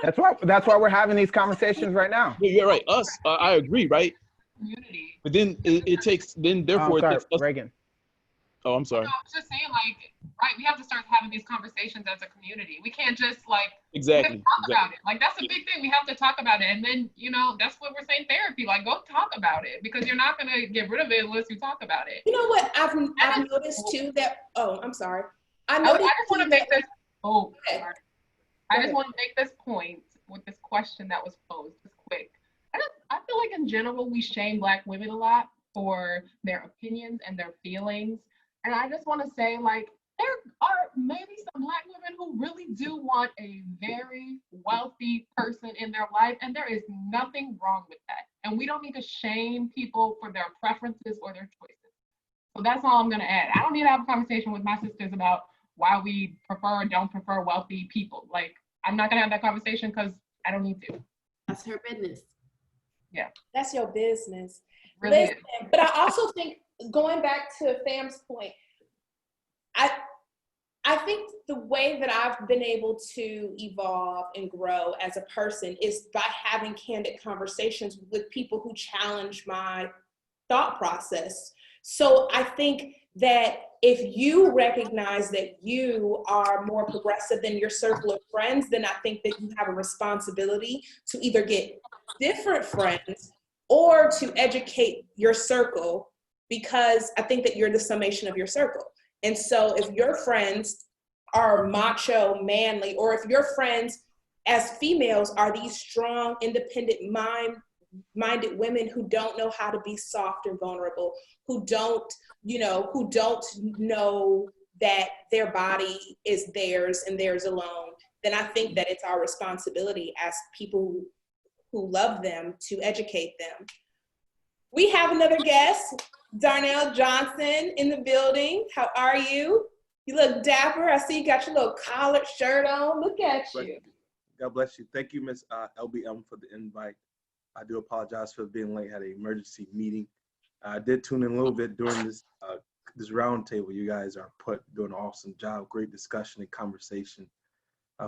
That's why we're having these conversations right now. Yeah, you're right. I agree, right? Community. But then it takes therefore it takes us. Reagan. Oh, I'm sorry. No, I was just saying, like, right, we have to start having these conversations as a community. We can't just like Exactly. talk about it. Like that's a big thing. We have to talk about it, and then you know that's what we're saying. Therapy, like, go talk about it, because you're not gonna get rid of it unless you talk about it. You know what? I've noticed too that. Oh, I'm sorry. I just want to make this. Oh, okay. sorry. I just want to make this point with this question that was posed, just quick. I feel like in general we shame Black women a lot for their opinions and their feelings. And I just want to say, like, there are maybe some Black women who really do want a very wealthy person in their life, and there is nothing wrong with that. And we don't need to shame people for their preferences or their choices. So that's all I'm going to add. I don't need to have a conversation with my sisters about why we prefer or don't prefer wealthy people. Like, I'm not going to have that conversation because I don't need to. That's her business. Yeah. That's your business. Really Listen, but I also think, going back to Fam's point, I think the way that I've been able to evolve and grow as a person is by having candid conversations with people who challenge my thought process. So I think that if you recognize that you are more progressive than your circle of friends, then I think that you have a responsibility to either get different friends or to educate your circle, because I think that you're the summation of your circle. And so if your friends are macho, manly, or if your friends as females are these strong, independent minded women who don't know how to be soft and vulnerable, who don't know that their body is theirs and theirs alone, then I think that it's our responsibility as people who love them to educate them. We have another guest, Darnell Johnson, in the building. How are you? You look dapper. I see you got your little collared shirt on. Look at you. God bless you. Thank you, Ms. LBM, for the invite. I do apologize for being late. I had an emergency meeting I did tune in a little bit during this roundtable. You guys are doing an awesome job. Great discussion and conversation.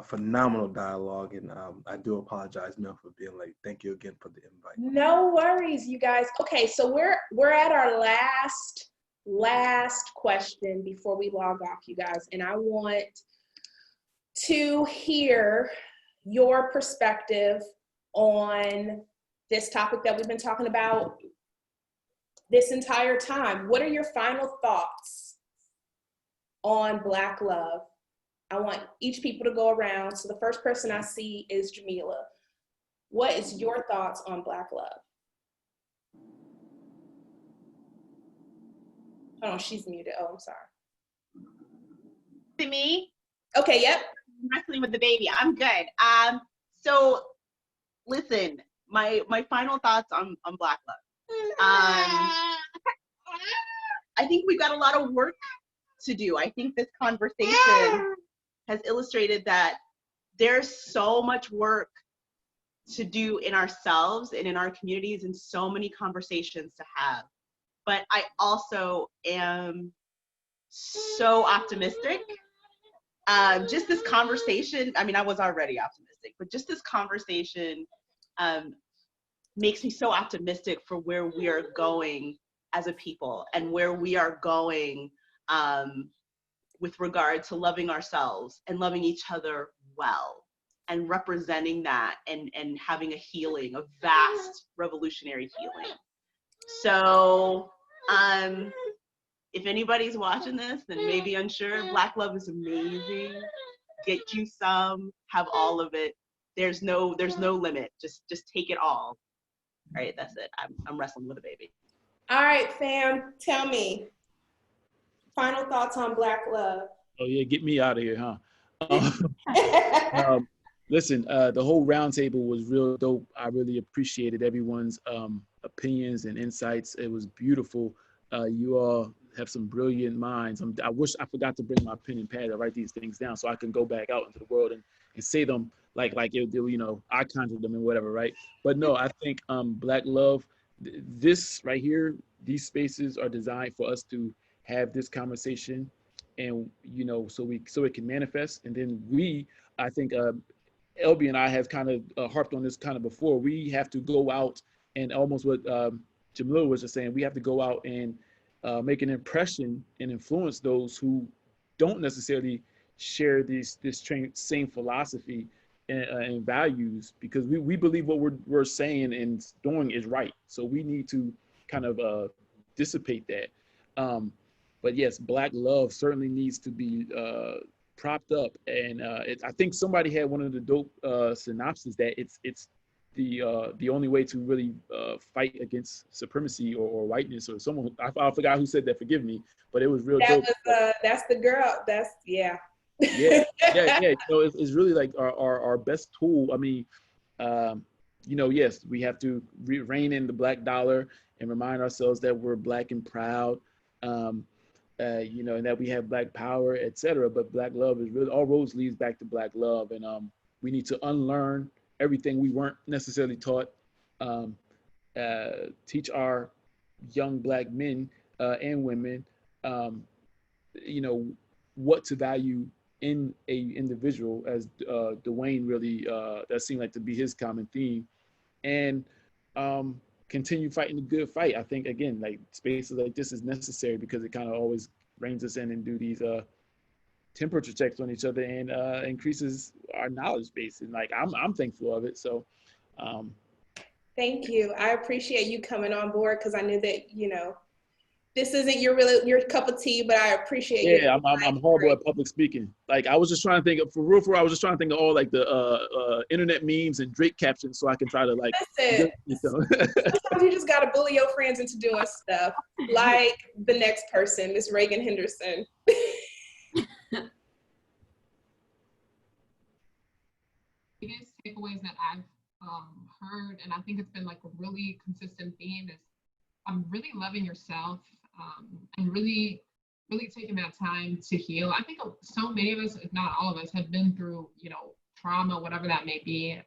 Phenomenal dialogue, and I do apologize, Mel, for being late. Thank you again for the invite. No worries, you guys. Okay, so we're at our last question before we log off, you guys, and I want to hear your perspective on this topic that we've been talking about this entire time. What are your final thoughts on Black love? I want each people to go around. So the first person I see is Jamila. What is your thoughts on Black love? Oh, she's muted. Oh, I'm sorry. To me? Okay, yep. I'm wrestling with the baby. I'm good. So listen, my final thoughts on Black love. I think we've got a lot of work to do. I think this conversation has illustrated that there's so much work to do in ourselves and in our communities and so many conversations to have. But I also am so optimistic. Just this conversation, I mean, I was already optimistic, but just this conversation makes me so optimistic for where we are going as a people and where we are going with regard to loving ourselves and loving each other well and representing that and having a healing, a vast revolutionary healing. So if anybody's watching this and maybe unsure, Black love is amazing. Get you some, have all of it. There's no limit. Just take it all. All right, that's it. I'm wrestling with a baby. All right, fam, tell me. Final thoughts on Black love. Oh yeah, get me out of here, huh? Listen, the whole roundtable was real dope. I really appreciated everyone's opinions and insights. It was beautiful. You all have some brilliant minds. I wish I forgot to bring my pen and pad to write these things down so I can go back out into the world and say them like I conjured them and whatever, right? But no, I think Black love, this right here, these spaces are designed for us to have this conversation, and so it can manifest. And then I think Elby and I have kind of harped on this kind of before. We have to go out and almost what Jamila was just saying. We have to go out and make an impression and influence those who don't necessarily share this same philosophy and values, because we believe what we're saying and doing is right. So we need to kind of dissipate that. But yes, Black love certainly needs to be propped up. And I think somebody had one of the dope synopses that it's the only way to really fight against supremacy or whiteness or someone. I forgot who said that. Forgive me, but it was real dope. That's the girl. That's yeah. Yeah. So it's really like our best tool. I mean, yes, we have to rein in the Black dollar and remind ourselves that we're Black and proud. And that we have Black power, etc. But Black love is really, all roads leads back to Black love, and we need to unlearn everything we weren't necessarily taught. Teach our young Black men and women, what to value in a individual, as Dwayne really that seemed like to be his common theme, and continue fighting the good fight. I think again, like spaces like this is necessary because it kind of always reins us in and do these temperature checks on each other and increases our knowledge base. And like I'm thankful of it. So thank you. I appreciate you coming on board, because I knew that this isn't your cup of tea, but I appreciate it. Yeah, I'm horrible at public speaking. Like I was just trying to think of, for real, I was just trying to think of all like the internet memes and Drake captions so I can try to like. Sometimes you just gotta bully your friends into doing stuff. Like the next person, Miss Reagan Henderson. Biggest takeaways that I've heard, and I think it's been like a really consistent theme, is really loving yourself and really taking that time to heal. I think so many of us, if not all of us, have been through, trauma, whatever that may be.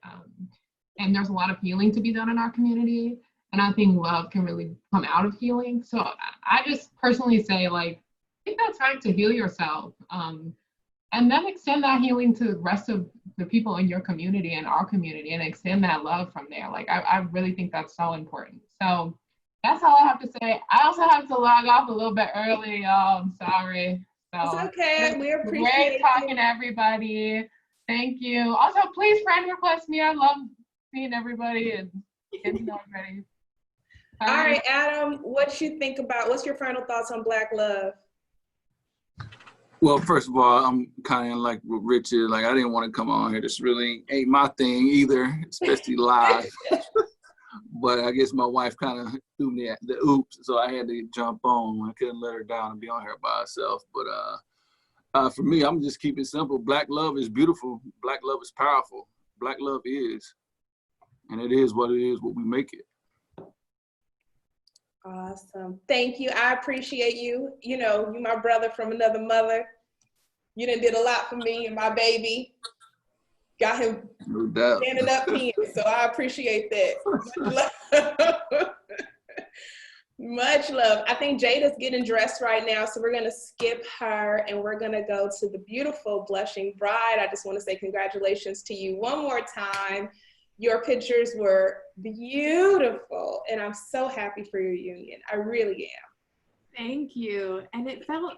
And there's a lot of healing to be done in our community. And I think love can really come out of healing. So I just personally say, like, take that time to heal yourself. And then extend that healing to the rest of the people in your community and our community, and extend that love from there. Like, I really think that's so important. So that's all I have to say. I also have to log off a little bit early, y'all. I'm sorry. It's So okay. We great appreciate talking to you. everybody. Thank you. Also, please friend request me. I love seeing everybody and getting to know everybody. All right, Adam, what's your final thoughts on Black love? Well, first of all, I'm kind of like with Richard. Like, I didn't want to come on here. This really ain't my thing either, especially live. But I guess my wife kind of threw me at the oops, so I had to jump on. I couldn't let her down and be on here by herself. But for me, I'm just keeping it simple. Black love is beautiful. Black love is powerful. Black love is, and it is, what we make it. Awesome. Thank you. I appreciate you. You know, you my brother from another mother. You done did a lot for me and my baby. Got him No doubt. standing up peeing, so I appreciate that. Much love. Much love. I think Jada's getting dressed right now, so we're gonna skip her and we're gonna go to the beautiful blushing bride. I just want to say congratulations to you one more time. Your pictures were beautiful, and I'm so happy for your union. I really am. Thank you. And it felt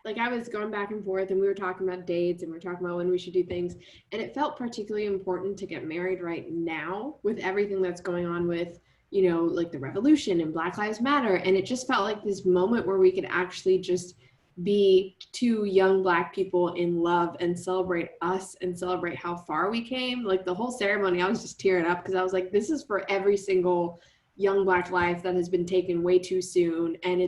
like I was going back and forth, and we were talking about dates, and we were talking about when we should do things. And it felt particularly important to get married right now with everything that's going on with, you know, like the revolution and Black Lives Matter. And it just felt like this moment where we could actually just be two young Black people in love and celebrate us and celebrate how far we came. Like the whole ceremony, I was just tearing up because I was like, this is for every single young Black life that has been taken way too soon. And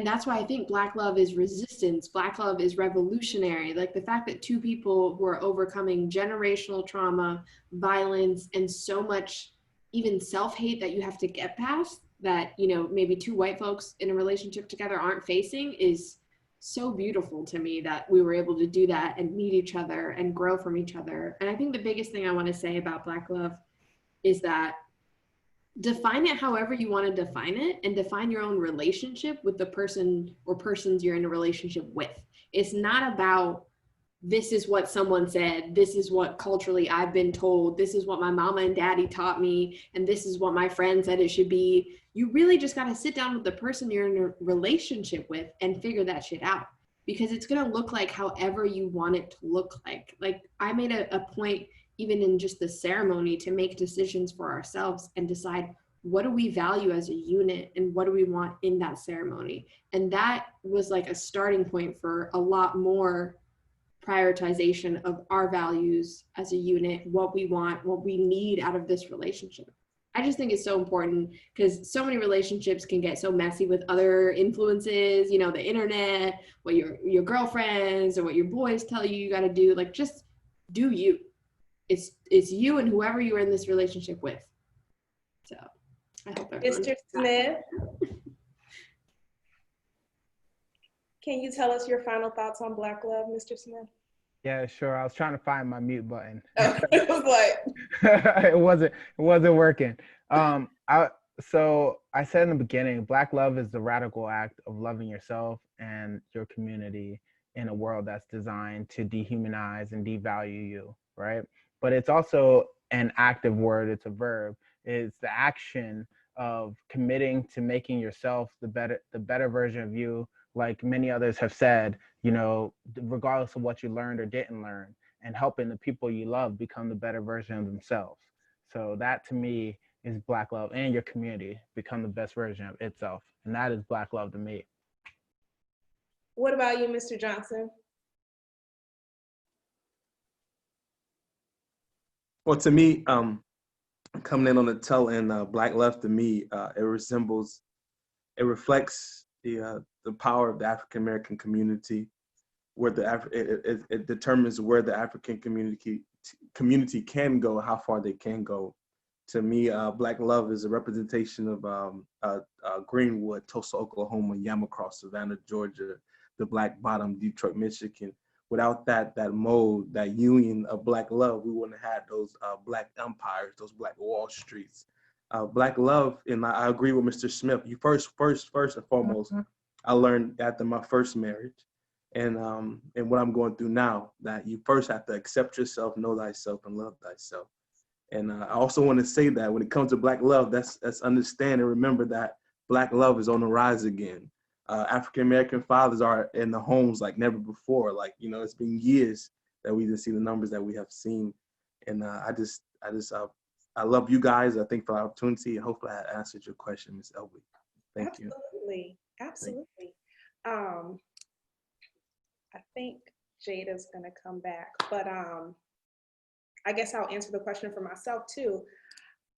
that's why I think Black love is resistance. Black love is revolutionary. Like the fact that two people who are overcoming generational trauma, violence, and so much even self-hate that you have to get past, that, you know, maybe two white folks in a relationship together aren't facing, is so beautiful to me that we were able to do that and meet each other and grow from each other. And I think the biggest thing I want to say about Black love is that define it however you want to define it, and define your own relationship with the person or persons you're in a relationship with. It's not about, this is what someone said, this is what culturally I've been told, this is what my mama and daddy taught me, and this is what my friend said it should be. You really just got to sit down with the person you're in a relationship with and figure that shit out, because it's going to look like however you want it to look like. Like I made a point, even in just the ceremony, to make decisions for ourselves and decide, what do we value as a unit and what do we want in that ceremony? And that was like a starting point for a lot more prioritization of our values as a unit, what we want, what we need out of this relationship. I just think it's so important because so many relationships can get so messy with other influences, you know, the internet, what your girlfriends or what your boys tell you you got to do. Like, just do you. It's you and whoever you're in this relationship with. So I hope Mr. Smith, can you tell us your final thoughts on Black love, Mr. Smith? Yeah, sure. I was trying to find my mute button. It was like it wasn't working. So I said in the beginning, Black love is the radical act of loving yourself and your community in a world that's designed to dehumanize and devalue you, right? But it's also an active word. It's a verb. It's the action of committing to making yourself the better version of you. Like many others have said, you know, regardless of what you learned or didn't learn, and helping the people you love become the better version of themselves. So that to me is Black love, and your community become the best version of itself. And that is Black love to me. What about you, Mr. Johnson? Well, to me, coming in on the tail end, Black love to me, it reflects the power of the African American community, where it determines where the African community can go, how far they can go. To me, Black love is a representation of Greenwood, Tulsa, Oklahoma, Yamacross, Savannah, Georgia, the Black Bottom, Detroit, Michigan. Without that mode, that union of Black love, we wouldn't have had those Black empires, those Black Wall Streets. Black love, and I agree with Mr. Smith. You first and foremost, I learned after my first marriage, and what I'm going through now, that you first have to accept yourself, know thyself, and love thyself. And I also want to say that when it comes to Black love, that's understand and remember that Black love is on the rise again. African American fathers are in the homes like never before. Like, you know, it's been years that we didn't see the numbers that we have seen, and I love you guys. I think for the opportunity, and hopefully I answered your question, Ms. Elby. Thank you. Absolutely. I think Jada's gonna come back, but I guess I'll answer the question for myself too.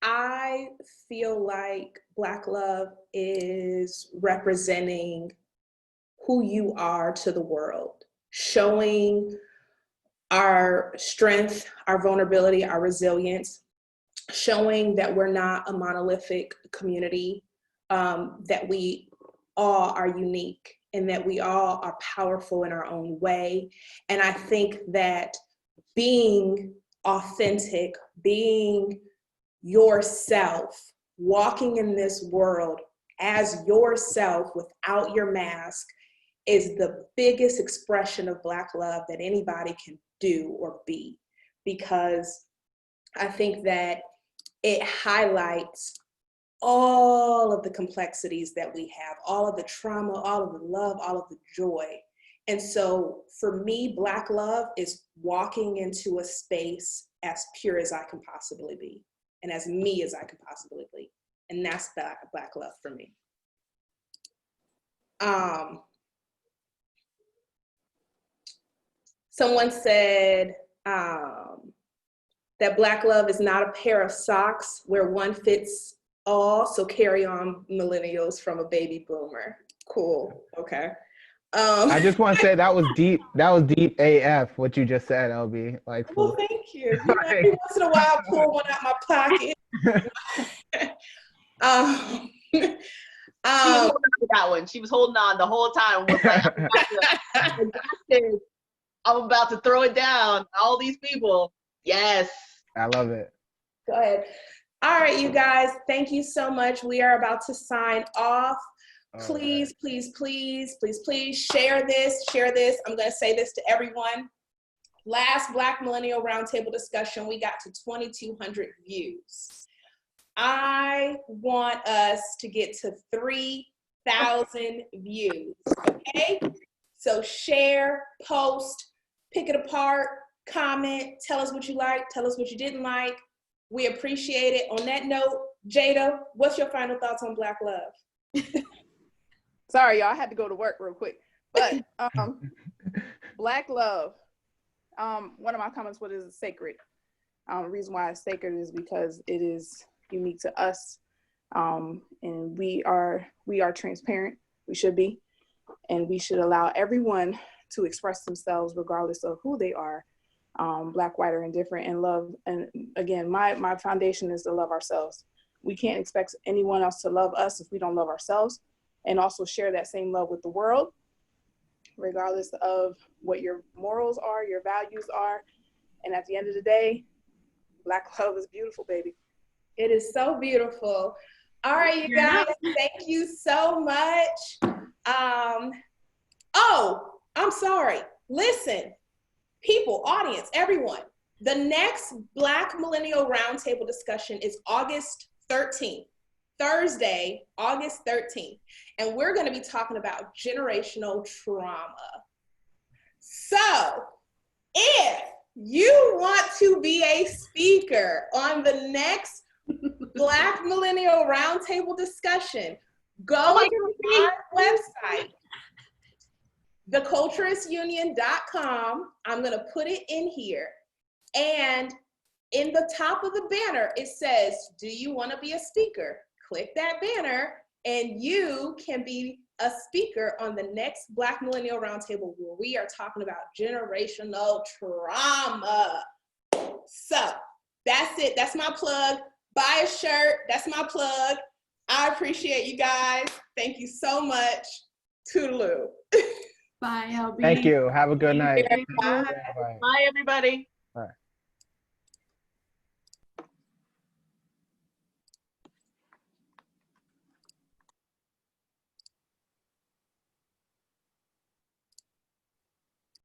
I feel like Black love is representing who you are to the world, showing our strength, our vulnerability, our resilience, showing that we're not a monolithic community, that we all are unique and that we all are powerful in our own way. And I think that being authentic, being yourself, walking in this world as yourself without your mask is the biggest expression of Black love that anybody can do or be, because I think that it highlights all of the complexities that we have, all of the trauma, all of the love, all of the joy. And so for me, Black love is walking into a space as pure as I can possibly be and as me as I can possibly be. And that's Black love for me. Someone said that Black love is not a pair of socks where one fits all, so carry on, millennials, from a baby boomer. Cool, okay. I just want to say that was deep. That was deep AF, what you just said, LB. Like, well, thank you. You know, every once in a while, I pull one out my pocket. She was holding on to that one. She was holding on the whole time. Was like, I'm about to throw it down. All these people. Yes. I love it. Go ahead. All right, you guys. Thank you so much. We are about to sign off. Please, please, please, please, please share this. Share this. I'm going to say this to everyone. Last Black Millennial Roundtable Discussion, we got to 2,200 views. I want us to get to 3,000 views, okay? So share, post, pick it apart, comment, tell us what you liked, tell us what you didn't like. We appreciate it. On that note, Jada, what's your final thoughts on Black love? Sorry, y'all, I had to go to work real quick. But Black love, one of my comments, what is sacred? The reason why it's sacred is because it is unique to us, and we are transparent. We should be, and we should allow everyone to express themselves regardless of who they are, Black, white, or indifferent, and love. And again, my foundation is to love ourselves. We can't expect anyone else to love us if we don't love ourselves, and also share that same love with the world, regardless of what your morals are, your values are. And at the end of the day, Black love is beautiful, baby. It is so beautiful. All right, you guys, thank you so much. Oh, I'm sorry. Listen, people, audience, everyone, the next Black Millennial Roundtable Discussion is August 13th, Thursday, August 13th. And we're going to be talking about generational trauma. So if you want to be a speaker on the next Black Millennial Roundtable Discussion, go to our website, theculturistunion.com. I'm going to put it in here. And in the top of the banner, it says, do you want to be a speaker? Click that banner and you can be a speaker on the next Black Millennial Roundtable, where we are talking about generational trauma. So that's it. That's my plug. Buy a shirt. That's my plug. I appreciate you guys. Thank you so much. Toodaloo. Bye, LB. Thank you. Have a good night. Bye, everybody. Bye.